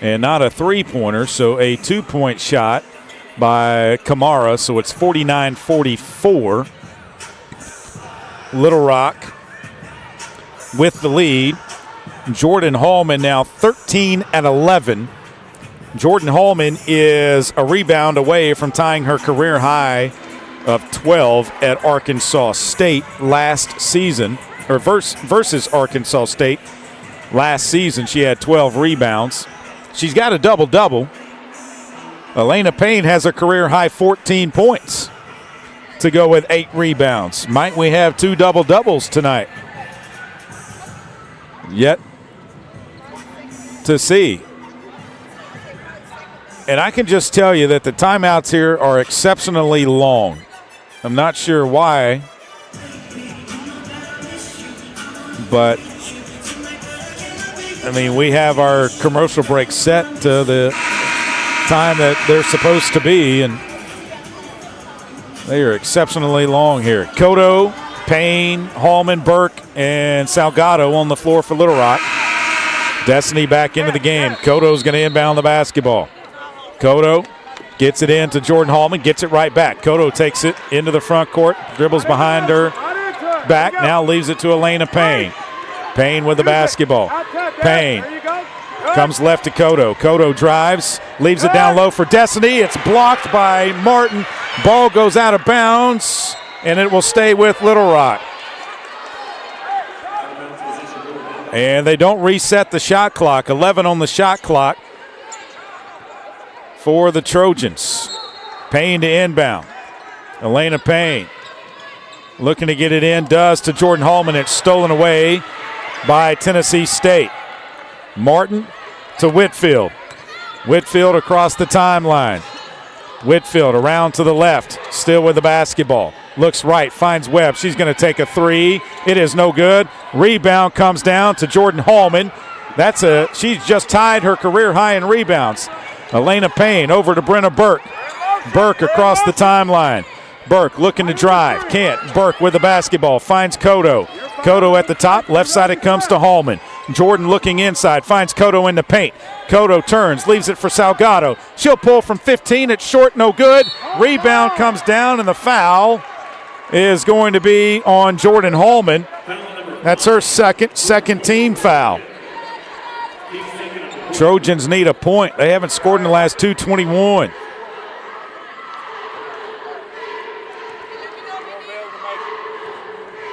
and not a 3-pointer, so a 2-point shot by Kamara, so it's 49-44. Little Rock with the lead. Jordan Hallman now 13-11. Jordan Hallman is a rebound away from tying her career high of 12 at Arkansas State last season, or versus Arkansas State last season. She had 12 rebounds. She's got a double-double. Elena Payne has a career high 14 points to go with 8 rebounds. Might we have 2 double-doubles tonight? Yet to see. And I can just tell you that the timeouts here are exceptionally long. I'm not sure why, but I mean, we have our commercial break set to the time that they're supposed to be, and they are exceptionally long here. Cotto, Payne, Hallman, Burke, and Salgado on the floor for Little Rock. Destiny back into the game. Cotto's going to inbound the basketball. Cotto gets it in to Jordan Hallman, gets it right back. Cotto takes it into the front court, dribbles behind her back, now leaves it to Elena Payne. Payne with the basketball. Payne comes left to Cotto. Cotto drives, leaves it down low for Destiny. It's blocked by Martin. Ball goes out of bounds, and it will stay with Little Rock. And they don't reset the shot clock. 11 on the shot clock for the Trojans. Payne to inbound. Elena Payne looking to get it in, does to Jordan Hallman. It's stolen away by Tennessee State. Martin to Whitfield. Whitfield across the timeline. Whitfield around to the left, still with the basketball. Looks right, finds Webb. She's going to take a 3. It is no good. Rebound comes down to Jordan Hallman. She's just tied her career high in rebounds. Elena Payne over to Brenna Burke. Burke across the timeline. Burke looking to drive. Can't. Burke with the basketball. Finds Cotto. Cotto at the top. Left side it comes to Hallman. Jordan looking inside. Finds Cotto in the paint. Cotto turns. Leaves it for Salgado. She'll pull from 15. It's short. No good. Rebound comes down, and the foul is going to be on Jordan Hallman. That's her second team foul. Trojans need a point. They haven't scored in the last 2:21.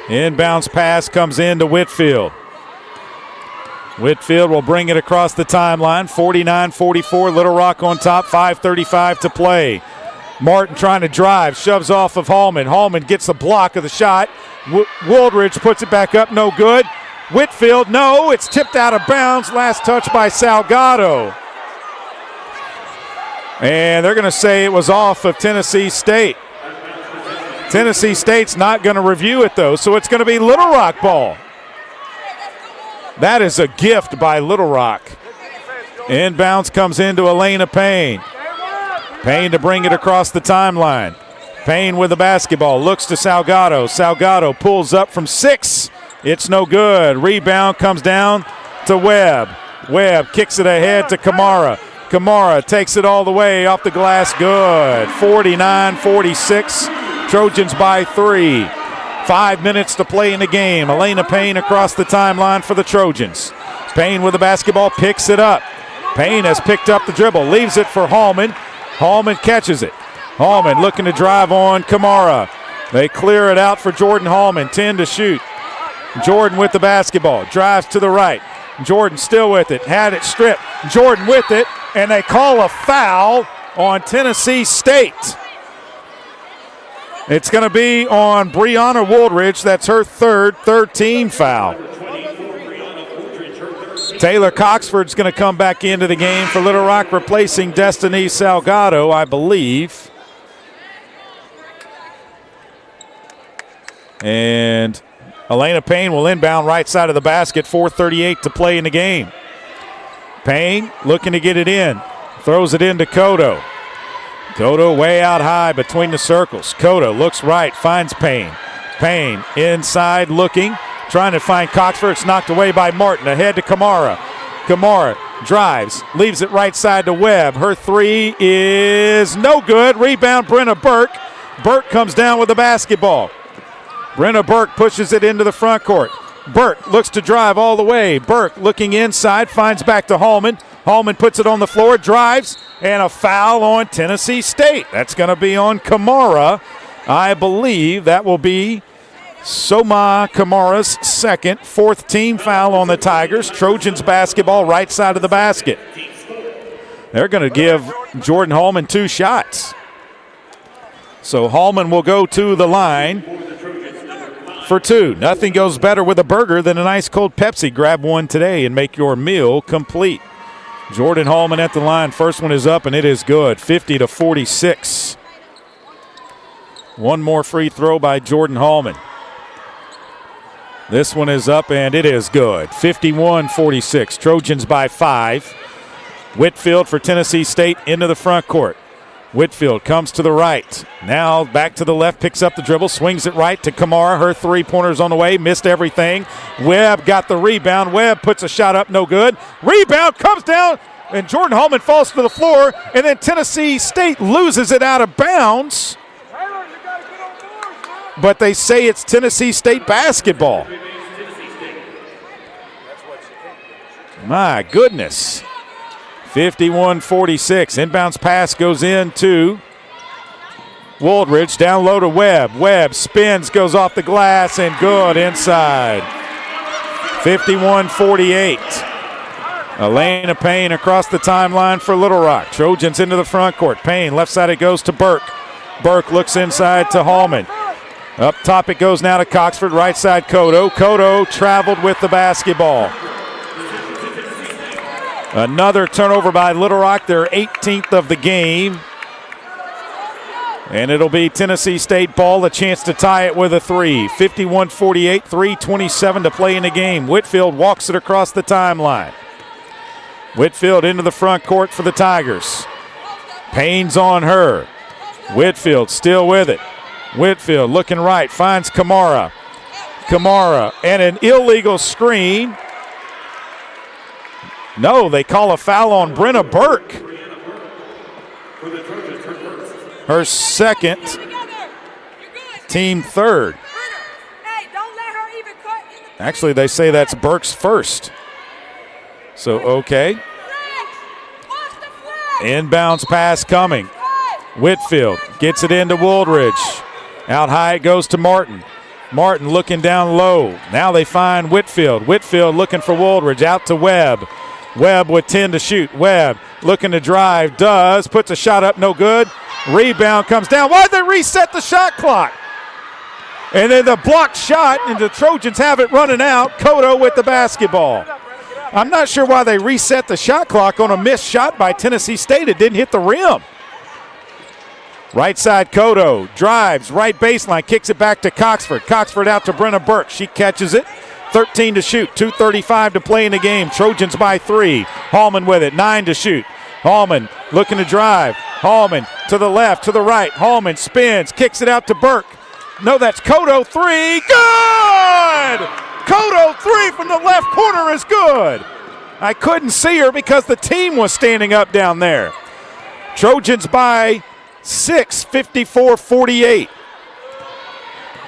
Inbounds pass comes into Whitfield. Whitfield will bring it across the timeline. 49-44, Little Rock on top, 5:35 to play. Martin trying to drive, shoves off of Hallman. Hallman gets the block of the shot. Wooldridge puts it back up, no good. Whitfield, no, it's tipped out of bounds. Last touch by Salgado. And they're going to say it was off of Tennessee State. Tennessee State's not going to review it, though, so it's going to be Little Rock ball. That is a gift by Little Rock. Inbounds comes into Elena Payne. Payne to bring it across the timeline. Payne with the basketball, looks to Salgado. Salgado pulls up from 6. It's no good. Rebound comes down to Webb. Webb kicks it ahead to Kamara. Kamara takes it all the way off the glass. Good. 49-46. Trojans by 3. 5 minutes to play in the game. Elena Payne across the timeline for the Trojans. Payne with the basketball, picks it up. Payne has picked up the dribble, leaves it for Hallman. Hallman catches it. Hallman looking to drive on Kamara. They clear it out for Jordan Hallman. 10 to shoot. Jordan with the basketball. Drives to the right. Jordan still with it. Had it stripped. Jordan with it. And they call a foul on Tennessee State. It's going to be on Brianna Wooldridge. That's her third team foul. Taylor Coxford's going to come back into the game for Little Rock, replacing Destiny Salgado, I believe. And Elena Payne will inbound right side of the basket. 4:38 to play in the game. Payne looking to get it in. Throws it into Cotto. Cotto way out high between the circles. Cotto looks right, finds Payne. Payne inside looking, trying to find Coxford. It's knocked away by Martin. Ahead to Kamara. Kamara drives, leaves it right side to Webb. Her 3 is no good. Rebound, Brenna Burke. Burke comes down with the basketball. Brenna Burke pushes it into the front court. Burke looks to drive all the way. Burke looking inside, finds back to Hallman. Hallman puts it on the floor, drives, and a foul on Tennessee State. That's going to be on Kamara. I believe that will be Soma Kamara's second, 4th team foul on the Tigers. Trojans basketball right side of the basket. They're going to give Jordan Hallman 2 shots. So Hallman will go to the line for 2. Nothing goes better with a burger than an ice cold Pepsi. Grab one today and make your meal complete. Jordan Hallman at the line. First one is up, and it is good. 50-46. One more free throw by Jordan Hallman. This one is up, and it is good. 51-46. Trojans by 5. Whitfield for Tennessee State into the front court. Whitfield comes to the right. Now back to the left, picks up the dribble, swings it right to Kamara. Her 3-pointer's on the way, missed everything. Webb got the rebound. Webb puts a shot up, no good. Rebound comes down, and Jordan Hallman falls to the floor, and then Tennessee State loses it out of bounds. But they say it's Tennessee State basketball. My goodness. 51-46. Inbounds pass goes into Wooldridge. Down low to Webb. Webb spins, goes off the glass, and good inside. 51-48. Elena Payne across the timeline for Little Rock. Trojans into the front court. Payne, left side it goes to Burke. Burke looks inside to Hallman. Up top it goes now to Coxford. Right side Cotto. Cotto traveled with the basketball. Another turnover by Little Rock, their 18th of the game. And it'll be Tennessee State ball, a chance to tie it with a 3. 51-48, 3:27 to play in the game. Whitfield walks it across the timeline. Whitfield into the front court for the Tigers. Payne's on her. Whitfield still with it. Whitfield looking right, finds Kamara. Kamara and an illegal screen. No, they call a foul on Brenna Burke. Her second. team third. Actually, they say that's Burke's first. So, okay. Inbounds pass coming. Whitfield gets it into Wooldridge. Out high it goes to Martin. Martin looking down low. Now they find Whitfield. Whitfield looking for Wooldridge. Out to Webb. Webb with 10 to shoot. Webb looking to drive. Does. Puts a shot up. No good. Rebound comes down. Why'd they reset the shot clock? And then the blocked shot, and the Trojans have it running out. Cotto with the basketball. I'm not sure why they reset the shot clock on a missed shot by Tennessee State. It didn't hit the rim. Right side, Cotto drives, right baseline, kicks it back to Coxford. Coxford out to Brenna Burke. She catches it. 13 to shoot, 2:35 to play in the game. Trojans by 3. Hallman with it, 9 to shoot. Hallman looking to drive. Hallman to the left, to the right. Hallman spins, kicks it out to Burke. No, that's Cotto, 3. Good! Cotto, 3 from the left corner is good. I couldn't see her because the team was standing up down there. Trojans by 6, 54-48.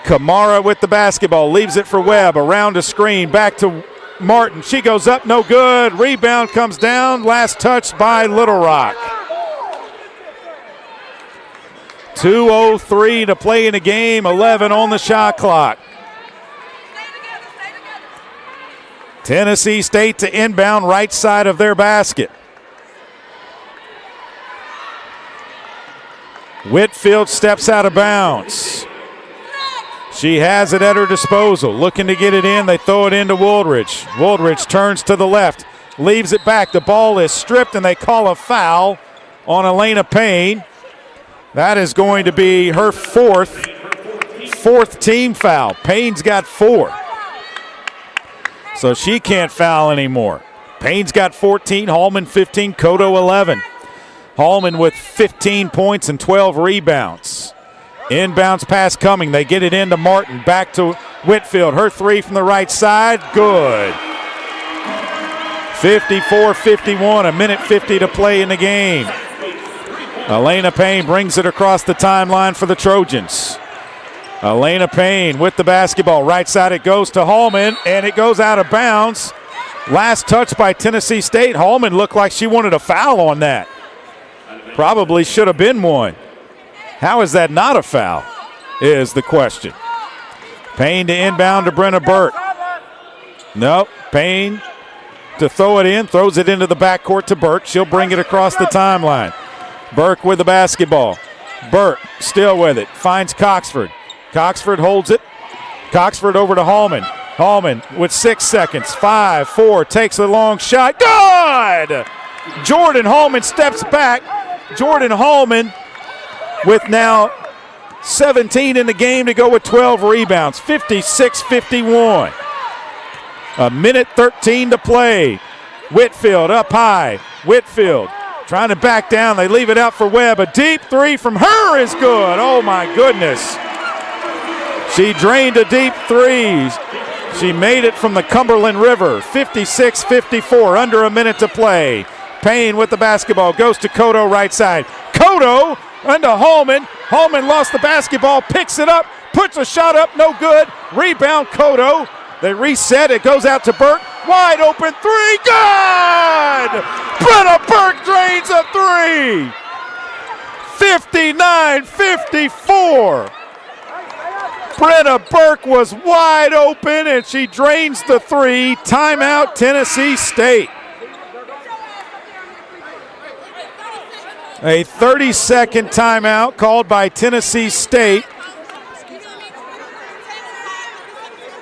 Kamara with the basketball, leaves it for Webb, around a screen, back to Martin. She goes up, no good. Rebound comes down, last touch by Little Rock. 2:03 to play in the game, 11 on the shot clock. Tennessee State to inbound right side of their basket. Whitfield steps out of bounds. She has it at her disposal. Looking to get it in. They throw it into Wooldridge. Wooldridge turns to the left. Leaves it back. The ball is stripped, and they call a foul on Elena Payne. That is going to be her fourth team foul. Payne's got 4. So she can't foul anymore. Payne's got 14. Hallman 15. Cotto 11. Hallman with 15 points and 12 rebounds. Inbounds pass coming. They get it into Martin. Back to Whitfield. Her 3 from the right side. Good. 54-51. A minute 50 to play in the game. Elena Payne brings it across the timeline for the Trojans. Elena Payne with the basketball. Right side it goes to Hallman, and it goes out of bounds. Last touch by Tennessee State. Hallman looked like she wanted a foul on that. Probably should have been one. How is that not a foul is the question. Payne to inbound to Brenna Burke. Nope. Payne to throw it in. Throws it into the backcourt to Burke. She'll bring it across the timeline. Burke with the basketball. Burke still with it. Finds Coxford. Coxford holds it. Coxford over to Hallman. Hallman with 6 seconds. 5, 4. Takes a long shot. Good! Jordan Hallman steps back. Jordan Hallman with now 17 in the game to go with 12 rebounds. 56-51. A minute 13 to play. Whitfield up high. Whitfield trying to back down. They leave it out for Webb. A deep 3 from her is good. Oh, my goodness. She drained a deep 3. She made it from the Cumberland River. 56-54, under a minute to play. Payne with the basketball. Goes to Cotto right side. Cotto into Hallman. Hallman lost the basketball. Picks it up. Puts a shot up. No good. Rebound Cotto. They reset. It goes out to Burke. Wide open 3. Good! Brenna Burke drains a 3. 59-54. Brenna Burke was wide open, and she drains the 3. Timeout, Tennessee State. A 30-second timeout called by Tennessee State.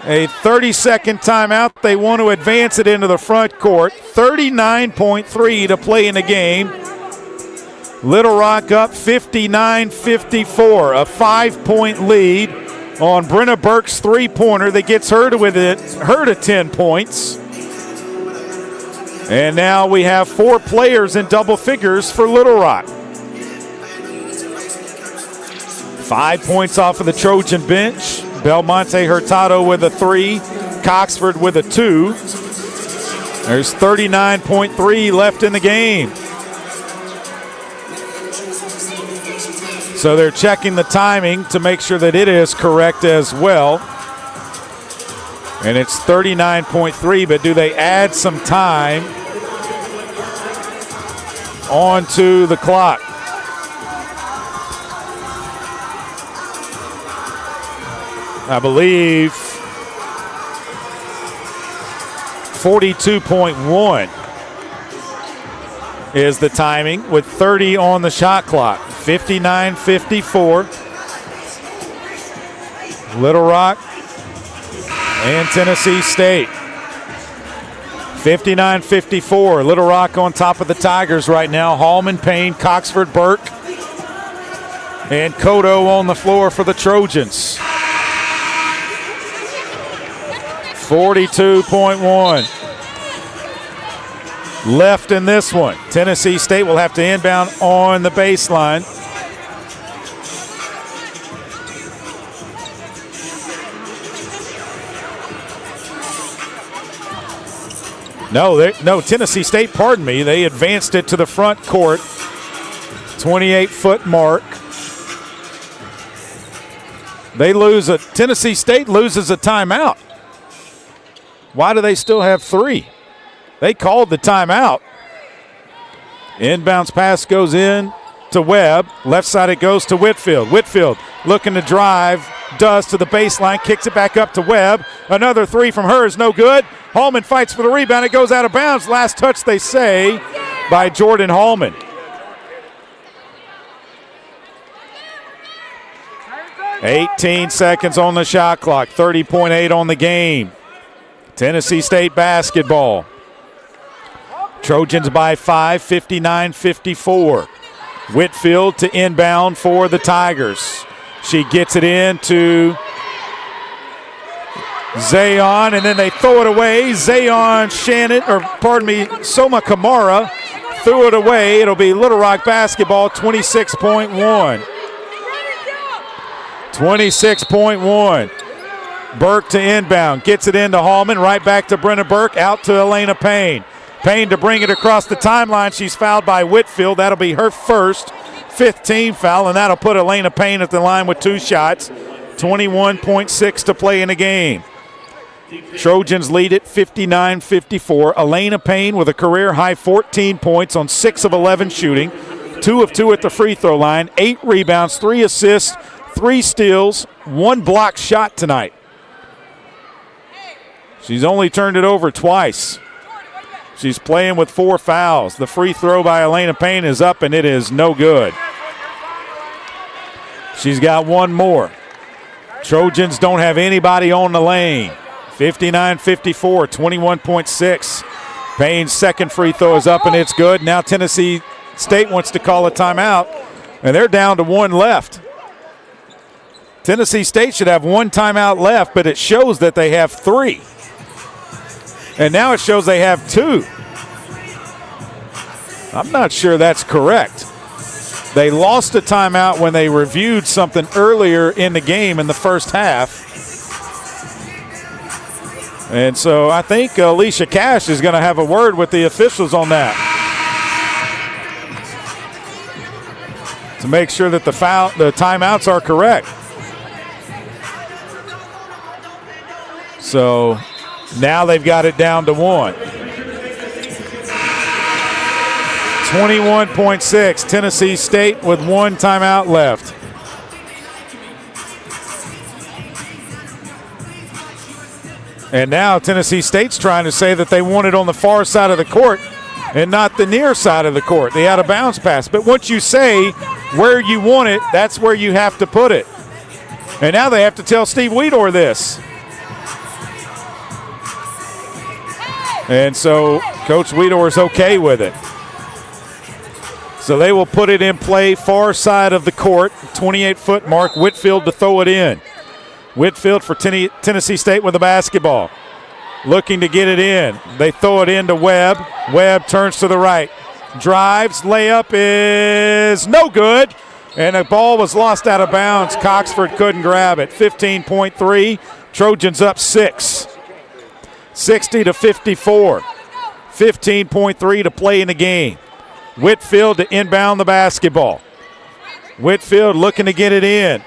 A 30-second timeout. They want to advance it into the front court. 39.3 to play in the game. Little Rock up 59-54. A 5-point lead on Brenna Burke's three-pointer that gets her to 10 points. And now we have 4 players in double figures for Little Rock. 5 points off of the Trojan bench. Belmonte Hurtado with a 3. Coxford with a 2. There's 39.3 left in the game. So they're checking the timing to make sure that it is correct as well. And it's 39.3, but do they add some time onto the clock? I believe 42.1 is the timing with 30 on the shot clock. 59-54. Little Rock and Tennessee State. 59-54. Little Rock on top of the Tigers right now. Hallman, Payne, Coxford, Burke, and Cotto on the floor for the Trojans. 42.1 left in this one. Tennessee State will have to inbound on the baseline. No, Tennessee State, pardon me, they advanced it to the front court. 28-foot mark. Tennessee State loses a timeout. Why do they still have 3? They called the timeout. Inbounds pass goes in to Webb. Left side it goes to Whitfield. Whitfield looking to drive. Does to the baseline. Kicks it back up to Webb. Another 3 from her is no good. Hallman fights for the rebound. It goes out of bounds. Last touch, they say, by Jordan Hallman. "18 seconds on the shot clock. 30.8 on the game. Tennessee State basketball. Trojans by 5, 59-54. Whitfield to inbound for the Tigers. She gets it in to Zayon, and then they throw it away. Soma Kamara threw it away. It'll be Little Rock basketball, 26.1. 26.1. Burke to inbound, gets it into Hallman, right back to Brenna Burke, out to Elena Payne. Payne to bring it across the timeline. She's fouled by Whitfield. That'll be her first 15 foul, and that'll put Elena Payne at the line with 2 shots. 21.6 to play in the game. Trojans lead it 59-54. Elena Payne with a career-high 14 points on 6 of 11 shooting. 2 of 2 at the free throw line. 8 rebounds, 3 assists, 3 steals, 1 block shot tonight. She's only turned it over twice. She's playing with 4 fouls. The free throw by Elena Payne is up, and it is no good. She's got 1 more. Trojans don't have anybody on the lane. 59-54, 21.6. Payne's second free throw is up, and it's good. Now Tennessee State wants to call a timeout, and they're down to 1 left. Tennessee State should have 1 timeout left, but it shows that they have 3. And now it shows they have 2. I'm not sure that's correct. They lost a timeout when they reviewed something earlier in the game in the first half. And so I think Alicia Cash is going to have a word with the officials on that to make sure that the timeouts are correct. So now they've got it down to 1. 21.6, Tennessee State with 1 timeout left. And now Tennessee State's trying to say that they want it on the far side of the court and not the near side of the court, the out of bounds pass. But once you say where you want it, that's where you have to put it. And now they have to tell Steve Weedor this. And so Coach Weedor is okay with it. So they will put it in play far side of the court, 28-foot mark. Whitfield to throw it in. Whitfield for Tennessee State with the basketball. Looking to get it in. They throw it into Webb. Webb turns to the right. Drives. Layup is no good. And the ball was lost out of bounds. Coxford couldn't grab it. 15.3. Trojans up 6. 60-54. 15.3 to play in the game. Whitfield to inbound the basketball. Whitfield looking to get it in.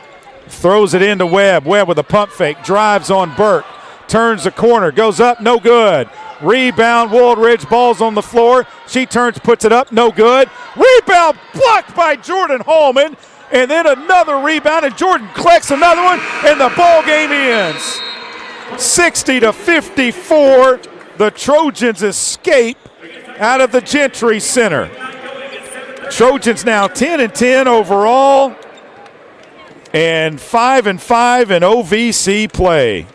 Throws it into Webb. Webb with a pump fake. Drives on Burke. Turns the corner. Goes up. No good. Rebound. Woolridge. Ball's on the floor. She turns. Puts it up. No good. Rebound blocked by Jordan Hallman. And then another rebound. And Jordan collects another one. And the ball game ends. 60-54. The Trojans escape out of the Gentry Center. Trojans now 10-10 overall and 5-5 in OVC play.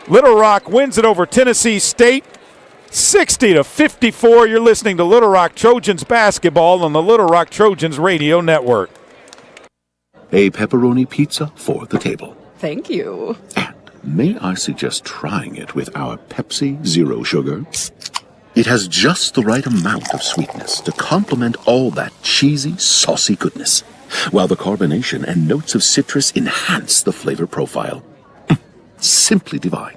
Little Rock wins it over Tennessee State 60-54. You're listening to Little Rock Trojans basketball on the Little Rock Trojans radio network. A pepperoni pizza for the table. Thank you. May I suggest trying it with our Pepsi Zero Sugar? It has just the right amount of sweetness to complement all that cheesy, saucy goodness, while the carbonation and notes of citrus enhance the flavor profile. Simply divine.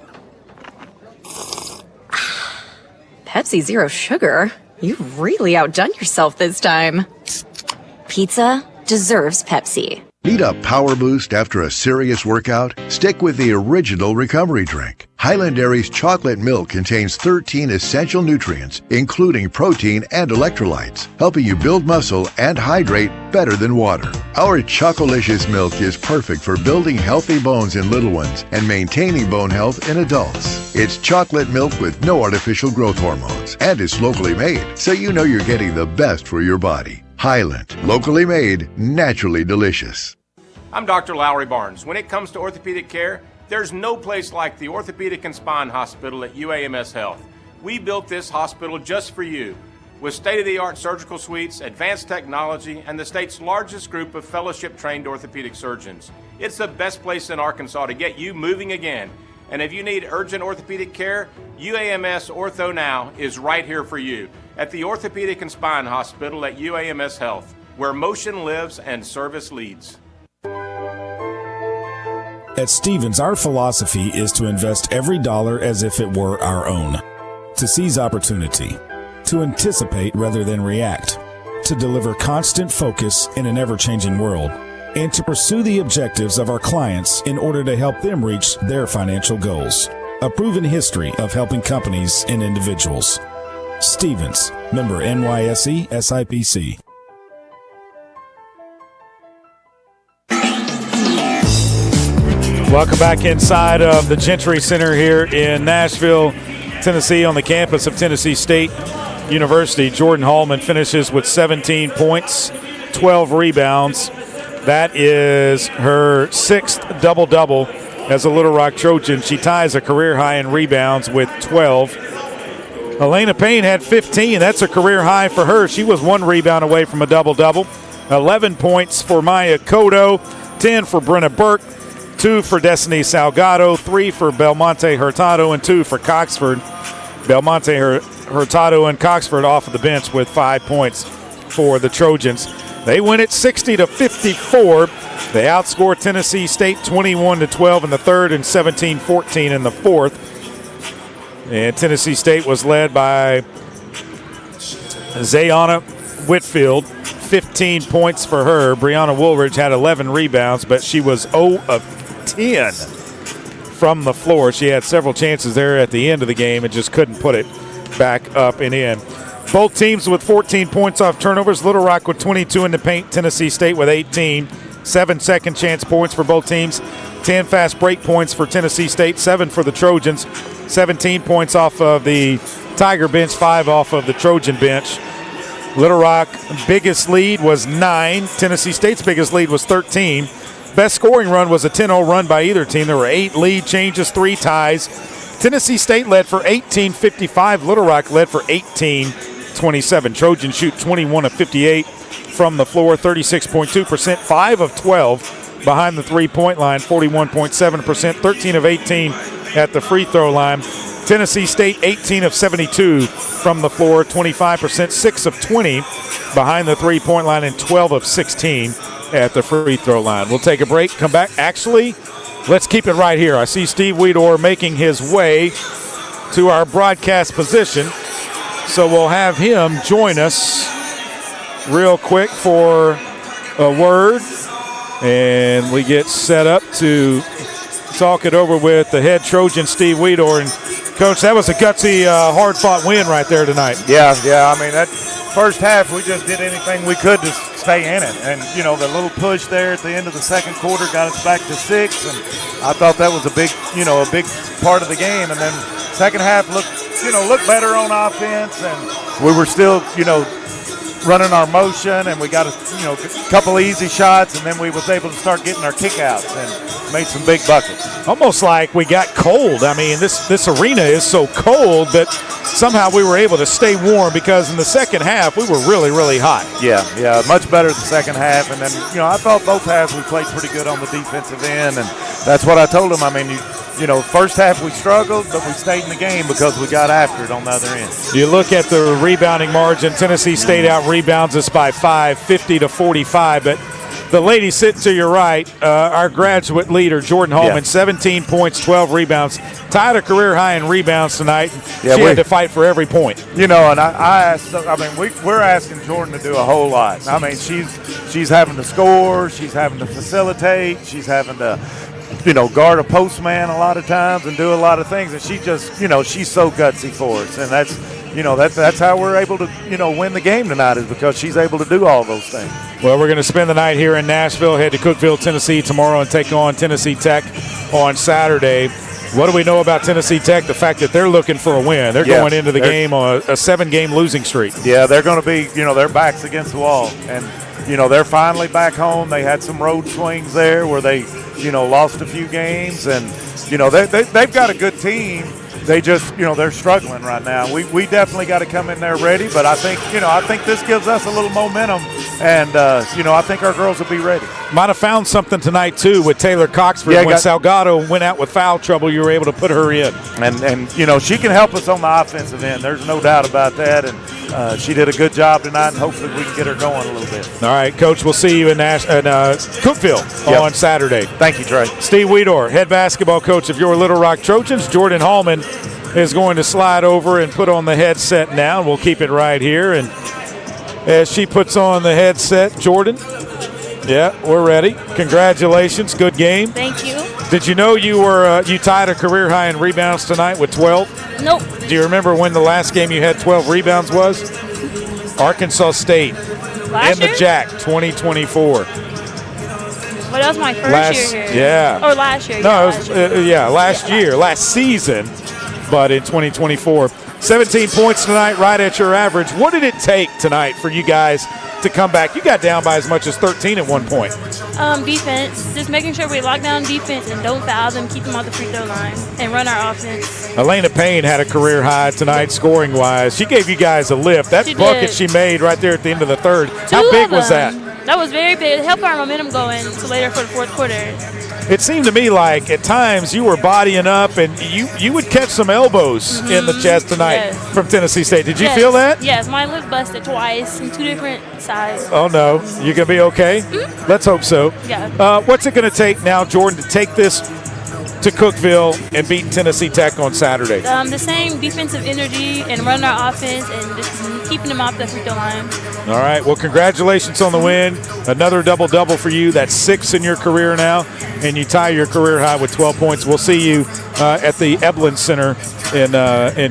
Pepsi Zero Sugar? You've really outdone yourself this time. Pizza deserves Pepsi. Need a power boost after a serious workout? Stick with the original recovery drink. Highland Dairy's chocolate milk contains 13 essential nutrients, including protein and electrolytes, helping you build muscle and hydrate better than water. Our Chocolicious milk is perfect for building healthy bones in little ones and maintaining bone health in adults. It's chocolate milk with no artificial growth hormones, and it's locally made, so you know you're getting the best for your body. Highland, locally made, naturally delicious. I'm Dr. Lowry Barnes. When it comes to orthopedic care, there's no place like the Orthopedic and Spine Hospital at UAMS Health. We built this hospital just for you, with state-of-the-art surgical suites, advanced technology, and the state's largest group of fellowship-trained orthopedic surgeons. It's the best place in Arkansas to get you moving again. And if you need urgent orthopedic care, UAMS Ortho Now is right here for you at the Orthopedic and Spine Hospital at UAMS Health, where motion lives and service leads. At Stevens, our philosophy is to invest every dollar as if it were our own, to seize opportunity, to anticipate rather than react, to deliver constant focus in an ever-changing world, and to pursue the objectives of our clients in order to help them reach their financial goals. A proven history of helping companies and individuals. Stevens, member NYSE SIPC. Welcome back inside of the Gentry Center here in Nashville, Tennessee, on the campus of Tennessee State University. Jordan Hallman finishes with 17 points, 12 rebounds. That is her sixth double-double as a Little Rock Trojan. She ties a career high in rebounds with 12. Elena Payne had 15. That's a career high for her. She was one rebound away from a double-double. 11 points for Maya Cotto, 10 for Brenna Burke, 2 for Destiny Salgado, 3 for Belmonte Hurtado, and 2 for Coxford. Belmonte Hurtado and Coxford off of the bench with 5 points for the Trojans. They win it 60-54. They outscored Tennessee State 21-12 in the third and 17-14 in the fourth. And Tennessee State was led by Zayana Whitfield, 15 points for her. Brianna Woolridge had 11 rebounds, but she was 0 of 10 from the floor. She had several chances there at the end of the game and just couldn't put it back up and in. Both teams with 14 points off turnovers. Little Rock with 22 in the paint. Tennessee State with 18. 7 second chance points for both teams. 10 fast break points for Tennessee State. 7 for the Trojans. 17 points off of the Tiger bench. 5 off of the Trojan bench. Little Rock biggest lead was 9. Tennessee State's biggest lead was 13. Best scoring run was a 10-0 run by either team. There were 8 lead changes, 3 ties. Tennessee State led for 18-55. Little Rock led for 18-27. Trojans shoot 21 of 58 from the floor, 36.2%, 5 of 12 behind the three-point line, 41.7%, 13 of 18 at the free throw line. Tennessee State 18 of 72 from the floor, 25%, 6 of 20 behind the three-point line, and 12 of 16 at the free throw line. We'll take a break, come back. Actually, let's keep it right here. I see Steve Weedor making his way to our broadcast position, so we'll have him join us real quick for a word, and we get set up to talk it over with the head Trojan, Steve Weedor. And, Coach, that was a gutsy, hard-fought win right there tonight. Yeah. I mean, that first half, we just did anything we could to stay in it. And, the little push there at the end of the second quarter got us back to 6. And I thought that was a big part of the game. And then second half looked better on offense. And we were still, running our motion, and we got a couple easy shots, and then we was able to start getting our kickouts and made some big buckets. Almost like we got cold. I mean, this arena is so cold, but somehow we were able to stay warm because in the second half we were really, really hot. Yeah, much better the second half. And then, I thought both halves we played pretty good on the defensive end, and that's what I told them. I mean, first half we struggled, but we stayed in the game because we got after it on the other end. You look at the rebounding margin. Tennessee State out-rebounds us by 5, 50-45. But the lady sitting to your right, our graduate leader, Jordan Hallman, 17 points, 12 rebounds. Tied a career high in rebounds tonight. She had to fight for every point. And I asked, we're asking Jordan to do a whole lot. I mean, she's having to score. She's having to facilitate. She's having to guard a postman a lot of times and do a lot of things, and she just, she's so gutsy for us, and that's how we're able to, win the game tonight, is because she's able to do all those things. Well, we're going to spend the night here in Nashville, head to Cookeville, Tennessee tomorrow, and take on Tennessee Tech on Saturday. What do we know about Tennessee Tech? The fact that they're looking for a win. They're going into the game on a 7-game losing streak. Yeah, they're going to be, their backs against the wall, and they're finally back home. They had some road swings there where they, lost a few games, and, they've got a good team. They just, they're struggling right now. We definitely got to come in there ready, but I think this gives us a little momentum, and, I think our girls will be ready. Might have found something tonight, too, with Taylor Coxford. When Salgado went out with foul trouble, you were able to put her in. And she can help us on the offensive end. There's no doubt about that, and she did a good job tonight, and hopefully we can get her going a little bit. All right, Coach, we'll see you in Cookeville on Saturday. Thank you, Trey. Steve Weedor, head basketball coach of your Little Rock Trojans. Jordan Hallman is going to slide over and put on the headset now, and we'll keep it right here. And as she puts on the headset, Jordan, we're ready. Congratulations, good game. Thank you. Did you know you tied a career high in rebounds tonight with 12? Nope. Do you remember when the last game you had 12 rebounds was? Arkansas State in the Jack 2024. Well, that was my first year here. Yeah. Or last year. No, last year, last season, but in 2024. 17 points tonight, right at your average. What did it take tonight for you guys to come back? You got down by as much as 13 at one point. Defense. Just making sure we lock down defense and don't foul them, keep them on the free throw line, and run our offense. Elena Payne had a career high tonight scoring-wise. She gave you guys a lift. That bucket she made right there at the end of the third. How big was that? That was very big. It helped our momentum going to later for the fourth quarter. It seemed to me like at times you were bodying up and you would catch some elbows in the chest tonight from Tennessee State. Did you feel that? Yes, my lip busted twice in 2 different sides. Oh, no. You going to be okay? Mm-hmm. Let's hope so. Yeah. What's it going to take now, Jordan, to take this to Cookeville and beat Tennessee Tech on Saturday? The same defensive energy and running our offense and just keeping them off the free throw line. All right. Well, congratulations on the win. Another double-double for you. That's 6 in your career now, and you tie your career high with 12 points. We'll see you at the Eblin Center in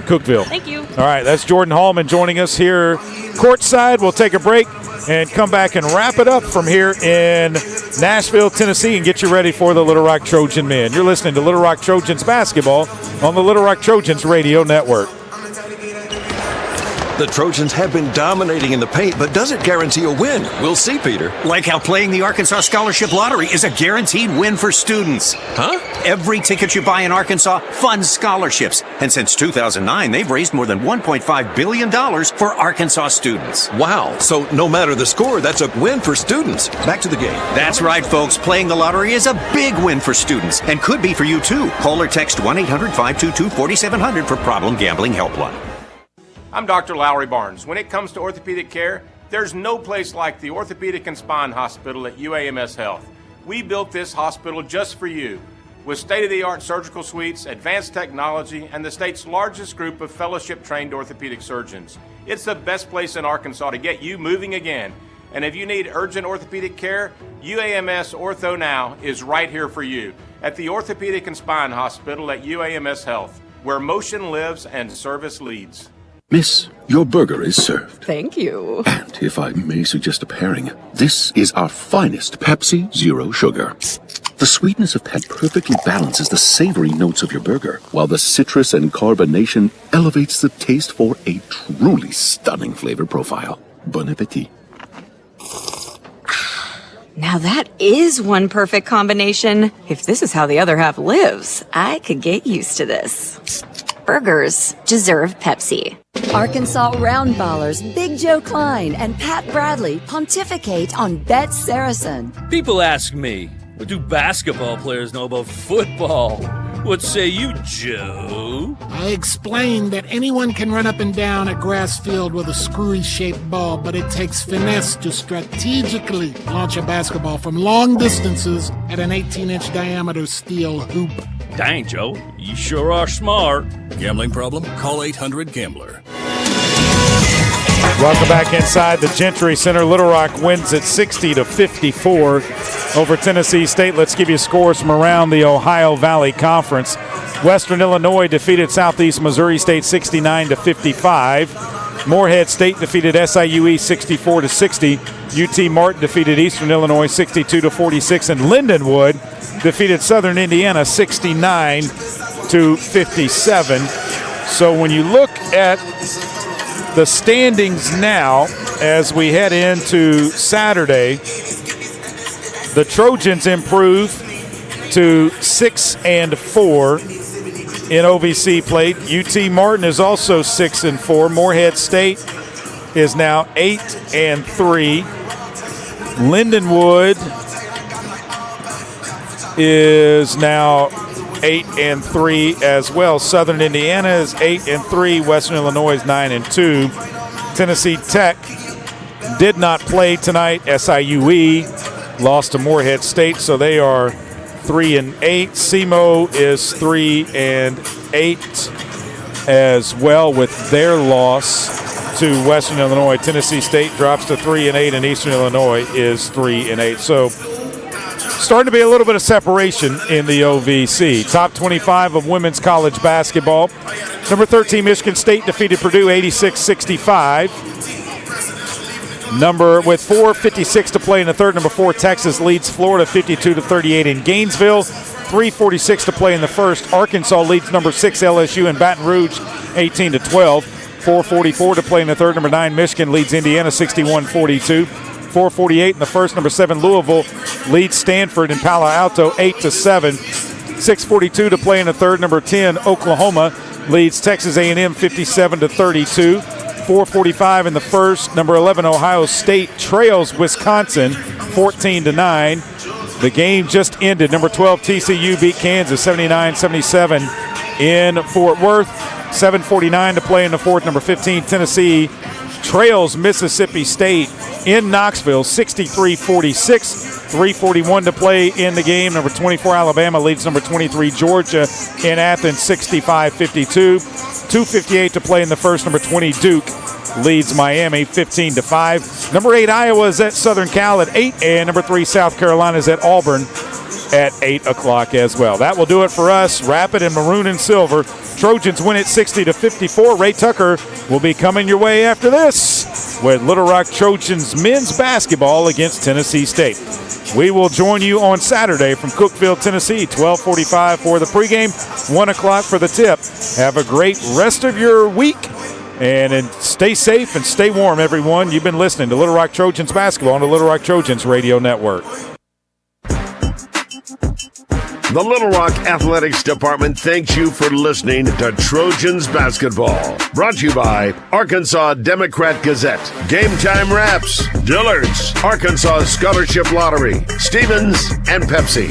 Cookeville. Thank you. All right. That's Jordan Hallman joining us here courtside. We'll take a break and come back and wrap it up from here in Nashville, Tennessee, and get you ready for the Little Rock Trojan men. You're listening to Little Rock Trojans basketball on the Little Rock Trojans radio network. The Trojans have been dominating in the paint, but does it guarantee a win? We'll see, Peter. Like how playing the Arkansas Scholarship Lottery is a guaranteed win for students. Huh? Every ticket you buy in Arkansas funds scholarships. And since 2009, they've raised more than $1.5 billion for Arkansas students. Wow. So no matter the score, that's a win for students. Back to the game. That's right, folks. Playing the lottery is a big win for students and could be for you, too. Call or text 1-800-522-4700 for Problem Gambling Helpline. I'm Dr. Lowry Barnes. When it comes to orthopedic care, there's no place like the Orthopedic and Spine Hospital at UAMS Health. We built this hospital just for you, with state-of-the-art surgical suites, advanced technology, and the state's largest group of fellowship-trained orthopedic surgeons. It's the best place in Arkansas to get you moving again. And if you need urgent orthopedic care, UAMS Ortho Now is right here for you at the Orthopedic and Spine Hospital at UAMS Health, where motion lives and service leads. Miss, your burger is served. Thank you. And if I may suggest a pairing, this is our finest Pepsi Zero Sugar. The sweetness of Pep perfectly balances the savory notes of your burger, while the citrus and carbonation elevates the taste for a truly stunning flavor profile. Bon appetit. Now that is one perfect combination. If this is how the other half lives, I could get used to this. Burgers deserve Pepsi. Arkansas Roundballers Big Joe Klein and Pat Bradley pontificate on Bet Saracen. People ask me, what do basketball players know about football? What say you, Joe? I explained that anyone can run up and down a grass field with a screwy-shaped ball, but it takes finesse to strategically launch a basketball from long distances at an 18-inch diameter steel hoop. Dang, Joe, you sure are smart. Gambling problem? Call 800-GAMBLER. Welcome back inside the Gentry Center. Little Rock wins it 60-54 over Tennessee State. Let's give you scores from around the Ohio Valley Conference. Western Illinois defeated Southeast Missouri State 69-55. Morehead State defeated SIUE 64-60. UT Martin defeated Eastern Illinois 62-46, and Lindenwood defeated Southern Indiana 69-57. So when you look at the standings now as we head into Saturday, the Trojans improve to 6-4 in OVC play. UT Martin is also 6-4. Morehead State is now 8-3. Lindenwood is now 8-3 as well. Southern Indiana is 8-3. Western Illinois is 9-2. Tennessee Tech did not play tonight. SIUE lost to Morehead State, so they are 3-8. SEMO is 3-8 as well with their loss to Western Illinois. Tennessee State drops to 3-8, and Eastern Illinois is 3-8. So starting to be a little bit of separation in the OVC. Top 25 of women's college basketball. Number 13, Michigan State defeated Purdue 86-65. With 4:56 to play in the third, number 4, Texas leads Florida 52-38 in Gainesville. 3:46 to play in the first. Arkansas leads number 6, LSU in Baton Rouge 18-12. 4:44 to play in the third. Number 9, Michigan leads Indiana 61-42. 4:48 in the first. Number 7, Louisville leads Stanford in Palo Alto 8-7. 6:42 to play in the third. Number 10, Oklahoma leads Texas A&M 57-32. 4:45 in the first. Number 11, Ohio State trails Wisconsin 14-9. The game just ended. Number 12, TCU beat Kansas 79-77 in Fort Worth. 7:49 to play in the fourth. Number 15, Tennessee trails Mississippi State in Knoxville 63-46. 3:41 to play in the game. Number 24, Alabama leads number 23, Georgia in Athens 65-52. 2:58 to play in the first. Number 20, Duke leads Miami 15-5. Number 8, Iowa is at Southern Cal at 8, and number 3, South Carolina is at Auburn at 8 o'clock as well. That will do it for us. Rapid and maroon and silver. Trojans win it 60-54. Ray Tucker will be coming your way after this with Little Rock Trojans men's basketball against Tennessee State. We will join you on Saturday from Cookeville, Tennessee, 12:45 for the pregame, 1 o'clock for the tip. Have a great rest of your week, and stay safe and stay warm, everyone. You've been listening to Little Rock Trojans basketball on the Little Rock Trojans Radio Network. The Little Rock Athletics Department thanks you for listening to Trojans Basketball. Brought to you by Arkansas Democrat Gazette, Game Time Wraps, Dillard's, Arkansas Scholarship Lottery, Stevens, and Pepsi.